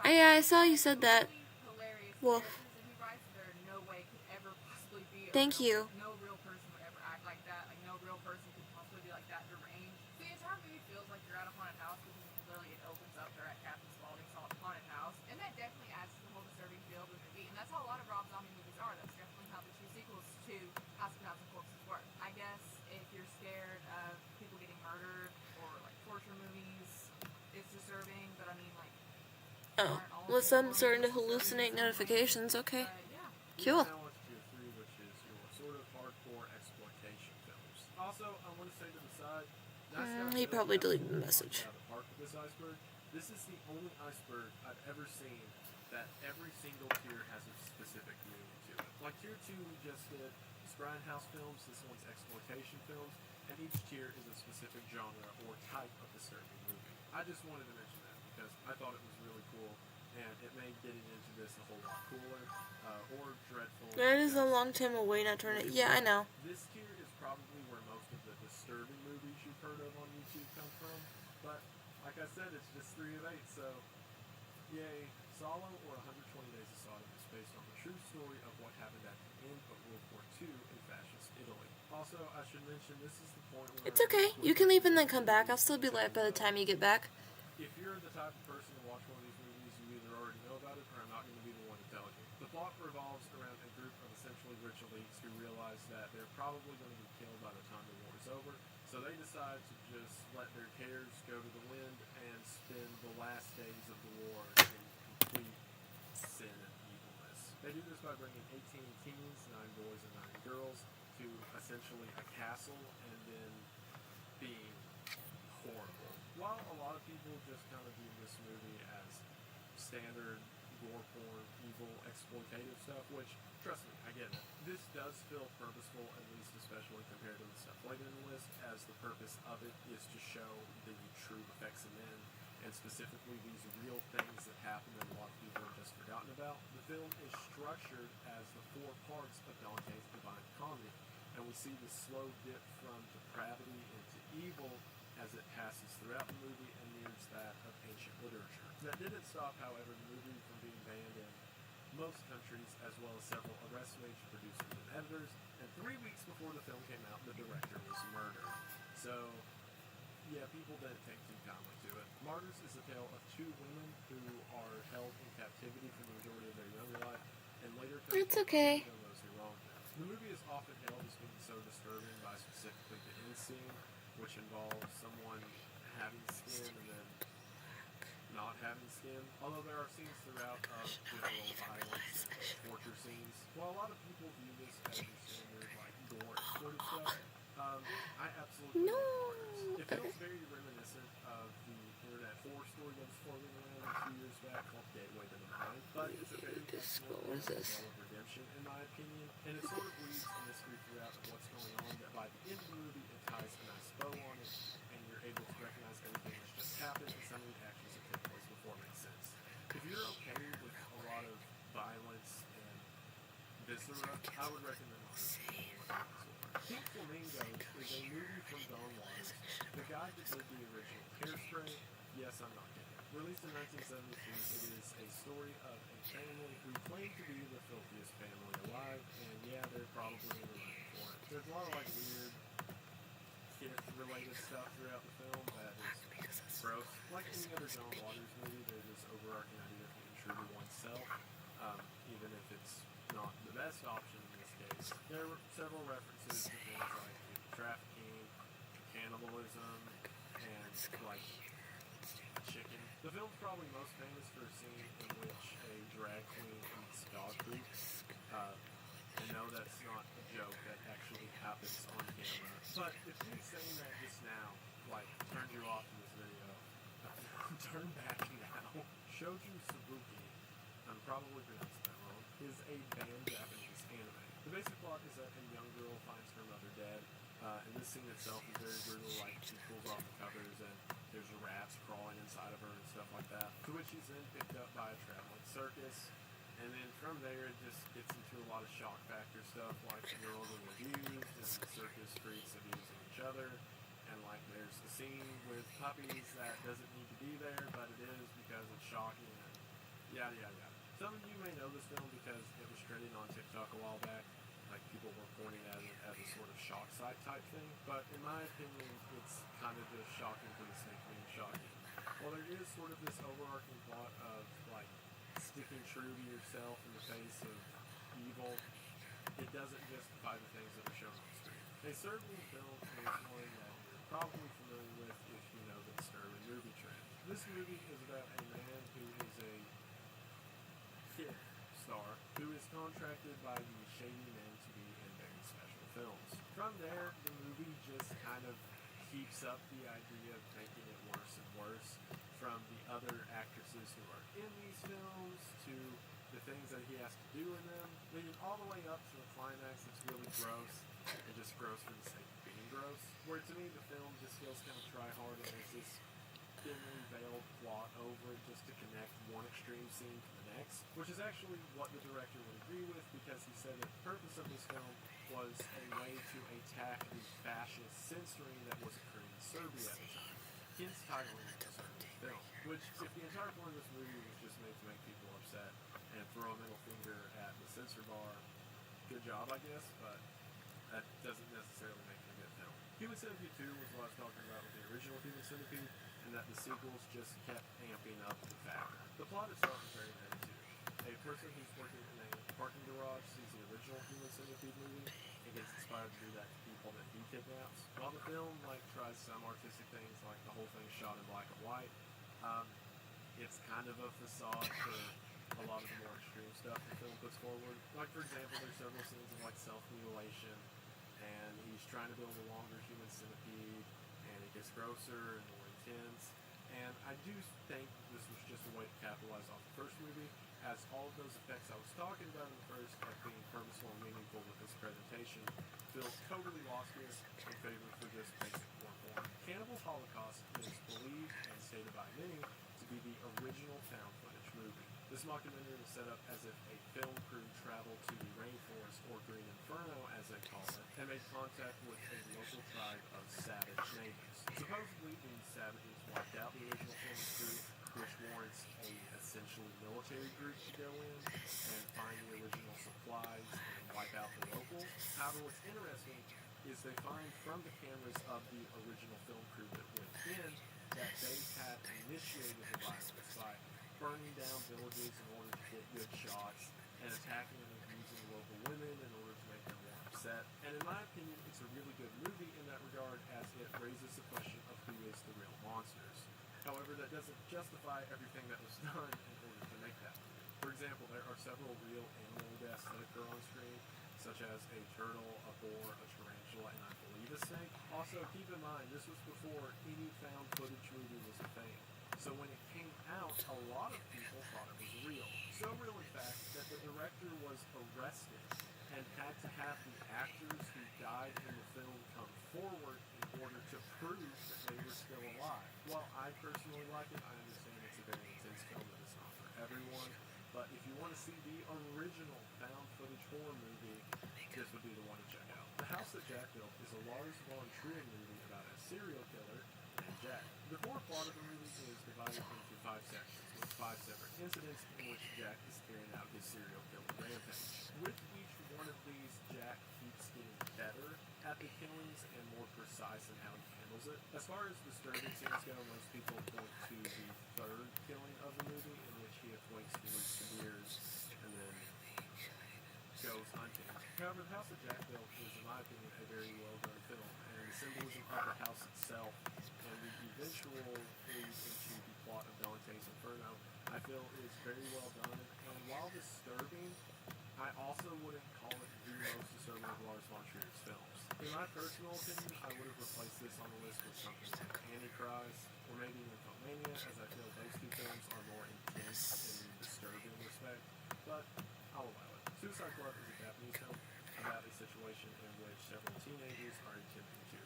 Yeah, I saw you said that. Hilarious Wolf. characters that he writes that there no way could ever possibly be. Thank you. No real person would ever act like that. Like no real person could possibly be like that deranged. The entire movie feels like you're at a haunted house because literally it opens up. They're at Captain Spaulding's haunted house, and that definitely adds to the whole disturbing feel of the movie. And that's how a lot of Rob Zombie movies are. That's definitely how the 2 sequels to House of Thousand Corpses work. I guess if you're scared of people getting murdered or like torture movies, it's disturbing. But I mean, like, Oh, well, I'm starting to hallucinate notifications. Okay, yeah. cool. Now on to tier 3, which is your sort of hardcore exploitation films. Also, I want to say to the side, He probably deleted the message. Park with this iceberg. This is the only iceberg I've ever seen that every single tier has a specific meaning to it. Like tier 2 we just did is grindhouse films, this one's exploitation films, and each tier is a specific genre or type of disturbing movie. I just wanted to mention that because I thought it was really cool, and it made getting into this a whole lot cooler, or dreadful. That is a long time away, not turn it. Yeah, I know. This tier is probably where most of the disturbing movies you've heard of on YouTube come from, but like I said, it's just 3 of 8, so yay. Solo or 120 Days of Sodom is based on the true story of what happened at the end of World War II in fascist Italy. Also, I should mention this is the point where It's okay. You can leave and then come back. I'll still be live by the time you get back. if you're the type of person to watch one of these movies, you either already know about it or I'm not going to be the one to tell you. The plot revolves around a group of essentially rich elites who realize that they're probably going to be killed by the time the war is over, so they decide to just let their cares go to the wind and spend the last days of the war in complete sin and evilness. They do this by bringing 18 teens, 9 boys and 9 girls, to essentially a castle and then being horrible. While a lot of people just kind of view this movie as standard gore porn, evil, exploitative stuff, which, trust me, I get it. This does feel purposeful, at least especially compared to the stuff later in the list, as the purpose of it is to show the true effects of men, and specifically these real things that happen that a lot of people have just forgotten about. The film is structured as the four parts of Dante's Divine Comedy, and we see the slow dip from depravity into evil as it passes throughout the movie and nears that of ancient literature. That didn't stop, however, the movie from being banned in most countries, as well as several arrests made to producers and editors, and 3 weeks before the film came out, the director was murdered. So, yeah, people didn't take too kindly to it. Martyrs is a tale of two women who are held in captivity for the majority of their young life, and later It's okay. kill those who wronged them. The movie is often hailed as being so disturbing by specifically the end scene, which involves someone having skin and then not having skin, although there are scenes throughout of visual violence and torture scenes. While a lot of people view this as your standard, like, gore exploited stuff, I absolutely No. love Martyrs. It feels very reminiscent of the Internet 4 story that was floating around a few years back called Gateway to the Mind, but it's a very What was this? tale of redemption, in my opinion, and it sort of weaves a mystery throughout of what's going on, that by the end of the movie it ties a nice bow on it, and you're able to recognize everything that's just happened and some of the actions that take place before it makes sense. If you're okay with a lot of violence and viscera, I would recommend Martyrs. Pink Flamingos is a movie from Don Waters, the guy that did the original Hairspray. Yes, I'm not kidding. Released in 1973, it is a story of a family who claim to be the filthiest family alive, and yeah, they're probably in the running for it. There's a lot of like weird kid-related stuff throughout the film that is gross. Like any other John Waters movie, there's this overarching idea of being true to oneself, even if it's not the best option in this case. There were several references to things like human trafficking, cannibalism, and like chicken. The film's probably most famous for a scene in which a drag queen eats dog poop. And no, that's not a joke, that actually happens on camera. But if me saying that just now, like, turned you off in this video, turn back now. Shoujo Sabuki, I'm probably pronouncing that wrong, is a banned Japanese anime. The basic plot is that a young girl finds her mother dead, and this scene itself is very brutal, like she pulls off the covers and there's rats crawling inside of her and stuff like that, to which she's then picked up by a traveling circus, and then from there it just gets into a lot of shock factor stuff, like the girl being abused and the circus freaks abusing each other, and like there's a scene with puppies that doesn't need to be there, but it is because it's shocking, and yada yada yada. Some of you may know this film because it was trending on TikTok a while back. Like, people were pointing at it as a sort of shock site type thing, but in my opinion, it's kind of just shocking for the sake of being shocking. While there is sort of this overarching plot of, like, sticking true to yourself in the face of evil, it doesn't justify the things that are shown on screen. A Serbian film is one that you're probably familiar with if you know the disturbing movie trend. This movie is about a man who is a kid star who is contracted by the shady men to be in very special films. From there, the movie just kind of keeps up the idea of making it worse and worse, from the other actresses who are in these films to the things that he has to do in them, leading all the way up to a climax that's really gross and just gross for the sake of being gross. Where to me the film just feels kind of try-hard and there's this thinly veiled plot over it just to connect one extreme scene to the next, which is actually what the director would agree with, because he said that the purpose of this film was a way to attack the fascist censoring that was occurring in Serbia at the time. Hence titling it a Serbian film, which, if the entire point of this movie was just made to make people upset and throw a middle finger at the censor bar, good job, I guess, but that doesn't necessarily make it a good film. Human Centipede 2 was what I was talking about with the original Human Centipede, and that the sequels just kept amping up the factor. The plot itself is very narrative. A person who's working in a parking garage sees the original Human Centipede movie and gets inspired to do that to people that he kidnaps. While the film tries some artistic things, like the whole thing shot in black and white, it's kind of a facade for a lot of the more extreme stuff the film puts forward. Like, for example, there's several scenes of like self-mutilation, and he's trying to build a longer human centipede, and it gets grosser and more intense. And I do think this was just a way to capitalize off the first movie, as all of those effects I was talking about in the first, like being purposeful and meaningful with this presentation, feels totally lost here in favor for this basic war form. Cannibal Holocaust is believed and stated by many to be the original found footage movie. This mockumentary was set up as if a film crew traveled to the rainforest, or Green Inferno as they call it, and made contact with a local tribe of savage natives. Supposedly, these savages wiped out the original film crew, which warrants a essentially military group to go in and find the original supplies and wipe out the locals. However, what's interesting is they find from the cameras of the original film crew that went in that they had initiated the violence by burning down villages in order to get good shots and attacking and abusing local women in order to make them more upset. And in my opinion, it's a really good movie in that regard, as it raises the question of who is the real monsters. However, that doesn't justify everything that was done in order to make that movie. For example, there are several real animal deaths that occur on screen, such as a turtle, a boar, a tarantula, and I believe a snake. Also, keep in mind, this was before any found footage movie was a thing. So when it came out, a lot of people thought it was real. So real, in fact, that the director was arrested and had to have the actors who died in the film come forward in order to prove that they were still alive. While I personally like it, I understand it's a very intense film that is not for everyone. But if you want to see the original found footage horror movie, this would be the one to check out. The House That Jack Built is a Lars von Trier movie about a serial killer named Jack. The core plot of the movie is divided into 5 sections, with 5 separate incidents in which Jack is carrying out his serial killer rampage. With each one of these, Jack keeps getting better at the killings and more precise in how he handles it. As far as disturbing scenes go, most people point to the 3rd killing of the movie, in which he equates the roots to beers and then goes hunting. However, The House That Jack Built is, in my opinion, a very well done film, and the symbolism of the house itself and the eventual lead into the plot of Dante's Inferno, I feel is very well done. And while disturbing, I also wouldn't call it the most disturbing of Lars von Trier's films. In my personal opinion, I would have replaced this on the list with something like Antichrist, or maybe Nymphomania, as I feel those 2 films are more intense in the disturbing respect, but I'll allow it. Suicide Club is a Japanese film about a situation in which several teenagers are attempting to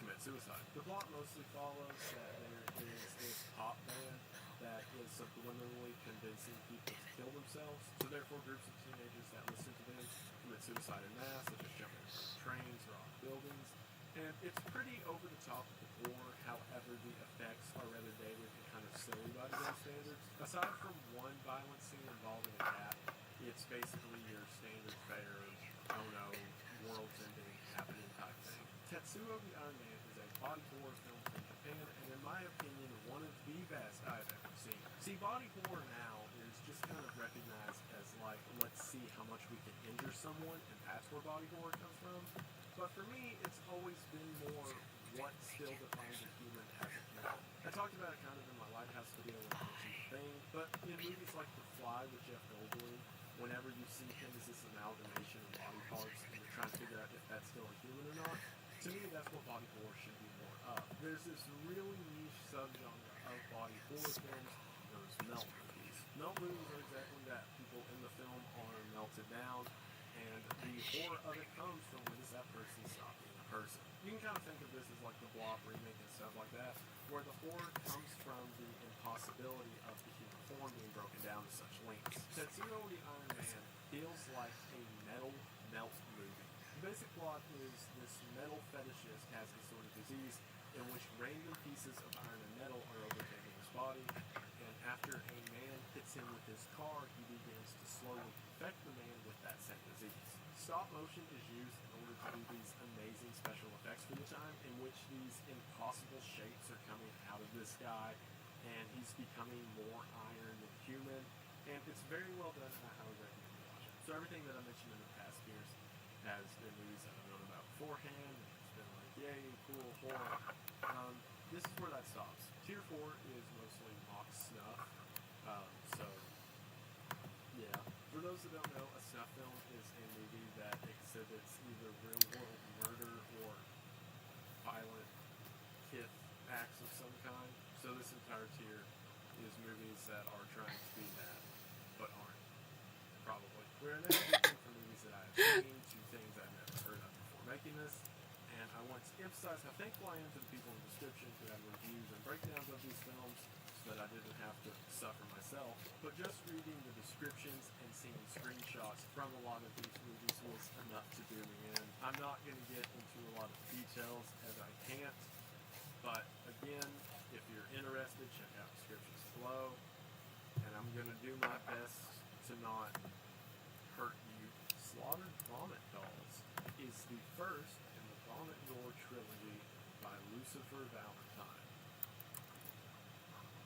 commit suicide. The plot mostly follows that there is this pop band that is subliminally convincing people to kill themselves, so therefore groups of teenagers that listen to them commit suicide in mass, such as jumping from trains or off buildings. And it's pretty over the top of the core, however the effects are rather dated and kind of silly by today's standards. Aside from one violent scene involving a cat, it's basically your standard fare, oh no, world's ending, happening type thing. Tetsuo the Iron Man is a body horror film from Japan, and in my opinion, one of the best I've ever seen. See, body horror now is just kind of recognized as like, let's see how much we can injure someone, and that's where body horror comes from. But for me, it's always been more what still defines a human as a human. I talked about it kind of in my Lighthouse video when I mentioned the thing, but in movies like The Fly with Jeff Goldblum, whenever you see him as this amalgamation of body parts and you're trying to figure out if that's still a human or not, to me that's what body horror should be more of. There's this really niche subgenre of body horror films, those melt movies. Melt movies are exactly that. People in the film are melted down, and the horror of it comes from when does that person stop being a person. You can kind of think of this as like the Blob remake and stuff like that, where the horror comes from the impossibility of the human form being broken down to such lengths. Tetsuo the Iron Man feels like a metal melt movie. The basic plot is this metal fetishist has a sort of disease in which random pieces of iron and metal are overtaking his body, and after a man hits him with his car, he begins to slowly infect the man with that same disease. Stop motion is used in order to do these amazing special effects for the time, in which these impossible shapes are coming out of this guy, and he's becoming more iron than human, and it's very well done, and I highly recommend you watch it. So everything that I mentioned in the past years has been movies that I've known about beforehand, and it's been like, yay, cool, horror. This is where that stops. Tier 4 is mostly mock snuff, so yeah. For those that don't know, a snuff film is a movie that exhibits either real-world murder or violent kith acts of some kind. So this entire tier is movies that are trying to be that, but aren't. seen, to things I've never heard of before making this. And I want to emphasize how thankful I am to the people in the description who had reviews and breakdowns of these films so that I didn't have to suffer myself. But just reading the descriptions and seeing screenshots from a lot of these movies was enough to do me in. I'm not going to get into a lot of details as I can't, but again, if you're interested, check out descriptions below, and I'm going to do my best to not hurt you. Slaughtered Vomit Dolls is the first in the Vomit Gore trilogy by Lucifer Valentine.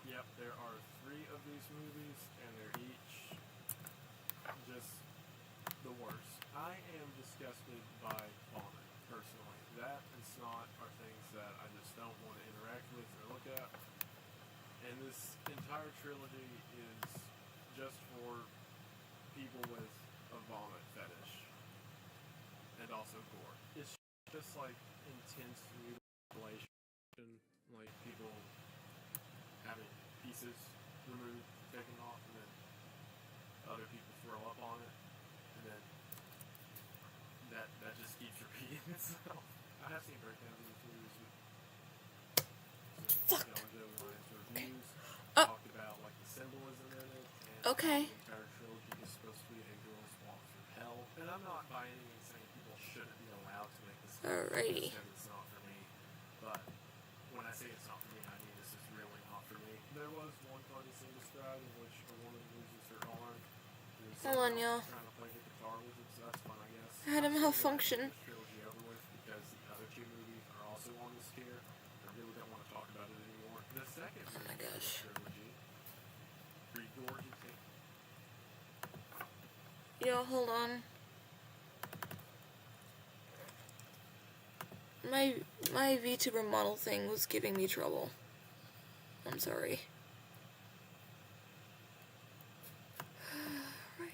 Yep, there are 3 of these movies, and they're each just the worst. I am disgusted by vomit, personally. That and snot are things that I just don't want to interact with or look at. And this entire trilogy is just for people with a vomit fetish. And also gore. It's just like intense mutilation, like people having pieces removed, taken off, and then other people throw up on it, and then that just keeps repeating itself. I have seen breakdowns of these movies with reviews, talked about like the symbolism in it, and Okay. the entire trilogy is supposed to be a girl's walk through hell. And I'm not by any means saying people shouldn't be allowed to make this Alrighty. because it's not for me, but when I say it's not for me, I mean this is really not for me. There was one funny scene described in which a woman loses her arm. Hold on, y'all. Trying to play the guitar with it, so that's fun, I guess. I had a malfunction. This trilogy over with because the other 2 movies are also on this tier. I really don't want to talk about it anymore. The second movie my in the gosh. trilogy, Regurgitate. Y'all, hold on. My VTuber model thing was giving me trouble. I'm sorry. Right.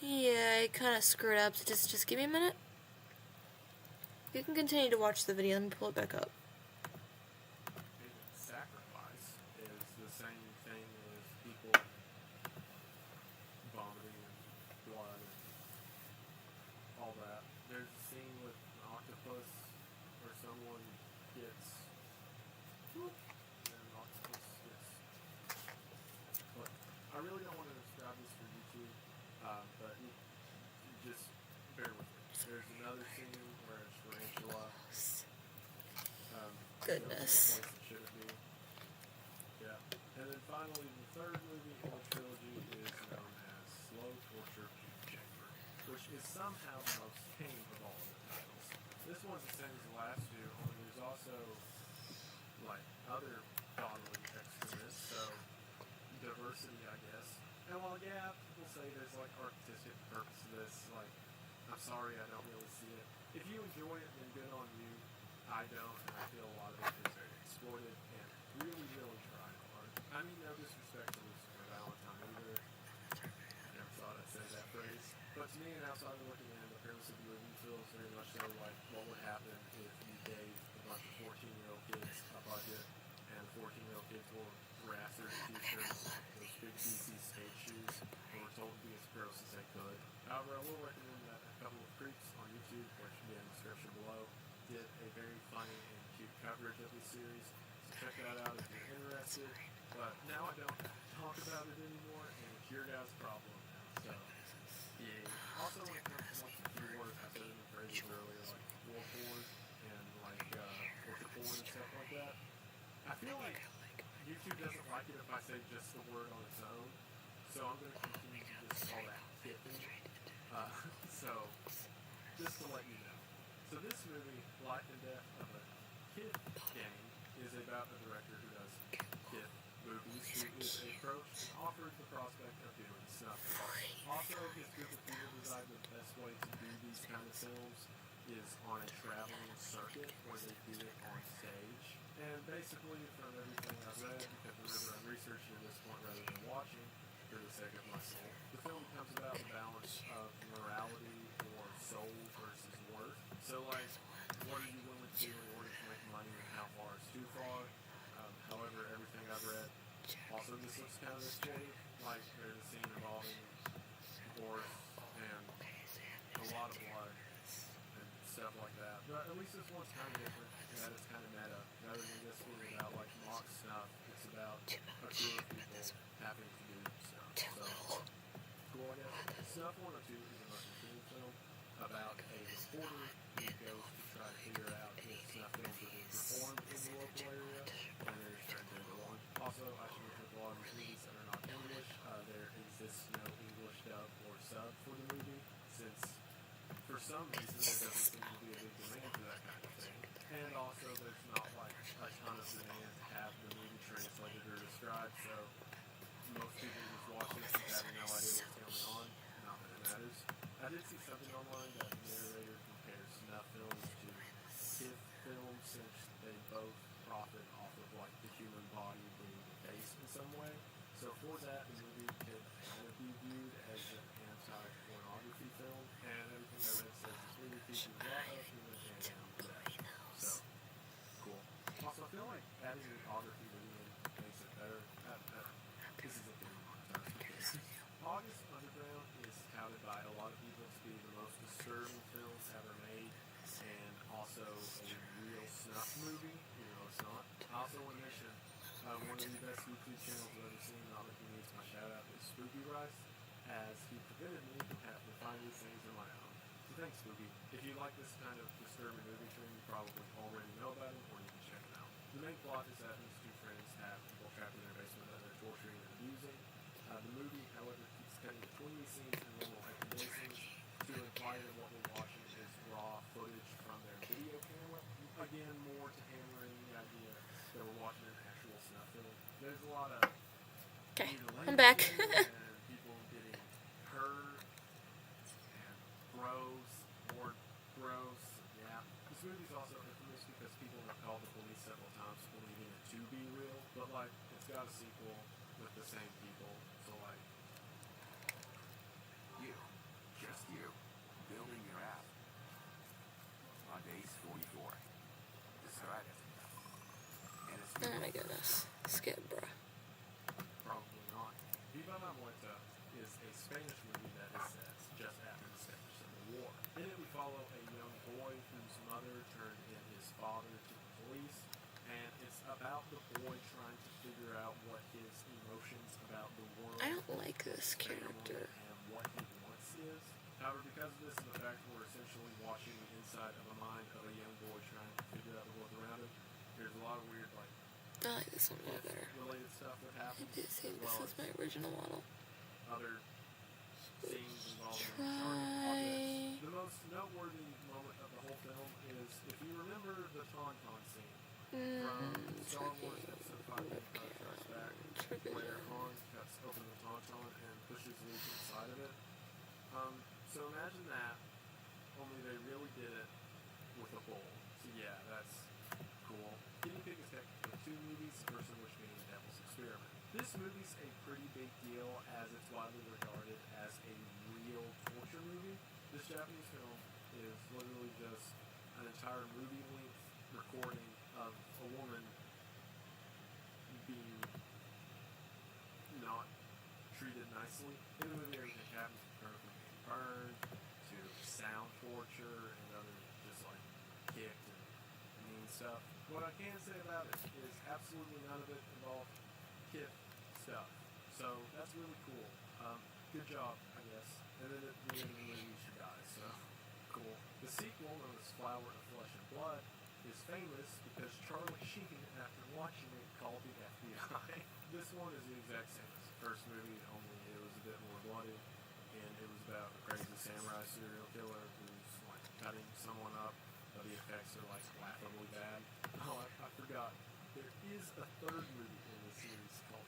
Yeah, I kind of screwed up. So just give me a minute. You can continue to watch the video and pull it back up. Sacrifice is the same thing as people vomiting and blood and all that. There's a scene with an octopus where someone gets and an octopus gets clipped. I really don't want to describe this for YouTube, but you just bear with me. There's another scene where a tarantula Goodness. goes to a place it shouldn't be. Yeah. And then finally, the third movie in the trilogy is known as Slow Torture Puke Chamber, which is somehow the most tame of all of the titles. This one's the same as the last 2, only there's also like other bodily excrements, so diversity, I guess. And while yeah, people say there's like artistic purpose to this, like I'm sorry, I don't really see it. If you enjoy it, then good on you. I don't, and I feel a lot of it is very exploited and really, really tried hard. I mean, no disrespect to Lucifer Valentine either. I never thought I'd say that phrase. But to me, an outsider looking in, the premise of the movie feels very much so like what would happen if you gave a bunch of 14-year-old kids a budget and 14-year-old kids wore racer t-shirts, those big DC skate shoes, and were told to be as gross as they could. However, I will recommend that a couple of creeps on YouTube, which again, description below, did a very funny and cute coverage of the series. So check that out if you're interested. But now I don't talk about it anymore, and it's your guys' problem now. So, yeah. Also, when it comes to like the keywords, I said in the phrases earlier, like war porn and like torture porn and stuff like that. I feel like YouTube doesn't like it if I say just the word on its own. So I'm going to continue to just call that tipping. So, just to let you know. So this movie, Life and Death of a Kid Game, is about a director who does kid movies. movies to his approach and offered the prospect of doing snuff films. Also, his group of people decided the best way to do these kind of films is on a traveling circuit where they do it on stage. And basically, from everything I've read, because remember I'm researching at this point rather than watching for the sake of my soul, the film becomes about the balance of morality or soul versus worth. So, like, what are you willing to do in order to make money and how far is too far? However, everything I've read, also this looks kind of a shade. Like, there's a scene involving divorce and a lot of blood and stuff like that. But at least this one's kind of different, in that it's kind of meta. Rather than just being about, like, mock snuff, it's about a crew of people having to do stuff. So, cool, I guess. Snuff 102 is a much improved film about a reporter who goes to try to figure out if snuff films are being performed in the local area, and there's transgender one. Also, I should mention a lot of movies that are not English. There exists no English dub or sub for the movie, since for some reason there doesn't seem to be a big demand for that kind of thing. And also, there's not like a ton of demand to have the movie translated or described, so most people just watch this and having no idea what's going on. Not that it matters. I did see something online that the narrator compares snuff films to kith films, since they both profit off of like the human body being defaced in some way. So for that, the movie could kind of be viewed as an anti-pornography film, and everything I read says this movie features a lot of human and death. So cool. Also, I feel like adding the autography video makes it better. This is a thing. August Underground is touted by a lot of people to be the most disturbing film ever made, and also a real snuff movie, even though it's not. I also want to mention one of the best YouTube channels I've ever seen, not that he needs my shout out, is Spooky Rice, as he prevented me from having to find these things on my own. So thanks, Spooky. If you like this kind of disturbing movie trend, you probably already know about it, or you can check it out. The main plot is that these two friends have people trapped in their basement that they're torturing and abusing. The movie, however, keeps cutting between these scenes and normal recommendations to imply that what we're watching is raw footage from their video camera. Again, more to hammer in the idea that we're watching an actual snuff film. There's a lot of Okay, I'm back. and people getting hurt and gross, more gross. Yeah. This movie's also infamous because people have called the police several times believing it to be real, but like it's got a sequel with the same people, so like You, just you, building your app. On base 44. Describe it. And it's Oh my goodness. Skip, bruh. probably not. Viva la Muerte is a Spanish movie that is set just after the Spanish Civil War. In it, we follow a young boy whose mother turned in his father to the police, and it's about the boy trying to figure out what his emotions about the world, I don't like this family, character. and what he wants is. However, because of this and the fact we're essentially watching the inside of the mind of a young boy trying to figure out the world around him, there's a lot of weird, like, I like this one a lot better. related stuff that I happens, do see as this well is my original model. other scenes involving Try. objects. The most noteworthy moment of the whole film is, if you remember the Tauntaun scene from Star Wars Episode 5 Empire Strikes Back, where Han cuts open the Tauntaun and pushes Luke inside of it. So imagine that, only they really did it with a bowl. So yeah, that's cool. Guinea Pig is technically two movies, the first of which being Devil's Experiment. This movie's a pretty big deal as it's widely regarded as a real torture movie. This Japanese film is literally just an entire movie-length recording of a woman being not treated nicely. In the movie, everything happens from her from being burned to sound torture and other just like kicked and mean stuff. What I can say about it is absolutely none of it involved kid stuff. So that's really cool. Good job, I guess. And then at the end of the movie, she dies. So cool. The sequel, known as Flower of Flesh and Blood, is famous because Charlie Sheen, after watching it, called the FBI. This one is the exact same as the first movie, only it was a bit more bloody, and it was about a crazy samurai serial killer who's like cutting someone up, but the effects are like laughably bad. Oh, I forgot. There is a third movie in this series called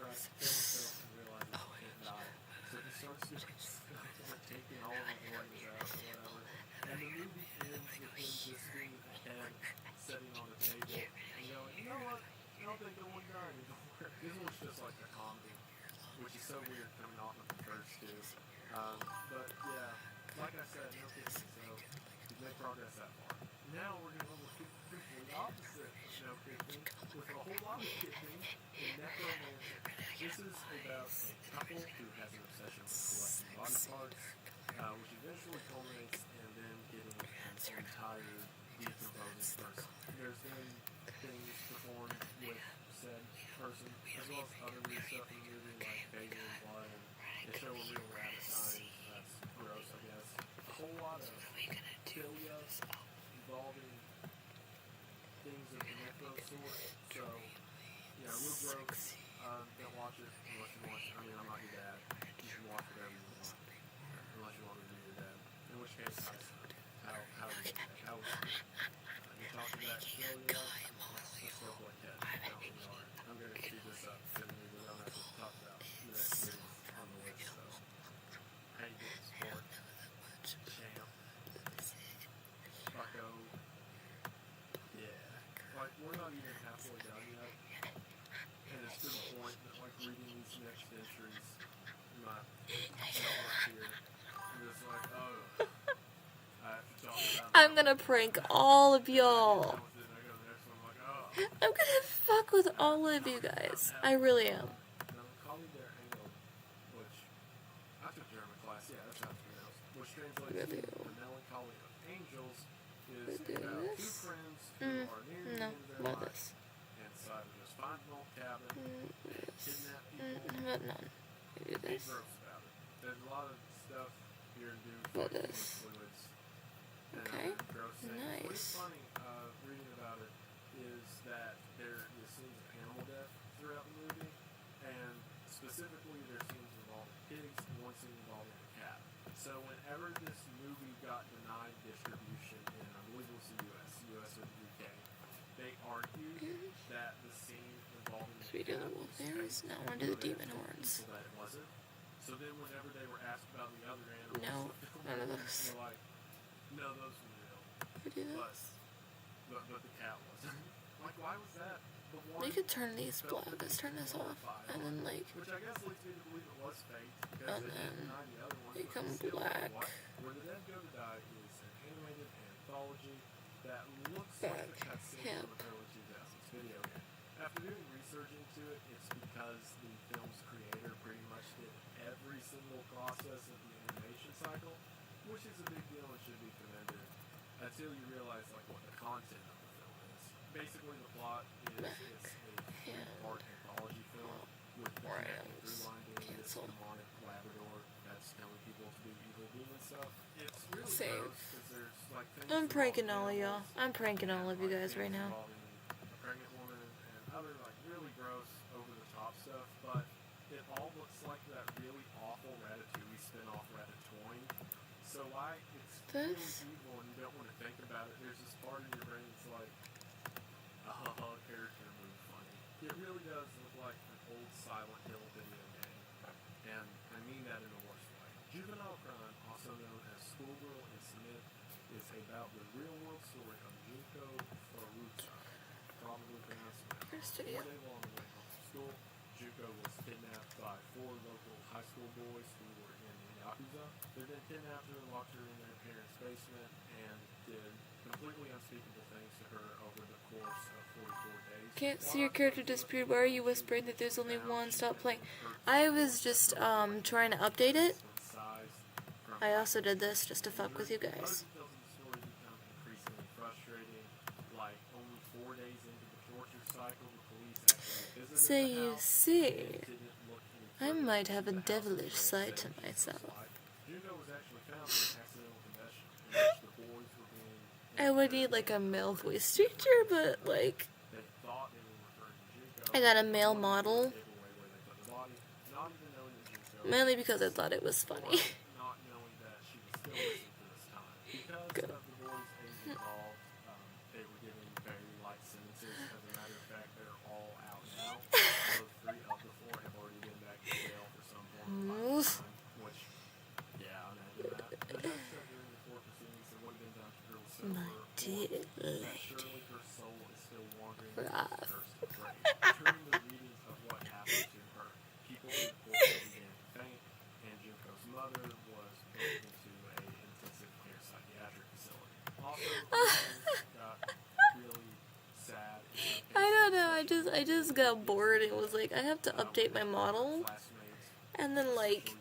right, kill himself and realizes he can't die. So he starts doing stuff like taking all of his organs out or whatever. And the movie ends with him just being a head sitting on the table and going, you know what? I don't think I want to die anymore. This one's just like a comedy, which is so weird coming off of the first two. But yeah, like I said, no kissing, so we've made progress that far. Now we're going to look at the complete opposite of no kissing, with a whole lot of kissing in Necromancer. This is about a couple who has an obsession with collecting body parts, which eventually culminates in them getting an entire decomposing person. There's been things performed with said person, as well as other weird stuff in the movie, like bathing in blood, and they show a real rabbit dying. That's gross, I guess. A whole lot of philia involving things of the necro sort, so, yeah, real gross. Don't watch it unless you want. I mean, I'm not your dad. You can watch whatever you want, unless you want me to be your dad. In which case, how is it? How is it? You're talking about philia. Let's go play catch. I'm going to speed this up, so we don't have to talk about the next movies on the list, so. How you doing, sport? Champ. Bucko. Yeah. Like, we're not even halfway done yet. And it's to the point that, like, reading these next entries, my network here, I'm just like, oh, I have to talk about I'm gonna prank all of y'all. I go to the next one, I'm like, oh. I'm gonna fuck with all of you guys. I really am. Melancholy der Engel, which I took German class, yeah, that's how it's pronounced, which translates to the Melancholy of Angels, is about two friends who are near the No, end of their what life is and decide to just find an old cabin, kidnap people, What none? You do be this. gross about it. There's a lot of stuff here to do What with is? fluids and Okay, gross things. What's nice. funny, reading about it, is that there is scenes of animal death throughout the movie, and specifically there's scenes involving pigs and one scene involving a cat. So whenever this movie got denied distribution in, I believe it was the US or the UK, they argued that the scene involving Should we the do cat the wolf was bears? fake. No, I want to do the So they demon told horns. people that it wasn't. So then whenever they were asked about the other animals, No, the none of filmmakers those. were like, no, those were real. We do But, this. but the cat wasn't. Like, why was that the one? We could turn these black. Let's turn this off. And then, like, Which I guess leads me to believe it was fake, because And they then didn't deny the other ones. they but come still, black. What? Where the Dead Go to Die is an animated anthology that looks like Back. a cutscene Yep. from an early 2000s video game. After doing research into it, it's because the film's creator pretty much did every single process of the animation cycle, which is a big deal and should be commended, until you realize like what the content of the film is. Basically, the plot is it's a three-part anthology film with the connecting through line being this Cancel. demonic Labrador that's telling people to do evil demon stuff. It's really Save. gross because there's like things I'm pranking involving all of y'all. animals I'm pranking all of you like guys right things now. involving a pregnant woman and other like really gross, over the top stuff, but it all looks like that really awful Ratatouille spin-off Ratatouille. So why it's really This? evil and you don't want to think about it, there's this part in your brain that's like, character move funny. It really does look like an old Silent Hill video game, and I mean that in the worst way. Juvenile Crime, also known as Schoolgirl and Smith, is about the real-world story of Junko Furuta, probably pronounced Smith. First video. One day while on the way home from school, Junko was kidnapped by 4 local high school boys who were in the Yakuza. They then kidnapped her and locked her in their parents' basement and did completely unspeakable things to her over the course of 44 days. Can't see your character disappeared. Why are you whispering that there's only one? Stop playing. I was just trying to update it. I also did this just to fuck with you guys. So you see, I might have a devilish side to myself. I would need like a male voice teacher, but like, I got a male model. Mainly because I thought it was funny. Good. surely her soul is still wandering in Rough. this cursed grave. Turning the readings of what happened to her, people in the court began to faint, and Junko's mother was put into a intensive care psychiatric facility. Also, things got really sad. I don't know, I just got bored and was like, I have to update my model, and then like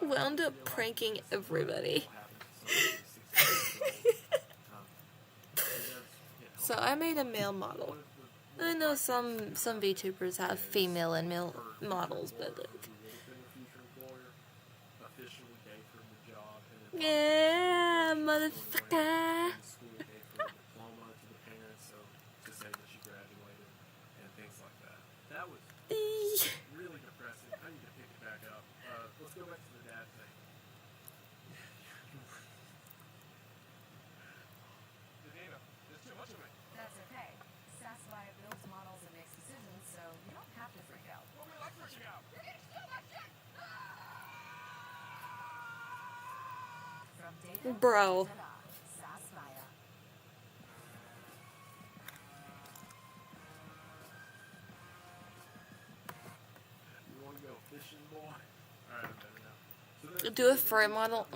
wound up pranking everybody. So I made a male model. I know some VTubers have female and male models, but like, yeah, motherfucker. That was really depressing. I need to pick it back up. Let's go back to the dad thing. Danilo, there's too much of it. That's okay. Sassafy builds models and makes decisions, so you don't have to freak out. Well, we like freaking out. You're gonna steal my shit! From data Bro. to Sassafy. You want to go fishing, boy? Alright, I'm better now. So there's Do a furry model.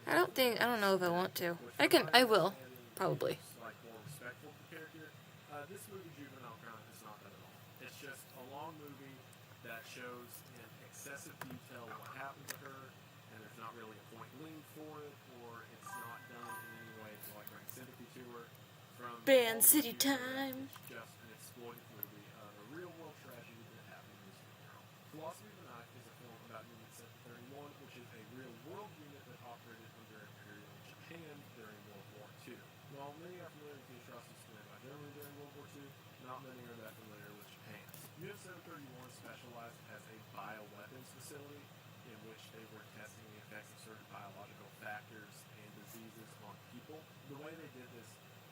I don't know if I want to. I will. Probably. like more respectful to the character. This movie, Juvenile Crime, is not that at all. It's just a long movie that shows in excessive detail what happened to her, and there's not really a point leaned for it, or it's not done in any way to like bring sympathy to her. From Band all the City views, time. It's just an exploitive movie of a real world tragedy that happened to this little girl. Philosophy of the Knife is a film about Unit 731, which is a real world unit that operated under Imperial Japan during World War II. While many are familiar with the atrocities committed by Germany during World War II, not many are that familiar with Japan's. Unit 731 specialized as a bioweapons facility in which they were testing the effects of certain biological factors and diseases on people. The way they did this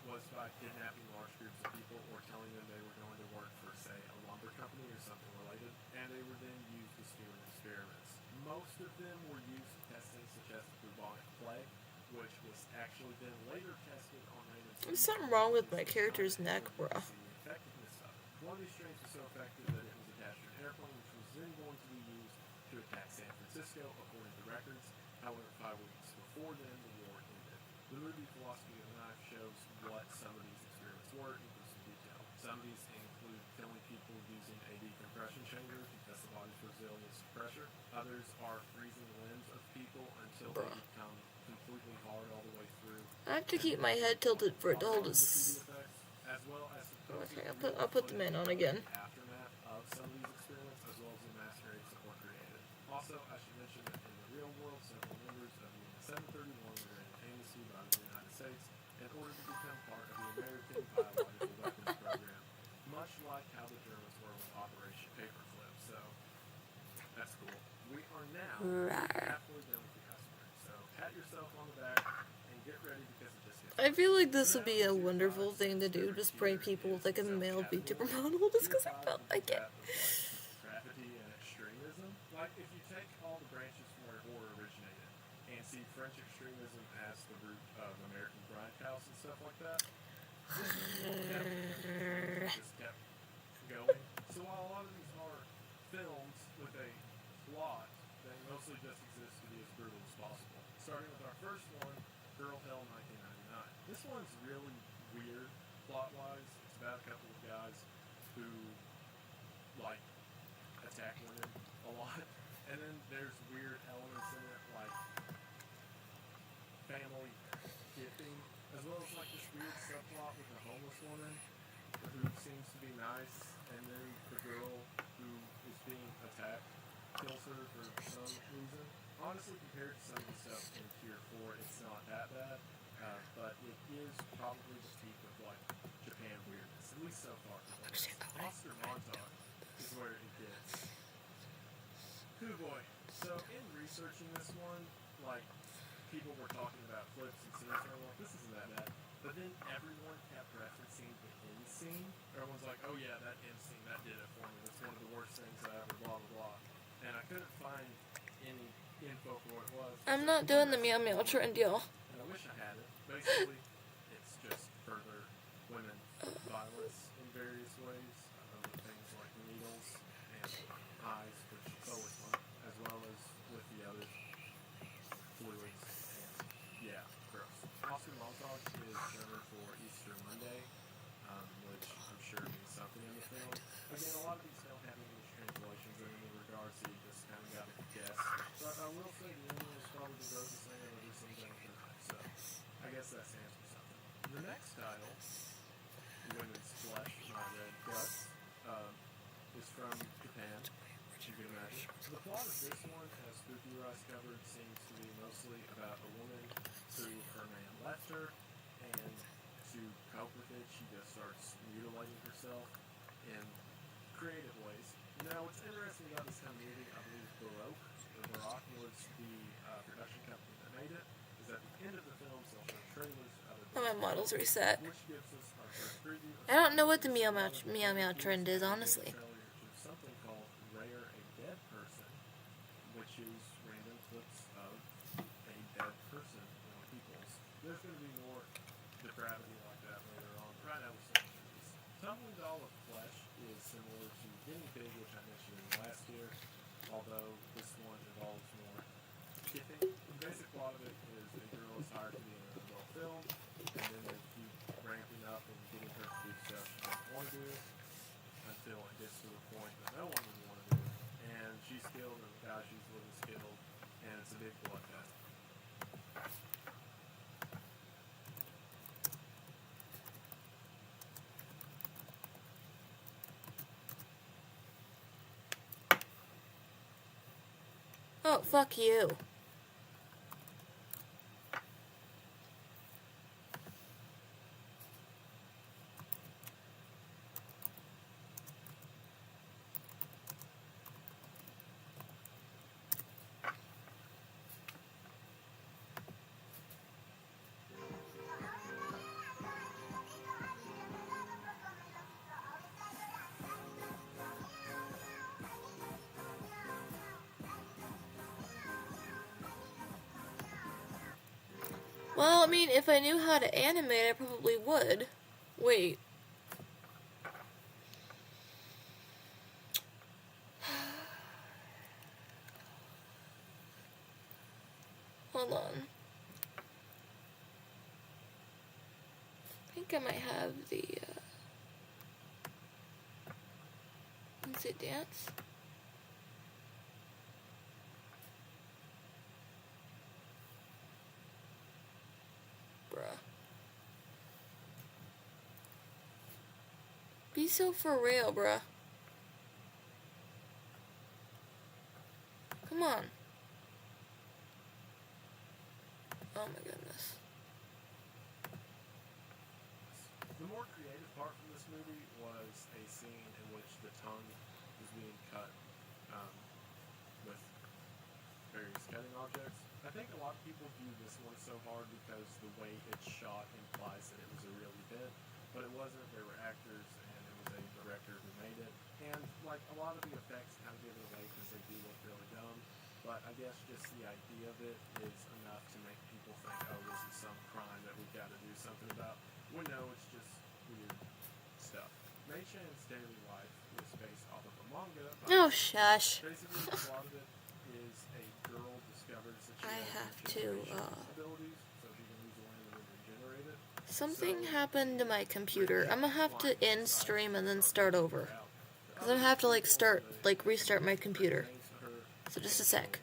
was by kidnapping large groups of people or telling them they were going to work for, say, a lumber company or something related, and they were then used as human experiments. Most of them were used for testing such as the bubonic plague, which was actually then later tested on native There's something wrong with my character's neck, bro. the effectiveness of it. One of these strains was so effective that it was attached to an airplane, which was then going to be used to attack San Francisco, according to records. However, 5 weeks before then, the war ended. The movie Philosophy of the Knife shows what some of these experiments were in some detail. Some of these include killing people using a decompression chamber to test the body's resilience to pressure. Others are freezing limbs of people until they become completely hard all the way through. I have to keep my head tilted for it to hold its. As well as Okay, I'll put the man on again. aftermath of some of these experiments, as well as the mass graves that were created. Also, I should mention that in the real world, several members of Unit 731 were granted amnesty by the United States in order to become part of the American Biological Weapons Program, much like how the Germans were with Operation Paperclip. So, that's cool. We are now halfway done with the customer. So, pat yourself on the back and get ready because it just gets I feel like this would be a wonderful thing to do, just prank people with like a male VTuber model, just because I felt like it. Gravity and extremism. Like if you take all the branches from where horror originated and see French extremism as the root of American grindhouse and stuff like that, this just kept going. So while a lot of these are films with a plot, they mostly just exist to be as brutal as possible. Starting with our first one, Girl Hell 1999. This one's really weird plot-wise. It's about a couple of guys who like attack women a lot, and then there's weird elements in it like family gifting, as well as like this weird subplot with a homeless woman who seems to be nice, and then the girl who is being attacked kills her for some reason. Honestly, compared to some of the stuff in Tier 4, it's not that bad, but it is probably the peak of like Japan weirdness, at least so far. Oscar Montauk is where it gets. Hoo boy. So in researching this one, like people were talking about clips and scenes, and I'm like, this isn't that bad. But then everyone kept referencing the end scene. Everyone's like, oh yeah, that end scene, that did it for me. That's one of the worst things I ever, blah blah blah. And I couldn't find any info for what it was. I'm not doing the meow meow trend, y'all. And I wish I had. basically, it's just further women violence in various ways, with things like needles and eyes, which is always fun, as well as with the other fluids and, yeah, gross. Oscar Montauk is German for Easter Monday, which I'm sure means something in the film. Again, a lot of these don't have English translations in any regard, so you just kind of got to guess. But I will say the ending is probably the grossest thing I've ever seen done for that, so I guess that stands for something. The next title, Women's Flesh, My Red Guts, is from Japan, which you can imagine. The plot of this one, as Spooky Rice covered, seems to be mostly about a woman who her man left her, and to cope with it, she just starts mutilating herself in creative ways. Now, what's interesting about this kind of movie, I believe Baroque was the production company that made it, is at the end of the film, they'll show trailers of it, Oh, my model's reset. which gives us our first preview of I don't know what the meow meow trend is, honestly. something called Rare a Dead Person, which is random clips of a dead person on people's. There's going to be more depravity like that later on. Right now we're seeing movies. Tumbling Doll of Flesh is similar to Guinea Pig, which I mentioned last year, although this one involves more skipping. The basic plot of it is a girl is hired to be in an adult film, and then they keep ramping up and getting her to do stuff she doesn't want to do until it gets to the point that no one would want to do it. And she's killed, and the guy she's with is killed, and it's a big bloodbath. Oh, fuck you. Well, I mean, if I knew how to animate, I probably would. Wait. Hold on. I think I might have the, Is it dance? Bruh. Be so for real, bruh. Come on. Oh my goodness. The more creative part from this movie was a scene in which the tongue was being cut with various cutting objects. I think a lot of people view this one so hard because the way it's shot implies that it was a real event, but it wasn't. There were actors, and it was a director who made it. And like a lot of the effects kind of give it away because they do look really dumb. But I guess just the idea of it is enough to make people think, oh, this is some crime that we've got to do something about. When no, it's just weird stuff. Mei-chan's daily life is based off of a manga. Oh, shush. Basically, the plot of it is a girl discovers that she I has have to, regeneration abilities, so she can use the land and then regenerate it. Something happened to my computer. I'm gonna have to end stream and then start over. Because I have to, restart my computer. So just a sec.